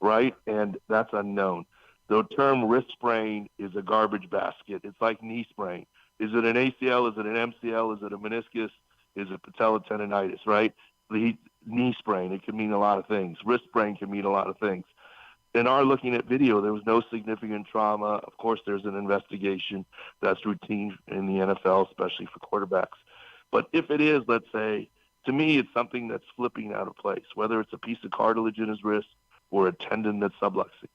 right? And that's unknown. The term wrist sprain is a garbage basket. It's like knee sprain. Is it an ACL? Is it an MCL? Is it a meniscus? Is it patella tendonitis, right? The knee sprain, it can mean a lot of things. Wrist sprain can mean a lot of things. In our looking at video, there was no significant trauma. Of course, there's an investigation that's routine in the NFL, especially for quarterbacks. But if it is, let's say, to me, it's something that's flipping out of place, whether it's a piece of cartilage in his wrist or a tendon that's subluxing.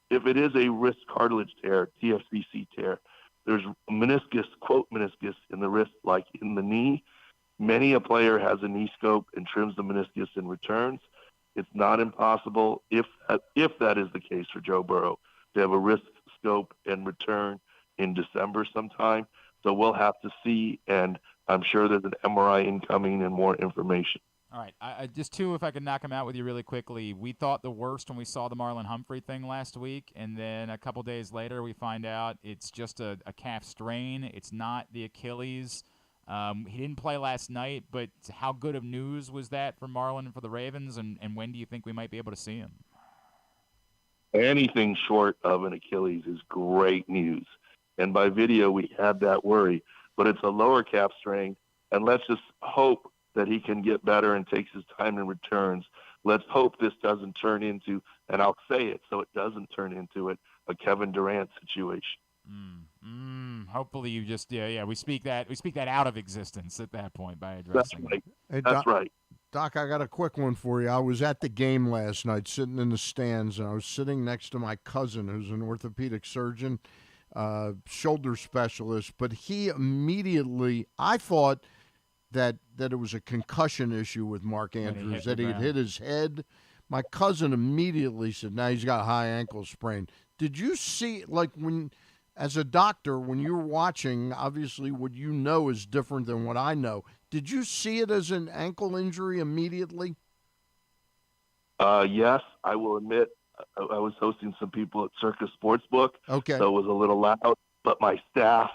If it is a wrist cartilage tear, TFCC tear, there's meniscus, quote meniscus, in the wrist like in the knee. Many a player has a knee scope and trims the meniscus and returns. It's not impossible, if that is the case for Joe Burrow, to have a wrist scope and return in December sometime. So we'll have to see, and I'm sure there's an MRI incoming and more information. All right. I just if I could knock them out with you really quickly. We thought the worst when we saw the Marlon Humphrey thing last week, and then a couple days later we find out it's just a calf strain. It's not the Achilles. He didn't play last night, but how good of news was that for Marlon and for the Ravens, and when do you think we might be able to see him? Anything short of an Achilles is great news. And by video, we had that worry. But it's a lower calf strain, and let's just hope that he can get better and takes his time and returns. Let's hope this doesn't turn into, and I'll say it so it doesn't turn into it, a Kevin Durant situation. Hopefully you just we speak that out of existence at that point by addressing That's right. Hey, That's right. Doc, I got a quick one for you. I was at the game last night, sitting in the stands, and I was sitting next to my cousin, who's an orthopedic surgeon, shoulder specialist. But he immediately, I thought that it was a concussion issue with Mark Andrews, that he had hit his head. My cousin immediately said, "Now he's got a high ankle sprain." Did you see, like, when as a doctor, when you're watching, obviously what you know is different than what I know. Did you see it as an ankle injury immediately? Yes, I will admit I was hosting some people at Circus Sportsbook, Okay. so it was a little loud. But my staff,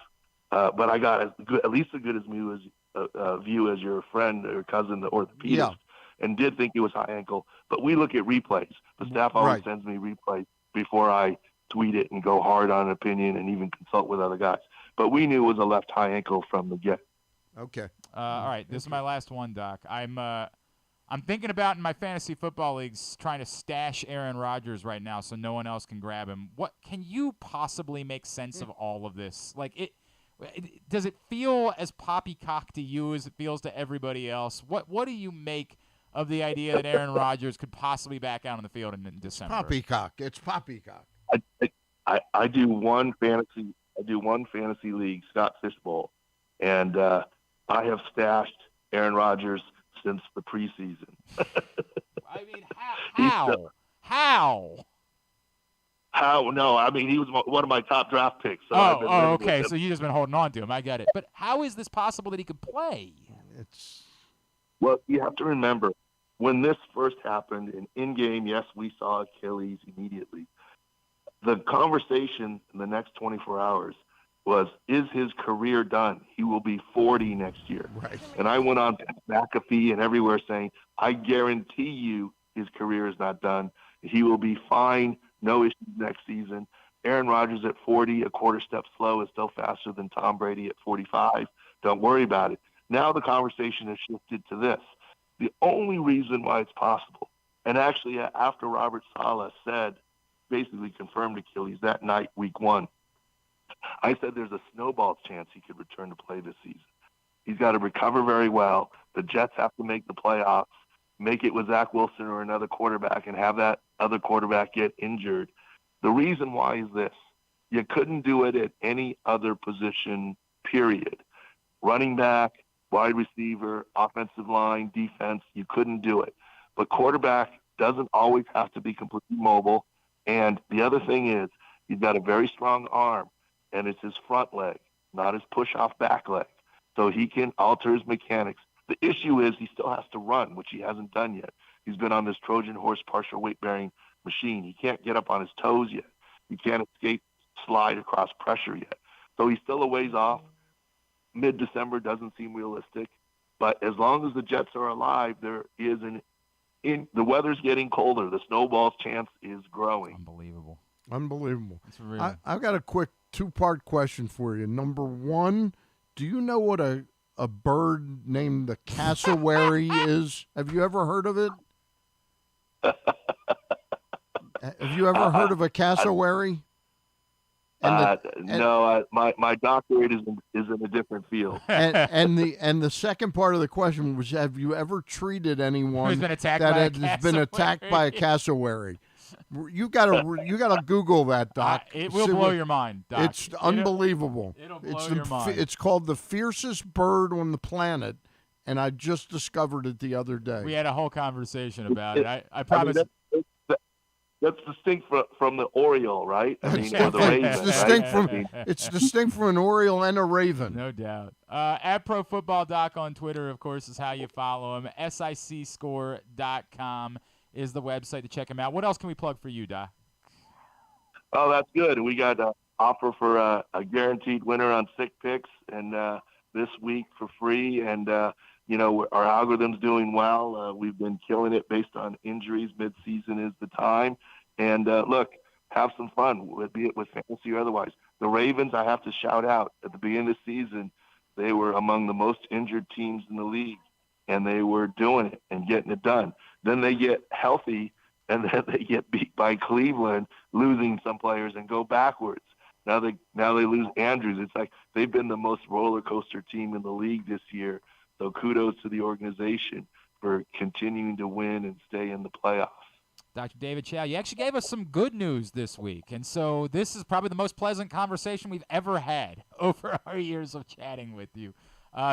but I got at least as good as view as your friend or cousin, the orthopedist, and did think it was high ankle. But we look at replays. The staff always sends me replays before I tweet it and go hard on an opinion and even consult with other guys. But we knew it was a left high ankle from the get. Okay. All right, this is my last one, Doc. I'm thinking about in my fantasy football leagues trying to stash Aaron Rodgers right now so no one else can grab him. What can you possibly make sense of all of this? Like does it feel as poppycock to you as it feels to everybody else? What do you make of the idea that Aaron Rodgers could possibly back out on the field in December? Poppycock. It's poppycock. I do one fantasy league, Scott Fishbowl, and I have stashed Aaron Rodgers since the preseason. I mean, how? How? No, I mean, he was one of my top draft picks. So okay. So you've just been holding on to him. I get it. But how is this possible that he could play? Well, you have to remember, when this first happened in-game, yes, we saw Achilles immediately. The conversation in the next 24 hours was, is his career done? He will be 40 next year. Right. And I went on McAfee and everywhere saying, I guarantee you his career is not done. He will be fine, no issues next season. Aaron Rodgers at 40, a quarter step slow, is still faster than Tom Brady at 45. Don't worry about it. Now the conversation has shifted to this. The only reason why it's possible, and actually after Robert Saleh basically confirmed Achilles that night, week 1, I said there's a snowball's chance he could return to play this season. He's got to recover very well. The Jets have to make the playoffs, make it with Zach Wilson or another quarterback, and have that other quarterback get injured. The reason why is this. You couldn't do it at any other position, period. Running back, wide receiver, offensive line, defense, you couldn't do it. But quarterback doesn't always have to be completely mobile. And the other thing is, he's got a very strong arm, and it's his front leg, not his push-off back leg. So he can alter his mechanics. The issue is he still has to run, which he hasn't done yet. He's been on this Trojan horse partial weight-bearing machine. He can't get up on his toes yet. He can't slide across pressure yet. So he's still a ways off. Mid-December doesn't seem realistic. But as long as the Jets are alive, there is the weather's getting colder. The snowball's chance is growing. Unbelievable. It's really... I've got a quick 2-part question for you. Number 1, do you know what a bird named the cassowary is? Have you ever heard of it? Have you ever heard of a cassowary? No, my doctorate is in a different field. And the second part of the question was, have you ever treated anyone who's been attacked that has been attacked by a cassowary? You gotta Google that, Doc. It will blow your mind, Doc. It's unbelievable. It'll blow your mind. It's called the fiercest bird on the planet, and I just discovered it the other day. We had a whole conversation about it. I promise. That's distinct from the Oriole, right? I mean, or the Raven. It's distinct from an Oriole and a Raven. No doubt. At Pro Football Doc on Twitter, of course, is how you follow him. SICScore.com is the website to check him out. What else can we plug for you, Doc? Oh, that's good. We got an offer for a guaranteed winner on Sick Picks, and this week for free. And our algorithm's doing well. We've been killing it based on injuries. Mid-season is the time. And, look, have some fun, be it with fantasy or otherwise. The Ravens, I have to shout out. At the beginning of the season, they were among the most injured teams in the league, and they were doing it and getting it done. Then they get healthy, and then they get beat by Cleveland, losing some players, and go backwards. Now they lose Andrews. It's like they've been the most roller coaster team in the league this year. So kudos to the organization for continuing to win and stay in the playoffs. Dr. David Chao, you actually gave us some good news this week. And so this is probably the most pleasant conversation we've ever had over our years of chatting with you.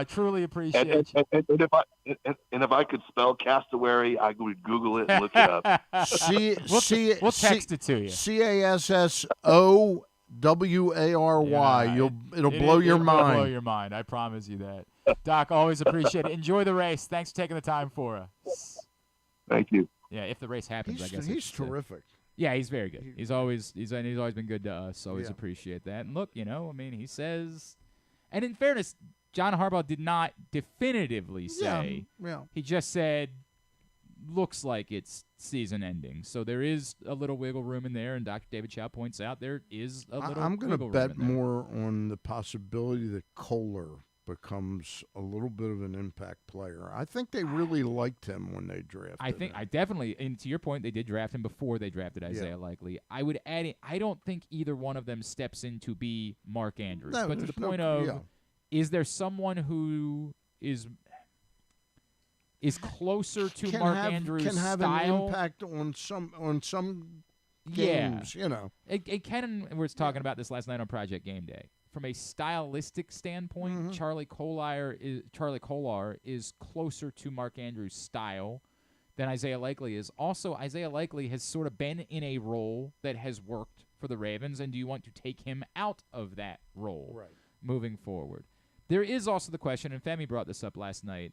Truly appreciate you. And if I could spell cassowary, I would Google it and look it up. We'll text it to you. CASSOWARY. W-A-R-Y. It'll blow your mind. It'll blow your mind. I promise you that. Doc, always appreciate it. Enjoy the race. Thanks for taking the time for us. Thank you. Yeah, if the race happens, I guess. He's terrific. Yeah, he's very good. He's always been good to us. Always Yeah. appreciate that. And look, he says, and in fairness, John Harbaugh did not definitively say. Yeah. He just said, looks like it's season ending. So there is a little wiggle room in there, and Dr. David Chao points out there is a little I'm going to wiggle room bet in there. more on the possibility that Kohler becomes a little bit of an impact player. I think they really liked him when they drafted him. I definitely, and to your point, they did draft him before they drafted Isaiah Likely. I would add, I don't think either one of them steps in to be Mark Andrews. No, but to the there's no- point of, yeah. is there someone who is closer to can Mark have, Andrews' can have style? an impact on some Yeah. games, It can, and we were talking about this last night on Project Game Day. From a stylistic standpoint, Charlie Kolar is closer to Mark Andrews' style than Isaiah Likely is. Also, Isaiah Likely has sort of been in a role that has worked for the Ravens, and do you want to take him out of that role moving forward? There is also the question, and Femi brought this up last night,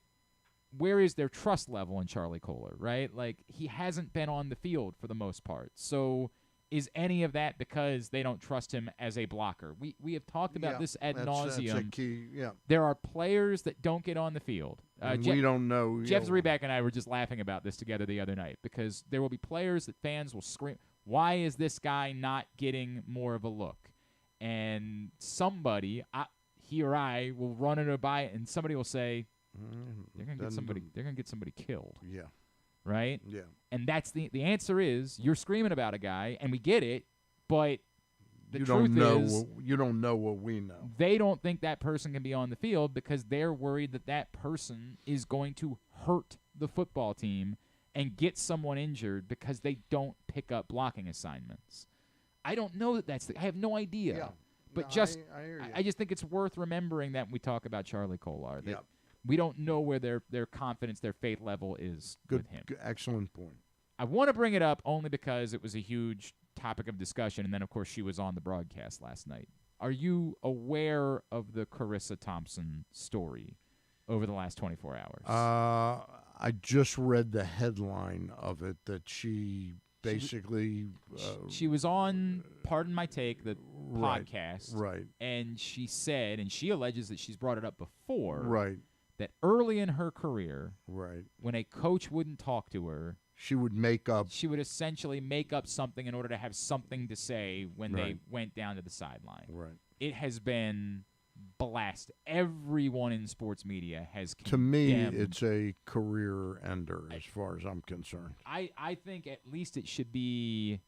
where is their trust level in Charlie Kolar, right? Like, he hasn't been on the field for the most part. So is any of that because they don't trust him as a blocker? We have talked about this ad nauseum. That's a key, There are players that don't get on the field. we don't know. Jeff Zreback and I were just laughing about this together the other night because there will be players that fans will scream, why is this guy not getting more of a look? And somebody, he or I, will run it by it, and somebody will say, they're gonna get somebody killed. Yeah. Right? Yeah. And that's the answer is you're screaming about a guy, and we get it, but the you truth is you don't know what we know. they don't think that person can be on the field because they're worried that that person is going to hurt the football team and get someone injured because they don't pick up blocking assignments. I don't know that that's I have no idea. Yeah. But No, I hear you. I just think it's worth remembering that when we talk about Charlie Kolar. That we don't know where their confidence, their faith level is with him. Excellent point. I want to bring it up only because it was a huge topic of discussion, and then, of course, she was on the broadcast last night. Are you aware of the Carissa Thompson story over the last 24 hours? I just read the headline of it that she basically she was on Pardon My Take, the podcast, right? And she said, and she alleges that she's brought it up before, right? That early in her career, right, when a coach wouldn't talk to her, she would make up. She would essentially make up something in order to have something to say when they went down to the sideline. Right. It has been blasted. Everyone in sports media has condemned. To me, it's a career ender as far as I'm concerned. I think at least it should be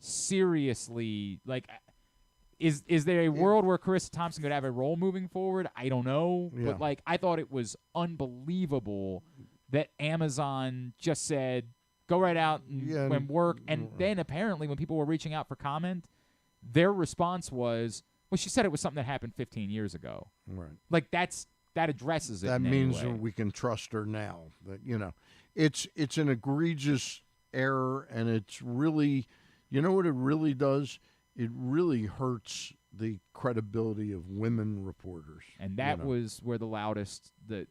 seriously like. Is there a world where Carissa Thompson could have a role moving forward? I don't know. Yeah. But, like, I thought it was unbelievable that Amazon just said, go right out and work. And then apparently when people were reaching out for comment, their response was, well, she said it was something that happened 15 years ago. Right. Like, that addresses it That in means any way. we can trust her now. That it's an egregious error, and it's really, what it really does? It really hurts the credibility of women reporters. And that was where the loudest, the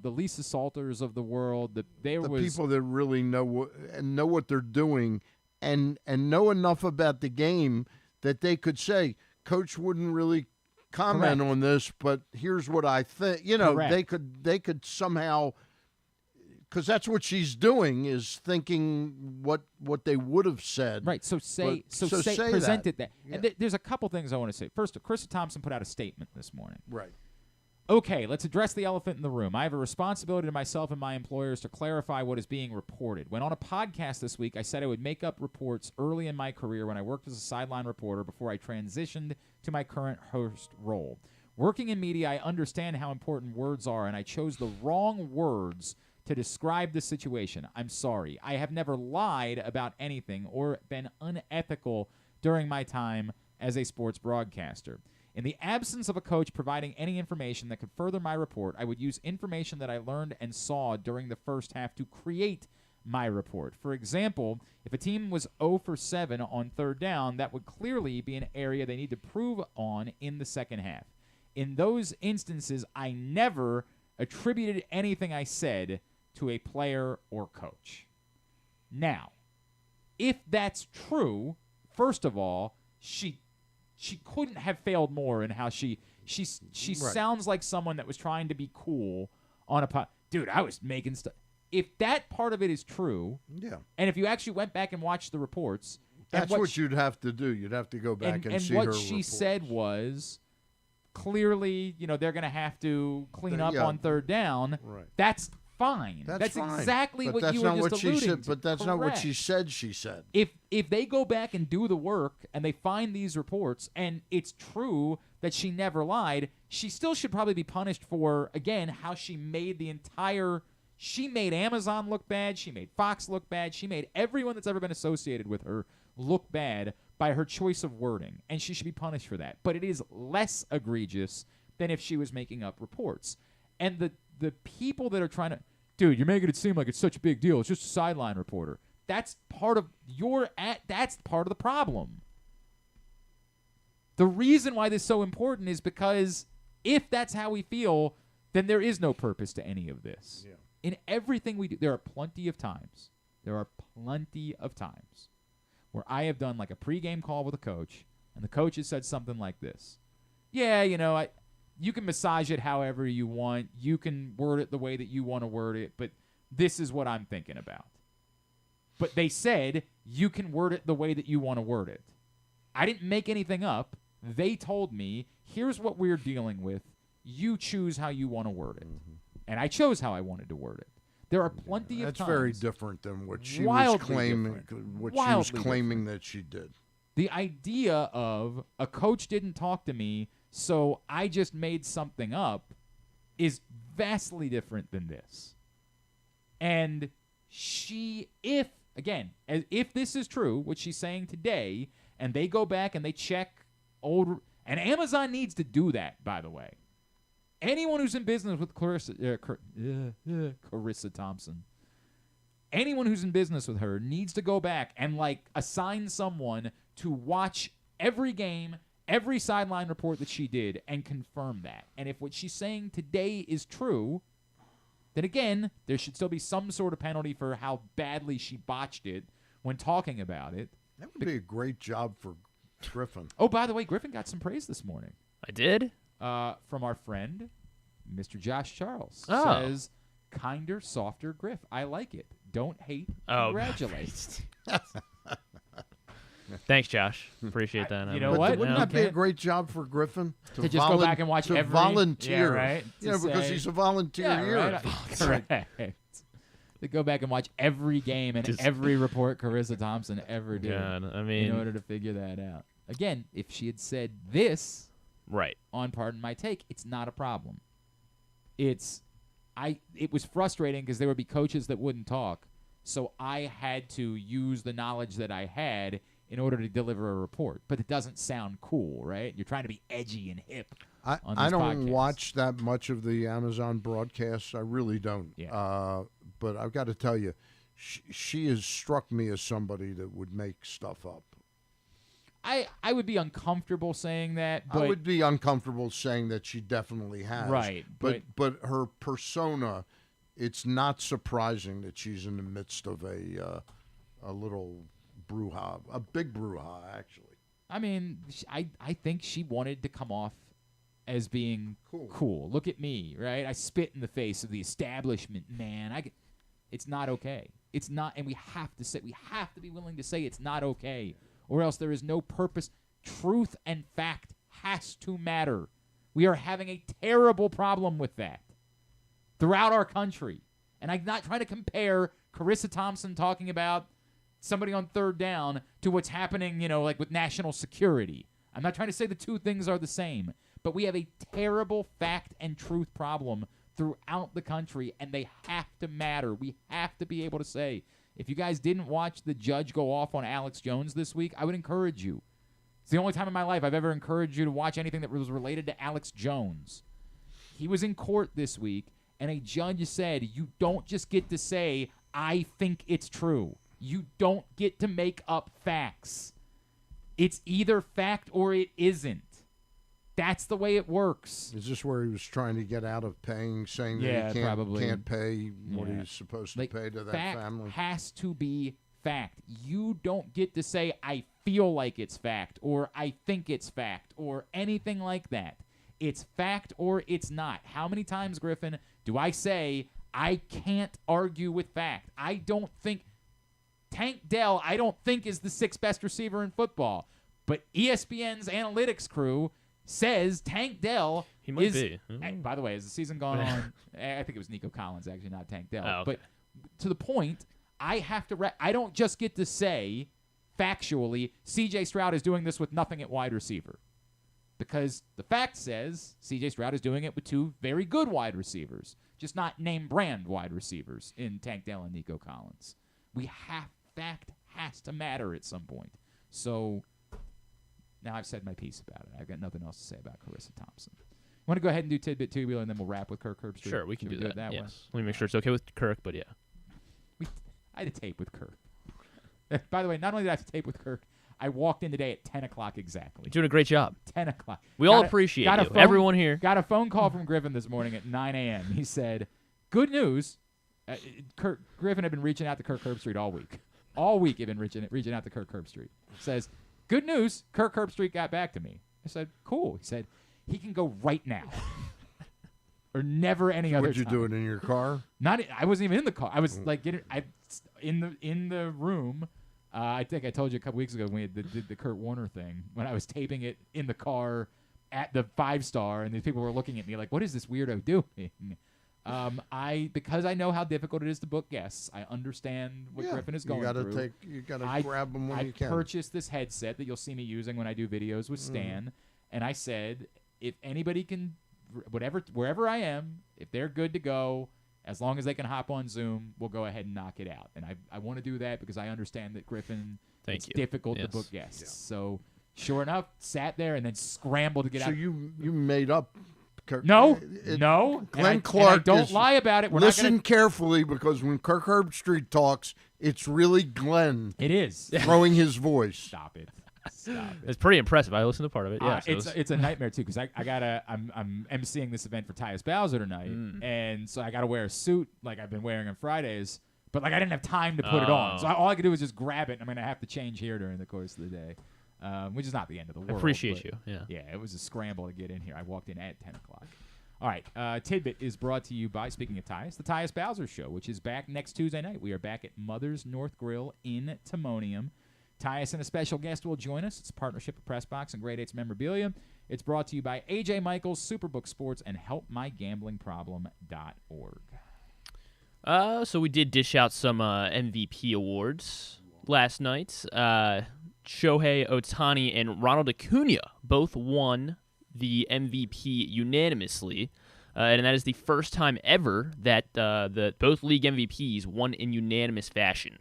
Lisa Salters of the world, the people that really know what they're doing, and know enough about the game that they could say, Coach wouldn't really comment on this, but here's what I think. They could somehow. Because that's what she's doing is thinking what they would have said. Right. So present it that. Yeah. And there's a couple things I want to say. First, Carissa Thompson put out a statement this morning. Right. Okay, let's address the elephant in the room. I have a responsibility to myself and my employers to clarify what is being reported. When on a podcast this week, I said I would make up reports early in my career when I worked as a sideline reporter before I transitioned to my current host role. Working in media, I understand how important words are, and I chose the wrong words to describe the situation. I'm sorry. I have never lied about anything or been unethical during my time as a sports broadcaster. In the absence of a coach providing any information that could further my report, I would use information that I learned and saw during the first half to create my report. For example, if a team was 0 for 7 on third down, that would clearly be an area they need to improve on in the second half. In those instances, I never attributed anything I said to a player or coach. Now, if that's true, first of all, she couldn't have failed more in how she sounds like someone that was trying to be cool on a dude, I was making stuff. If that part of it is true, and if you actually went back and watched the reports, that's what you'd have to do. You'd have to go back and see her what she reports. said was clearly, they're going to have to clean up on third down. Right. That's fine. That's fine. Exactly but what that's you not were what just she alluding said. to. But that's not what Correct. she said. She said. If they go back and do the work and they find these reports and it's true that she never lied, she still should probably be punished for, again, how she made she made Amazon look bad, she made Fox look bad, she made everyone that's ever been associated with her look bad by her choice of wording, and she should be punished for that. But it is less egregious than if she was making up reports. And the people that are trying to, dude, you're making it seem like it's such a big deal. It's just a sideline reporter. That's part of that's part of the problem. The reason why this is so important is because if that's how we feel, then there is no purpose to any of this. Yeah. In everything we do, there are plenty of times where I have done like a pregame call with a coach, and the coach has said something like this. Yeah, you can massage it however you want. You can word it the way that you want to word it, but this is what I'm thinking about. But they said you can word it the way that you want to word it. I didn't make anything up. They told me, here's what we're dealing with. You choose how you want to word it. Mm-hmm. And I chose how I wanted to word it. There are plenty of times. That's very different than what she was claiming. What she was claiming that she did. The idea of a coach didn't talk to me, so I just made something up, is vastly different than this. And if this is true, what she's saying today, and they go back and they check and Amazon needs to do that, by the way. Anyone who's in business with Carissa Thompson, anyone who's in business with her needs to go back and assign someone to watch every game, every sideline report that she did, and confirm that. And if what she's saying today is true, then again, there should still be some sort of penalty for how badly she botched it when talking about it. That would be a great job for Griffin. Oh, by the way, Griffin got some praise this morning. I did? From our friend, Mr. Josh Charles. Oh. Says, kinder, softer Griff. I like it. Don't hate, congratulate. Thanks, Josh. Appreciate that. You know what? Wouldn't that be a great job for Griffin? To just go back and watch to every... volunteer. Yeah, right? Because he's a volunteer here. Right? Correct. To go back and watch every game and every report Carissa Thompson ever did. God, I mean... in order to figure that out. Again, if she had said this... Right. On Pardon My Take, it's not a problem. It was frustrating because there would be coaches that wouldn't talk, so I had to use the knowledge that I had in order to deliver a report. But it doesn't sound cool, right? You're trying to be edgy and hip. I don't watch that much of the Amazon broadcasts. I really don't. Yeah. But I've got to tell you, she has struck me as somebody that would make stuff up. I would be uncomfortable saying that. But I would be uncomfortable saying that she definitely has. Right. But her persona, it's not surprising that she's in the midst of a little brouhaha, a big brouhaha, actually. I mean, I think she wanted to come off as being cool. Look at me, right? I spit in the face of the establishment, man. It's not okay. It's not, and we have to be willing to say it's not okay. Or else there is no purpose. Truth and fact has to matter. We are having a terrible problem with that throughout our country. And I'm not trying to compare Carissa Thompson talking about somebody on third down to what's happening, with national security. I'm not trying to say the two things are the same. But we have a terrible fact and truth problem throughout the country, and they have to matter. We have to be able to say, if you guys didn't watch the judge go off on Alex Jones this week, I would encourage you. It's the only time in my life I've ever encouraged you to watch anything that was related to Alex Jones. He was in court this week, and a judge said, you don't just get to say, I think it's true. You don't get to make up facts. It's either fact or it isn't. That's the way it works. Is this where he was trying to get out of paying, saying that he can't pay what he's supposed to pay to that family? Fact has to be fact. You don't get to say, I feel like it's fact, or I think it's fact, or anything like that. It's fact or it's not. How many times, Griffin, do I say, I can't argue with fact? I don't think Tank Dell, I don't think, is the sixth best receiver in football. But ESPN's analytics crew says Tank Dell He might is. be. By the way, as the season gone on, I think it was Nico Collins, actually, not Tank Dell. Oh, okay. But to the point, I have to. I don't just get to say factually, C.J. Stroud is doing this with nothing at wide receiver, because the fact says C.J. Stroud is doing it with two very good wide receivers, just not name brand wide receivers in Tank Dell and Nico Collins. Fact has to matter at some point. So. Now I've said my piece about it. I've got nothing else to say about Carissa Thompson. Want to go ahead and do Tidbit Tubular, and then we'll wrap with Kirk Herbstreit? Sure, we can do that. That yes. way? Let me make sure it's okay with Kirk, but yeah. I had a tape with Kirk. By the way, not only did I have to tape with Kirk, I walked in today at 10 o'clock exactly. You're doing a great job. 10 o'clock. We all appreciate you. Everyone here. Got a phone call from Griffin this morning at 9 a.m. He said, good news. Griffin had been reaching out to Kirk Herbstreit all week. All week he'd been reaching out to Kirk Herbstreit. Says, good news, Kirk Herbstreit got back to me. I said, cool. He said, he can go right now. Or never any other time. Would you do it in your car? I wasn't even in the car. I was like in the room. I think I told you a couple weeks ago when we did the Kurt Warner thing, when I was taping it in the car at the 5-star, and these people were looking at me like, what is this weirdo doing? Because I know how difficult it is to book guests. I understand what Griffin is going through. You gotta grab them when you can. I purchased this headset that you'll see me using when I do videos with Stan, and I said, if anybody can, wherever I am, if they're good to go, as long as they can hop on Zoom, we'll go ahead and knock it out. And I want to do that because I understand that Griffin, it's difficult to book guests. Yeah. So sure enough, sat there and then scrambled to get out. So you made up. Kirk, no. Glenn Clark. Don't lie about it. Listen carefully, because when Kirk Herbstreit talks, it's really Glenn. It is throwing his voice. Stop it. It's pretty impressive. I listened to part of it. Yeah, it's a nightmare too, because I'm emceeing this event for Tyus Bowser tonight, and so I gotta wear a suit like I've been wearing on Fridays, but like I didn't have time to put it on, so all I could do was just grab it. And I'm gonna have to change here during the course of the day. Which is not the end of the world. I appreciate you. Yeah, it was a scramble to get in here. I walked in at 10 o'clock. All right, Tidbit is brought to you by, speaking of Tyus, the Tyus Bowser Show, which is back next Tuesday night. We are back at Mother's North Grill in Timonium. Tyus and a special guest will join us. It's a partnership with PressBox and Grade 8's Memorabilia. It's brought to you by A.J. Michaels, Superbook Sports, and HelpMyGamblingProblem.org. So we did dish out some MVP awards last night. Shohei Ohtani and Ronald Acuna both won the MVP unanimously, and that is the first time ever that both league MVPs won in unanimous fashion.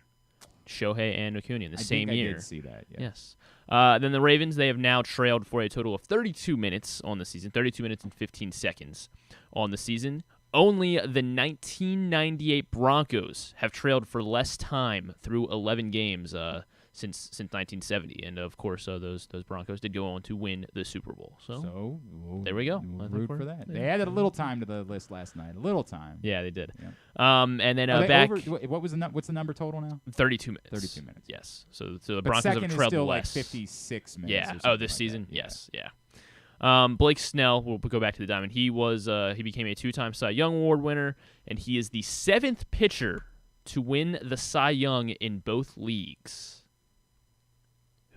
Shohei and Acuna in the same year. I did see that. Yeah. Yes. Then the Ravens, they have now trailed for a total of 32 minutes on the season, 32 minutes and 15 seconds on the season. Only the 1998 Broncos have trailed for less time through 11 games since 1970, and of course those Broncos did go on to win the Super Bowl. So there we go. We'll root for that. They added a little time to the list last night. A little time. Yeah, they did. Yeah. And then back. What's the number total now? 32 minutes. 32 minutes. Yes. So the Broncos have trailed is still less. Like 56 minutes. Yeah. Or something this like season. That. Yes. Yeah. Blake Snell. We'll go back to the diamond. He became a 2-time Cy Young Award winner, and he is the 7th pitcher to win the Cy Young in both leagues.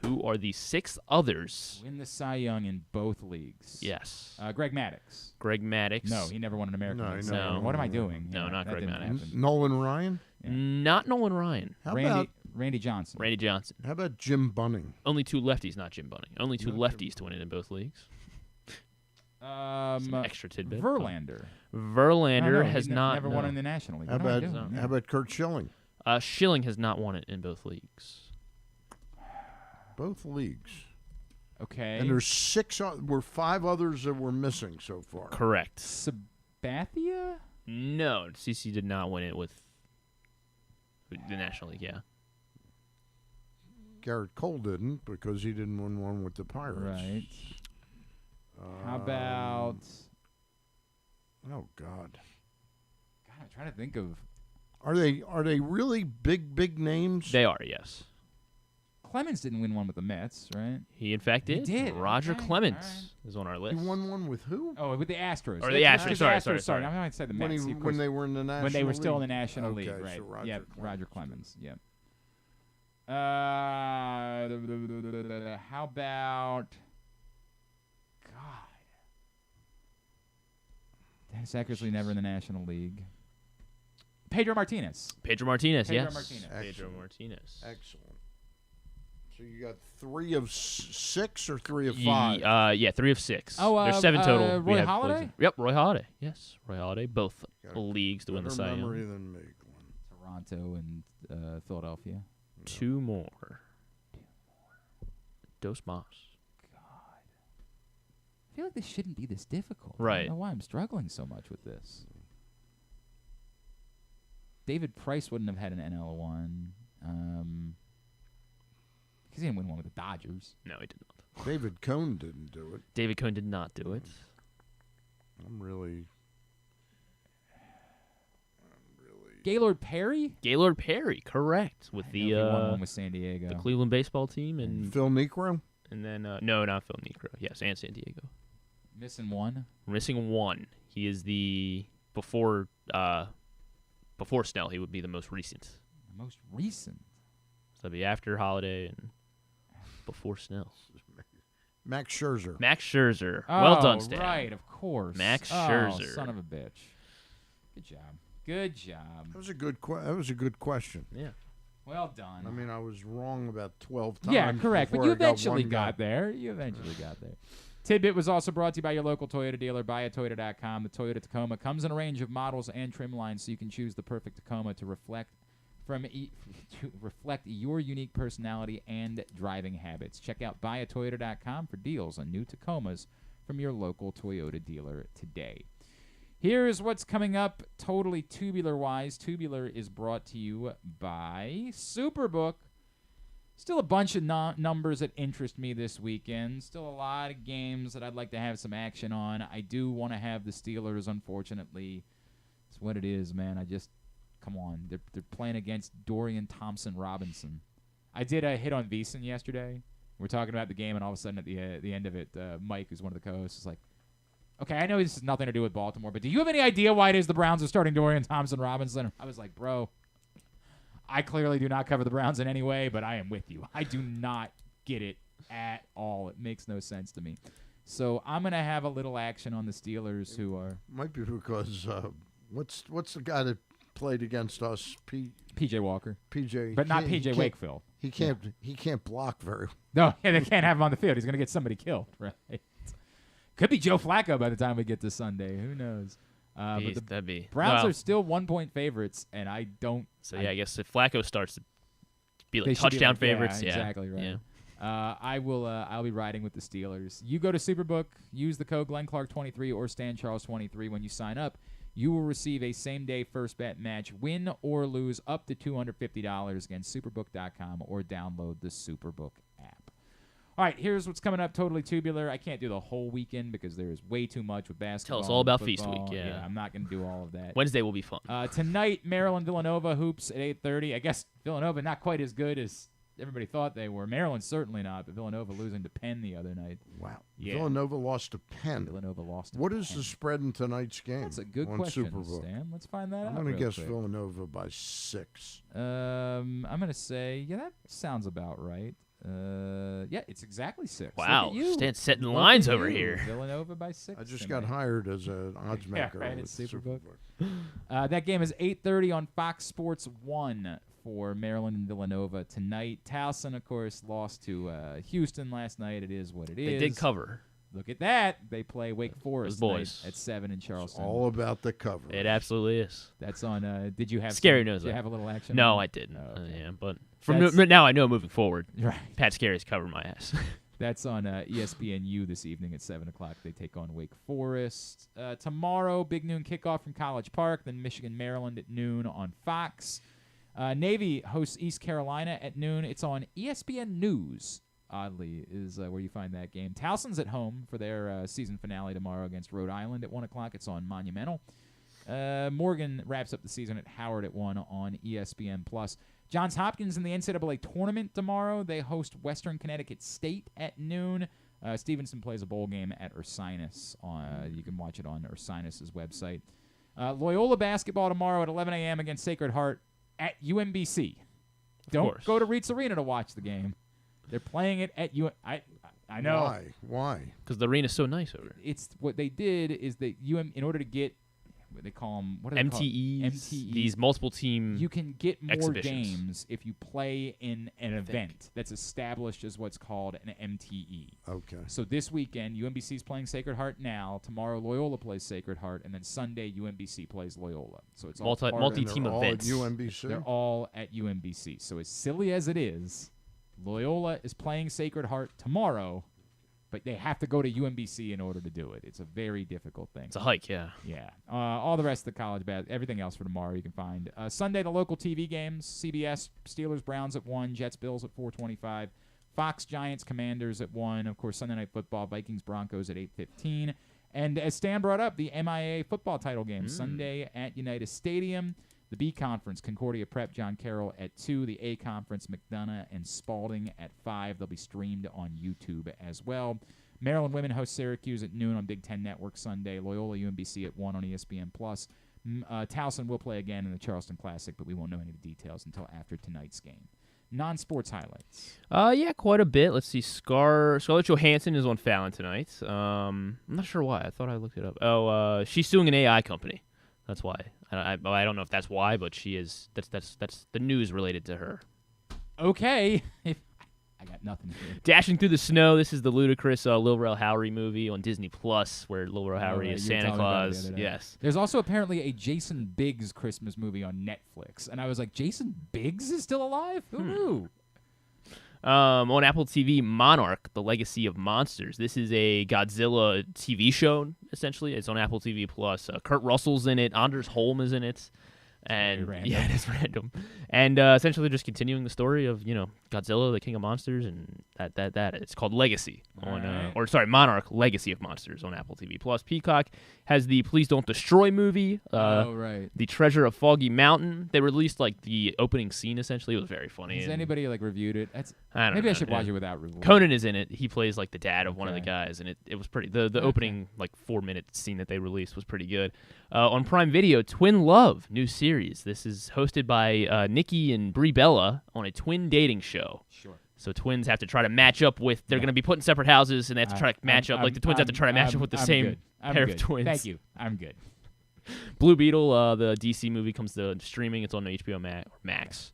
Who are the 6 others? Win the Cy Young in both leagues. Yes. Greg Maddux. Greg Maddux. No, he never won an American League. No. What am I doing? No, not Greg Maddux. Nolan Ryan? Yeah. Not Nolan Ryan. Randy Johnson. Randy Johnson. How about Jim Bunning? Only 2 lefties, not Jim Bunning. Only 2 lefties to win it in both leagues. Some extra tidbit. Verlander. Verlander has never won in the National League. How about Kurt Schilling? Schilling has not won it in both leagues. Both leagues. Okay. And there's 5 others that we're missing so far. Correct. Sabathia? No, CC did not win it with The National League, yeah. Garrett Cole didn't because he didn't win one with the Pirates. Right. How about? Oh God. I'm trying to think of. Are they really big names? They are, yes. Clemens didn't win one with the Mets, right? He, in fact, did. He did. Roger Okay, Clemens all right. is on our He list. won one with who? Oh, with the Astros. Or the Astros. Sorry. I might say the When, Mets. when they were in the National When they were League? still in the National League, Okay, right? so Roger Yep, Clemens. Roger Clemens. Yep. How about? God. Dennis Eckersley never in the National League. Pedro Martinez. Pedro Martinez, Pedro yes. Martinez. Pedro Martinez. Excellent. So you got 3 of 6 or 3 of 5? Yeah, 3 of 6. Oh, there's 7 total. Roy Halladay? Yep, Roy Halladay. Yes, Roy Halladay. Both leagues to win the Cy Better memory Young. than me. Toronto and Philadelphia. 2 more. Dos más. I feel like this shouldn't be this difficult. I Right. don't know why I'm struggling so much with this. David Price wouldn't have had an NL one. Because he didn't win one with the Dodgers. No, he did not. David Cohn didn't do it. David Cohn did not do it. I'm really... Gaylord Perry? Gaylord Perry, correct. With I know he won the one with San Diego. the Cleveland baseball team. And Phil Necro? And then, no, not Phil Necro. Yes, and San Diego. Missing one? We're missing one. He is the... Before Snell, he would be the most recent. The most recent? So that'd be after Holiday and before Snell. Max Scherzer. Max Scherzer. Oh, Well done, Stan. right, of course. Max Oh, Scherzer. son of a bitch. Good job. Good job. That was a good question. Yeah. Well done. I mean, I was wrong about 12 times. Yeah, correct. But before you I got eventually one got there. You eventually got there. Tidbit was also brought to you by your local Toyota dealer, buyatoyota.com. The Toyota Tacoma comes in a range of models and trim lines, so you can choose the perfect Tacoma to reflect your unique personality and driving habits. Check out buyatoyota.com for deals on new Tacomas from your local Toyota dealer today. Here's what's coming up totally tubular-wise. Tubular is brought to you by Superbook. Still a bunch of numbers that interest me this weekend. Still a lot of games that I'd like to have some action on. I do want to have the Steelers, unfortunately. It's what it is, man. Come on. They're playing against Dorian Thompson-Robinson. I did a hit on Veason yesterday. We're talking about the game, and all of a sudden at the end of it, Mike, who's one of the co-hosts, is like, okay, I know this has nothing to do with Baltimore, but do you have any idea why it is the Browns are starting Dorian Thompson-Robinson? I was like, bro, I clearly do not cover the Browns in any way, but I am with you. I do not get it at all. It makes no sense to me. So I'm going to have a little action on the Steelers who are... Might be because, what's the guy that played against us? P.J. Walker. P.J. But not P.J. Wakefield. He can't block very well. No, yeah, they can't have him on the field. He's going to get somebody killed, right? Could be Joe Flacco by the time we get to Sunday. Who knows? But the Browns are still 1-point favorites, and I don't. So I guess if Flacco starts to be they like should be touchdown favorites, yeah, exactly right. Yeah. I will. I'll be riding with the Steelers. You go to Superbook, use the code GlennClark23 or StanCharles23 when you sign up. You will receive a same-day first bet match, win or lose, up to $250 against Superbook.com or download the Superbook app. All right, here's what's coming up. Totally tubular. I can't do the whole weekend because there is way too much with basketball. Tell us all about football. Feast Week. Yeah, I'm not going to do all of that. Wednesday will be fun. Tonight, Maryland-Villanova hoops at 8:30. I guess Villanova not quite as good as everybody thought they were. Maryland certainly not, but Villanova losing to Penn the other night. Wow. Yeah. Villanova lost to Penn. Villanova lost to What Penn. is the spread in tonight's game? That's a good on question, Superbook? Stan. Let's find that out. I'm going to real guess quick. Villanova by 6. I'm going to say, that sounds about right. Yeah, it's exactly 6. Wow, Look at you. Stan's setting Look lines at over you. here. Villanova by 6. I just got hired as an odds maker. right, with it's Superbook. Superbook. That game is 8:30 on Fox Sports 1 for Maryland and Villanova tonight. Towson, of course, lost to Houston last night. It is what it is. They did cover. Look at that. They play Wake Forest Those boys. tonight at 7 in Charleston. All about the cover. It absolutely is. That's on. Did you have Scary some, knows Did you that. have a little action? No, on I it? didn't. Oh, okay. Yeah, but now I know moving forward. Right. Pat Scary's covering my ass. That's on ESPNU this evening at 7 o'clock. They take on Wake Forest. Tomorrow, big noon kickoff from College Park, then Michigan, Maryland at noon on Fox. Navy hosts East Carolina at noon. It's on ESPN News, oddly, is where you find that game. Towson's at home for their season finale tomorrow against Rhode Island at 1 o'clock. It's on Monumental. Morgan wraps up the season at Howard at 1 on ESPN+. Johns Hopkins in the NCAA tournament tomorrow. They host Western Connecticut State at noon. Stevenson plays a bowl game at Ursinus. You can watch it on Ursinus' website. Loyola basketball tomorrow at 11 a.m. against Sacred Heart at UMBC. Don't go to Reitz Arena to watch the game. They're playing it at I know. Why? Because the arena's so nice over there. It's what they did is that in order to get what they call them, what are they called? MTEs. These multiple team. You can get more exhibitions. games if you play in an event that's established as what's called an MTE. Okay. So this weekend, UMBC is playing Sacred Heart now. Tomorrow, Loyola plays Sacred Heart, and then Sunday, UMBC plays Loyola. So it's all multi-team events. All at UMBC. They're all at UMBC. So as silly as it is, Loyola is playing Sacred Heart tomorrow, but they have to go to UMBC in order to do it. It's a very difficult thing. It's a hike, yeah. Yeah. All the rest of the college everything else for tomorrow you can find. Sunday, the local TV games. CBS, Steelers, Browns at 1. Jets, Bills at 4:25. Fox, Giants, Commanders at 1. Of course, Sunday Night Football, Vikings, Broncos at 8:15. And as Stan brought up, the MIA football title game Sunday at United Stadium. The B Conference, Concordia Prep, John Carroll at 2. The A Conference, McDonough and Spalding at 5. They'll be streamed on YouTube as well. Maryland women host Syracuse at noon on Big Ten Network Sunday. Loyola UMBC at 1 on ESPN+. Towson will play again in the Charleston Classic, but we won't know any of the details until after tonight's game. Non-sports highlights. Yeah, quite a bit. Let's see. Scarlett Johansson is on Fallon tonight. I'm not sure why. I thought I looked it up. She's suing an AI company. That's why. I don't know if that's why, but she is. That's the news related to her. Okay. I got nothing here. Dashing Through the Snow. This is the ludicrous Lil Rel Howery movie on Disney Plus, where Lil Rel Howery is Santa Claus. Yes. There's also apparently a Jason Biggs Christmas movie on Netflix, and I was like, Jason Biggs is still alive? Who knew? On Apple TV, Monarch: The Legacy of Monsters. This is a Godzilla TV show, essentially. It's on Apple TV Plus. Kurt Russell's in it. Anders Holm is in it. And yeah, it is random. And essentially just continuing the story of, Godzilla, the King of Monsters, and that. It's called Legacy Monarch: Legacy of Monsters on Apple TV Plus. Peacock has the Please Don't Destroy movie. The Treasure of Foggy Mountain. They released the opening scene essentially. It was very funny. Has anybody reviewed it? Maybe I should watch it without review. Conan is in it. He plays the dad of one of the guys, and it was pretty. The opening 4-minute scene that they released was pretty good. On Prime Video, Twin Love, new series. This is hosted by Nikki and Brie Bella on a twin dating show. Sure. So twins have to try to match up with. They're going to be put in separate houses, and they have to try to match up. The twins have to try to match up with the same pair of twins. Thank you. I'm good. Blue Beetle, the DC movie, comes to streaming. It's on HBO Max.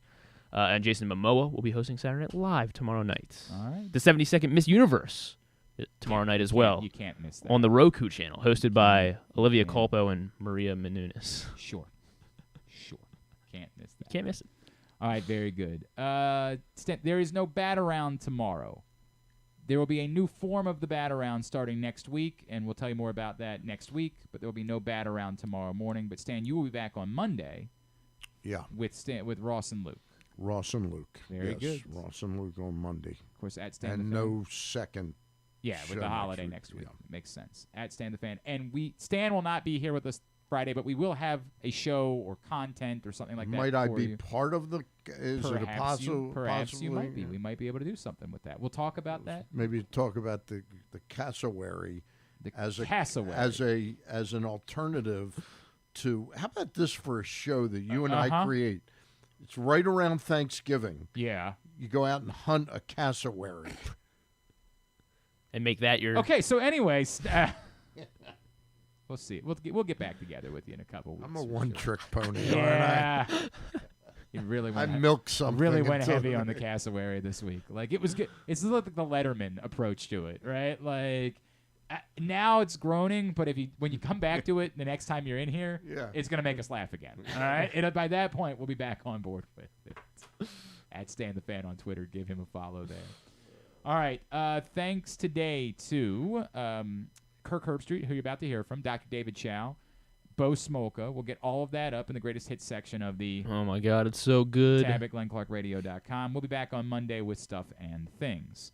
And Jason Momoa will be hosting Saturday Night Live tomorrow night. All right. The 72nd Miss Universe tomorrow night as well. You can't miss that. On the Roku channel, hosted by Olivia Culpo and Maria Menounos. Sure. Can't miss that. Can't miss it. All right, very good. There is no bat around tomorrow. There will be a new form of the bat around starting next week, and we'll tell you more about that next week, but there will be no bat around tomorrow morning. But Stan, you will be back on Monday. Yeah. With Ross and Luke. Ross and Luke. Very good. Ross and Luke on Monday. Of course, at Stan and the Fan. no second. Yeah, with the holiday next week. Yeah. Makes sense. At Stan the Fan. And Stan will not be here with us Friday, but we will have a show or content or something like that. Might I be part of the? Is it a possible? Perhaps you might be. We might be able to do something with that. We'll talk about that. Maybe talk about the cassowary as an alternative to. How about this for a show that you and I create? It's right around Thanksgiving. Yeah. You go out and hunt a cassowary. And make that your. Okay. So, anyways. We'll see. We'll get back together with you in a couple weeks. I'm a one-trick pony. Yeah. You really went. I milked something. Really went heavy on the cassowary this week. It was good. It's like the Letterman approach to it, right? Now it's groaning, but when you come back to it the next time you're in here, it's gonna make us laugh again. All right. And by that point, we'll be back on board with it. At Stan the Fan on Twitter, give him a follow there. All right. Thanks today to. Kirk Herbstreit, who you're about to hear from, Dr. David Chao, Bo Smolka. We'll get all of that up in the greatest hits section of the Oh, my God. It's so good. tab at glennclarkradio.com. We'll be back on Monday with Stuff and Things.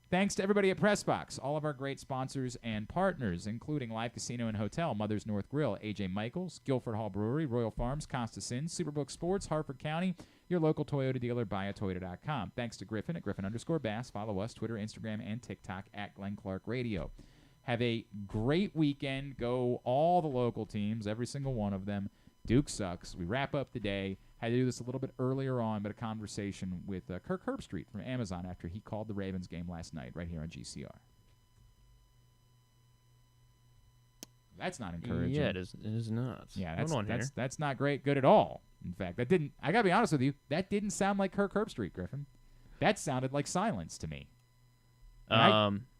Thanks to everybody at PressBox, all of our great sponsors and partners, including Live Casino and Hotel, Mother's North Grill, A.J. Michaels, Guilford Hall Brewery, Royal Farms, Costa Sin, Superbook Sports, Harford County, your local Toyota dealer, buyatoyota.com. Thanks to Griffin at Griffin_Bass. Follow us, Twitter, Instagram, and TikTok at Glenn Clark Radio. Have a great weekend. Go all the local teams, every single one of them. Duke sucks. We wrap up the day. Had to do this a little bit earlier on, but a conversation with Kirk Herbstreit from Amazon after he called the Ravens game last night right here on GCR. That's not encouraging. Yeah, it is not. Yeah, that's that's not good at all. In fact, I got to be honest with you, that didn't sound like Kirk Herbstreit, Griffin. That sounded like silence to me.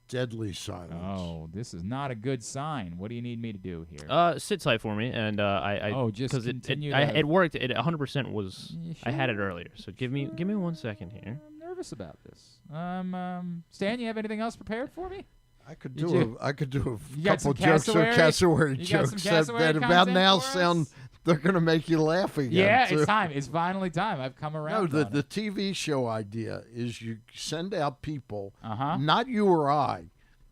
Deadly silence. Oh, this is not a good sign. What do you need me to do here? Sit tight for me, and just continue. It worked. It 100% was. Sure? I had it earlier, so give me 1 second here. I'm nervous about this. Stan, you have anything else prepared for me? I could do a couple jokes or cassowary jokes that about now sound. They're going to make you laugh again. Yeah, too. It's time. It's finally time. I've come around. No, the TV show idea is you send out people, Uh-huh. not you or I,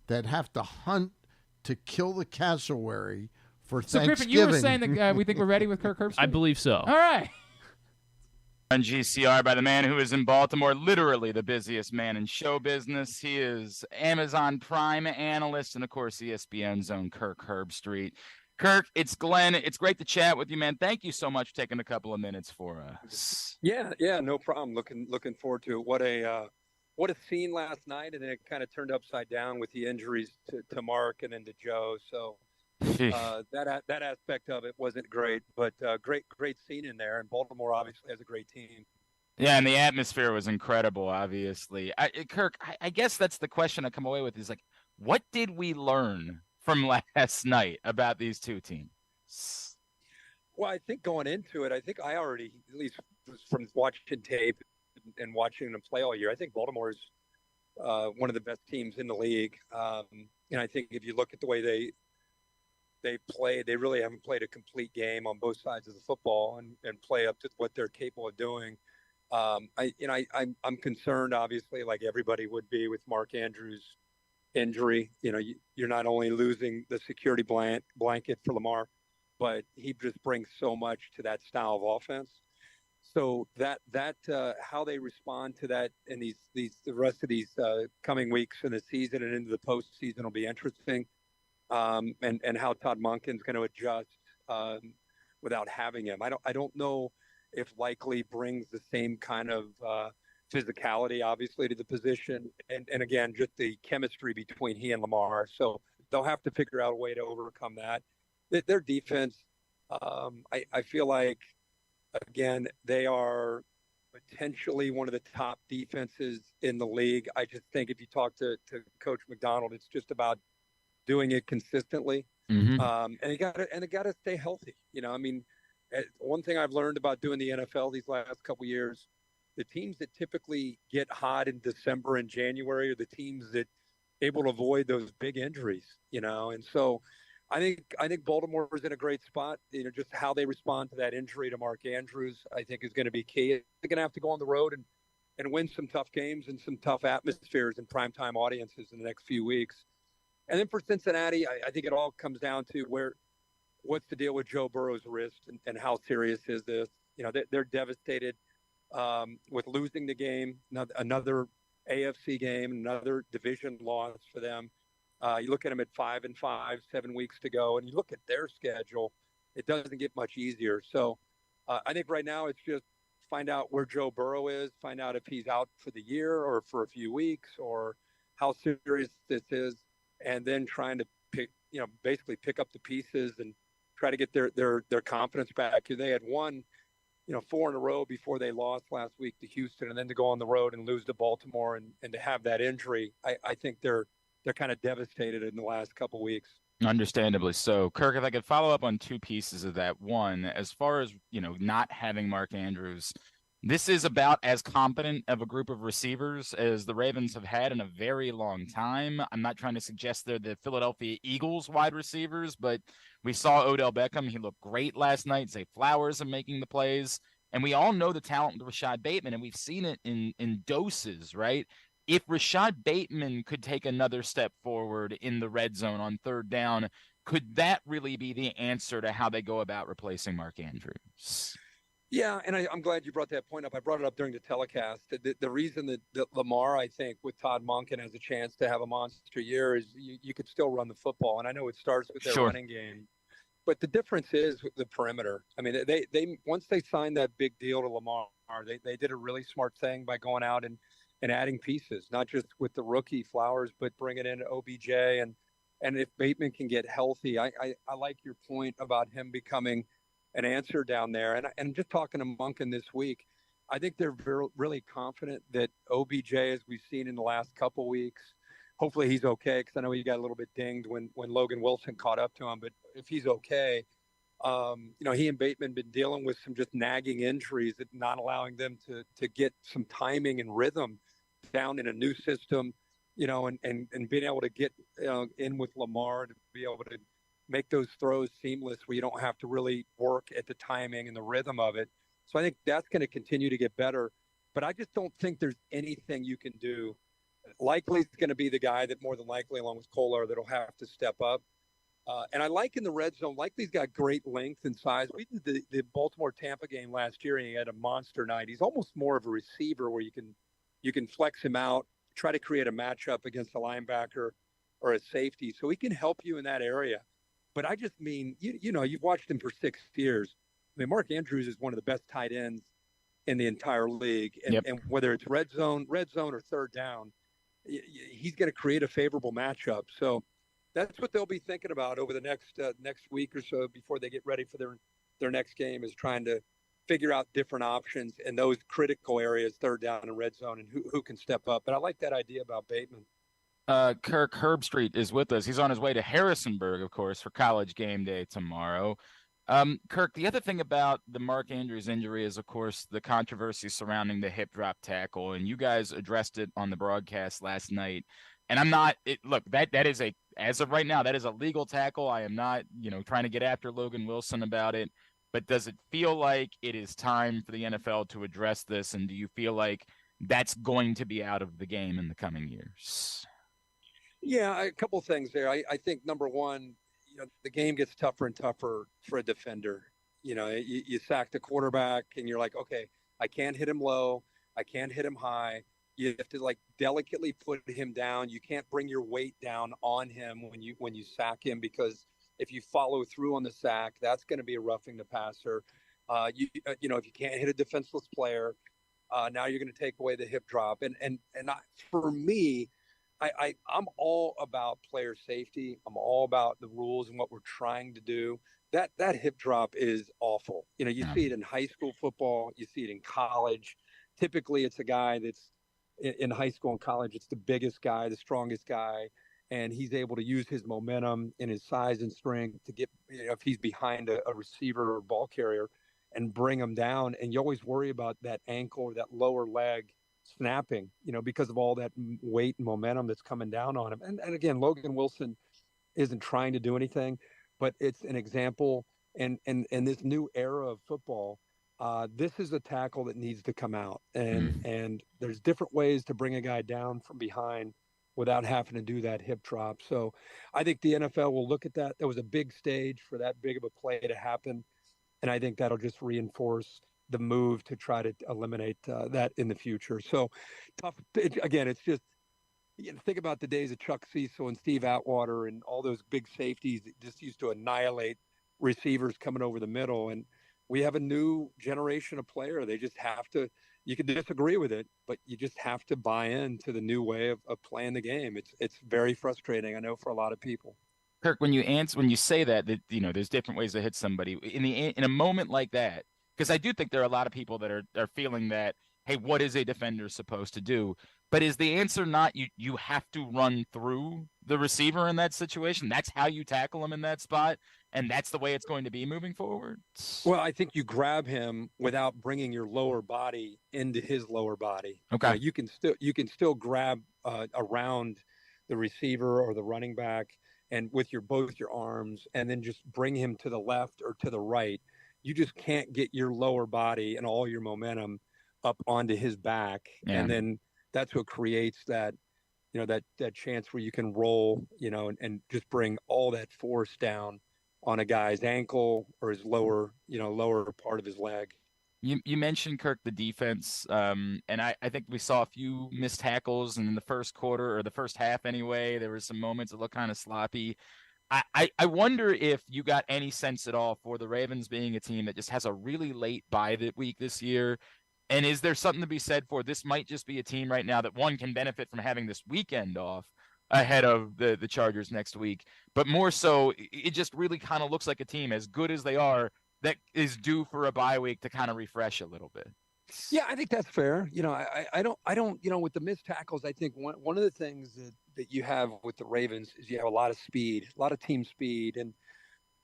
that have to hunt to kill the cassowary for So, Thanksgiving. Griffin, you were saying that we think we're ready with Kirk Herbstreit? I believe so. All right. On GCR by the man who is in Baltimore, literally the busiest man in show business. He is Amazon Prime analyst and, of course, ESPN's own Kirk Herbstreit. Kirk, it's Glenn. It's great to chat with you, man. Thank you so much for taking a couple of minutes for us. Yeah, no problem. Looking forward to it. What a scene last night, and then it kind of turned upside down with the injuries to Mark and then to Joe. So that aspect of it wasn't great, but great scene in there. And Baltimore obviously has a great team. Yeah, and the atmosphere was incredible, obviously. Kirk, I guess that's the question I come away with is like, what did we learn from last night about these two teams? Well, I think going into it, I think I already, at least from watching tape and watching them play all year, I think Baltimore is one of the best teams in the league. And I think if you look at the way they play, they really haven't played a complete game on both sides of the football and play up to what they're capable of doing. I'm concerned, obviously, like everybody would be, with Mark Andrews' injury. You're not only losing the security blanket for Lamar, but he just brings so much to that style of offense. So that how they respond to that in the rest of these coming weeks in the season and into the postseason will be interesting. And how Todd Monken's going to adjust without having him. I don't know if Likely brings the same kind of physicality, obviously, to the position, and again, just the chemistry between he and Lamar. So they'll have to figure out a way to overcome that. Their defense, I feel like, again, they are potentially one of the top defenses in the league. I just think if you talk to Coach McDonald, it's just about doing it consistently. Mm-hmm. And they got to stay healthy. One thing I've learned about doing the NFL these last couple of years, the teams that typically get hot in December and January are the teams that able to avoid those big injuries, and so I think Baltimore is in a great spot. Just how they respond to that injury to Mark Andrews, I think, is going to be key. They're going to have to go on the road and win some tough games and some tough atmospheres and primetime audiences in the next few weeks. And then for Cincinnati, I think it all comes down to what's the deal with Joe Burrow's wrist and how serious is this? They're devastated with losing the game, another AFC game, another division loss for them. You look at them at 5-5, 7 weeks to go, and you look at their schedule, it doesn't get much easier. So I think right now it's just find out where Joe Burrow is, find out if he's out for the year or for a few weeks or how serious this is, and then trying to basically pick up the pieces and try to get their confidence back. They had won, 4 in a row before they lost last week to Houston, and then to go on the road and lose to Baltimore and to have that injury. I think they're kind of devastated in the last couple of weeks. Understandably so. Kirk, if I could follow up on two pieces of that. One, as far as, not having Mark Andrews, This is about as competent of a group of receivers as the Ravens have had in a very long time. I'm not trying to suggest they're the Philadelphia Eagles wide receivers, but we saw Odell Beckham. He looked great last night. Zay Flowers are making the plays. And we all know the talent of Rashad Bateman, and we've seen it in doses, right? If Rashad Bateman could take another step forward in the red zone on third down, could that really be the answer to how they go about replacing Mark Andrews? Yeah, and I'm glad you brought that point up. I brought it up during the telecast. The reason that Lamar, I think, with Todd Monken has a chance to have a monster year is you could still run the football. And I know it starts with their running game. But the difference is with the perimeter. I mean, they once they signed that big deal to Lamar, they did a really smart thing by going out and adding pieces, not just with the rookie Flowers, but bringing in OBJ. And if Bateman can get healthy, I like your point about him becoming – an answer down there. And just talking to Monken this week, I think they're really confident that OBJ, as we've seen in the last couple weeks, hopefully he's okay, because I know he got a little bit dinged when Logan Wilson caught up to him. But if he's okay, he and Bateman been dealing with some just nagging injuries that not allowing them to get some timing and rhythm down in a new system, and being able to get in with Lamar to be able to make those throws seamless where you don't have to really work at the timing and the rhythm of it. So I think that's going to continue to get better. But I just don't think there's anything you can do. Likely's going to be the guy that more than likely, along with Kohler, that'll have to step up. And I like in the red zone, Likely's got great length and size. We did the Baltimore-Tampa game last year, and he had a monster night. He's almost more of a receiver where you can flex him out, try to create a matchup against a linebacker or a safety. So he can help you in that area. But I just mean, you've watched him for 6 years. I mean, Mark Andrews is one of the best tight ends in the entire league. And whether it's red zone or third down, he's going to create a favorable matchup. So that's what they'll be thinking about over the next week or so before they get ready for their next game, is trying to figure out different options in those critical areas, third down and red zone, and who can step up. But I like that idea about Bateman. Kirk Herbstreit is with us. He's on his way to Harrisonburg, of course, for College game day tomorrow. Kirk, the other thing about the Mark Andrews injury is, of course, the controversy surrounding the hip drop tackle, and you guys addressed it on the broadcast last night. And I'm not look, that is as of right now, that is a legal tackle. I am not, trying to get after Logan Wilson about it. But does it feel like it is time for the NFL to address this? And do you feel like that's going to be out of the game in the coming years? Yeah, a couple of things there. I think number one, the game gets tougher and tougher for a defender. You sack the quarterback and you're like, okay, I can't hit him low. I can't hit him high. You have to delicately put him down. You can't bring your weight down on him when you sack him, because if you follow through on the sack, that's going to be a roughing the passer. If you can't hit a defenseless player, now you're going to take away the hip drop. For me, I'm all about player safety. I'm all about the rules and what we're trying to do. That hip drop is awful. You see it in high school football. You see it in college. Typically, it's a guy that's in high school and college. It's the biggest guy, the strongest guy, and he's able to use his momentum and his size and strength to get, if he's behind a receiver or ball carrier, and bring him down. And you always worry about that ankle or that lower leg snapping, because of all that weight and momentum that's coming down on him. And again, Logan Wilson isn't trying to do anything, but it's an example. And this new era of football, this is a tackle that needs to come out. And there's different ways to bring a guy down from behind without having to do that hip drop. So I think the NFL will look at that. There was a big stage for that big of a play to happen. And I think that'll just reinforce the move to try to eliminate that in the future. So tough. It's just, think about the days of Chuck Cecil and Steve Atwater and all those big safeties that just used to annihilate receivers coming over the middle. And we have a new generation of player. They just have to, you can disagree with it, but you just have to buy into the new way of playing the game. It's very frustrating, I know, for a lot of people. Kirk, when you say that there's different ways to hit somebody in a moment like that, because I do think there are a lot of people that are feeling that, hey, what is a defender supposed to do? But is the answer not you have to run through the receiver in that situation? That's how you tackle him in that spot. and that's the way it's going to be moving forward? Well, I think you grab him without bringing your lower body into his lower body. Okay. You can still grab around the receiver or the running back, and with both your arms, and then just bring him to the left or to the right. You just can't get your lower body and all your momentum up onto his back, and then that's what creates that, that chance where you can roll, and just bring all that force down on a guy's ankle or his lower part of his leg. You mentioned, Kirk, the defense, and I think we saw a few missed tackles in the first quarter, or the first half anyway. There were some moments that looked kind of sloppy. I wonder if you got any sense at all for the Ravens being a team that just has a really late bye week this year. And is there something to be said for this might just be a team right now that one can benefit from having this weekend off ahead of the Chargers next week, but more so it just really kind of looks like a team, as good as they are, that is due for a bye week to kind of refresh a little bit. Yeah, I think that's fair. I don't, with the missed tackles, I think one of the things that you have with the Ravens is you have a lot of speed, a lot of team speed. And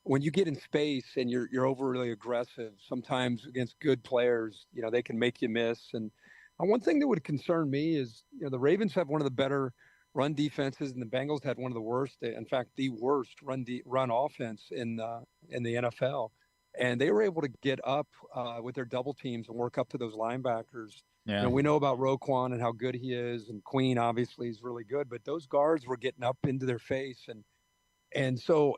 when you get in space and you're overly aggressive, sometimes against good players, they can make you miss. And one thing that would concern me is, the Ravens have one of the better run defenses, and the Bengals had one of the worst, in fact, the worst run offense in the NFL. And they were able to get up with their double teams and work up to those linebackers. Yeah. We know about Roquan and how good he is, and Queen obviously is really good, but those guards were getting up into their face. And so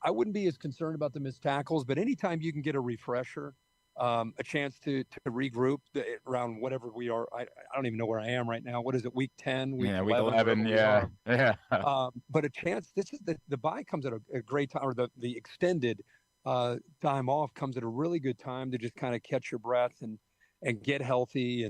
I wouldn't be as concerned about the missed tackles, but anytime you can get a refresher, a chance to regroup around whatever we are. I don't even know where I am right now. What is it, week 10? Week 11, yeah. But a chance, this is the bye comes at a great time, or the extended time off comes at a really good time to just kind of catch your breath and get healthy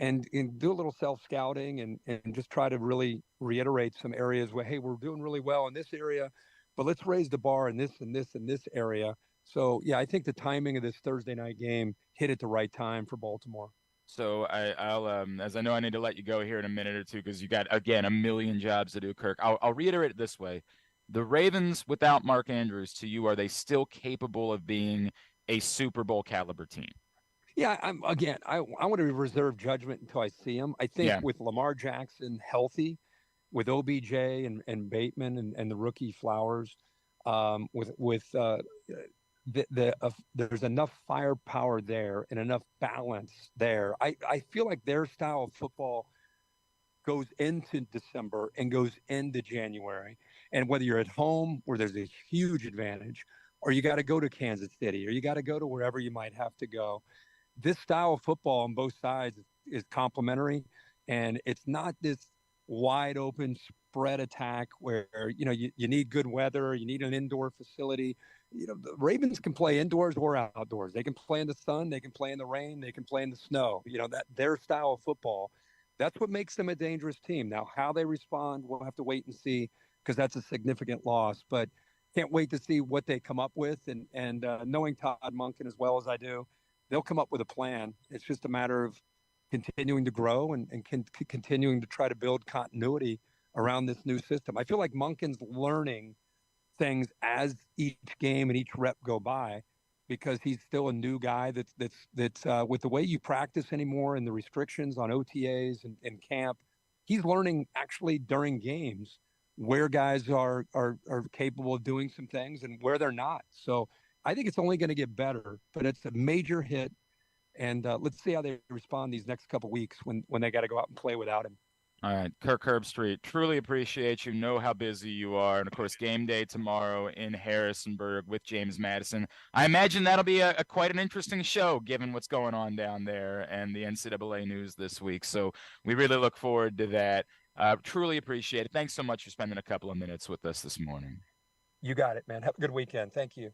and do a little self-scouting and just try to really reiterate some areas where, hey, we're doing really well in this area, but let's raise the bar in this and this and this area. So, yeah, I think the timing of this Thursday night game hit at the right time for Baltimore. So I'll as I know I need to let you go here in a minute or two because you got, again, a million jobs to do, Kirk. I'll reiterate it this way. The Ravens, without Mark Andrews, to you, are they still capable of being a Super Bowl caliber team? Yeah, I want to reserve judgment until I see him. I think with Lamar Jackson healthy, with OBJ and Bateman and the rookie Flowers, there's enough firepower there and enough balance there. I feel like their style of football goes into December and goes into January. And whether you're at home, where there's a huge advantage, or you got to go to Kansas City, or you got to go to wherever you might have to go, this style of football on both sides is complementary. And it's not this wide open spread attack where, you need good weather, you need an indoor facility. The Ravens can play indoors or outdoors. They can play in the sun, they can play in the rain, they can play in the snow. That their style of football, that's what makes them a dangerous team. Now, how they respond, we'll have to wait and see, because that's a significant loss. But can't wait to see what they come up with. And knowing Todd Monken as well as I do, they'll come up with a plan. It's just a matter of continuing to grow and continuing to try to build continuity around this new system. I feel like Monken's learning things as each game and each rep go by, because he's still a new guy that's with the way you practice anymore and the restrictions on OTAs and camp, he's learning actually during games where guys are capable of doing some things and where they're not. So I think it's only going to get better, but it's a major hit. And let's see how they respond these next couple of weeks when they got to go out and play without him. All right, Kirk Herbstreit, truly appreciate you. Know how busy you are. And, of course, game day tomorrow in Harrisonburg with James Madison. I imagine that'll be a quite an interesting show, given what's going on down there and the NCAA news this week. So we really look forward to that. Truly appreciate it. Thanks so much for spending a couple of minutes with us this morning. You got it, man. Have a good weekend. Thank you.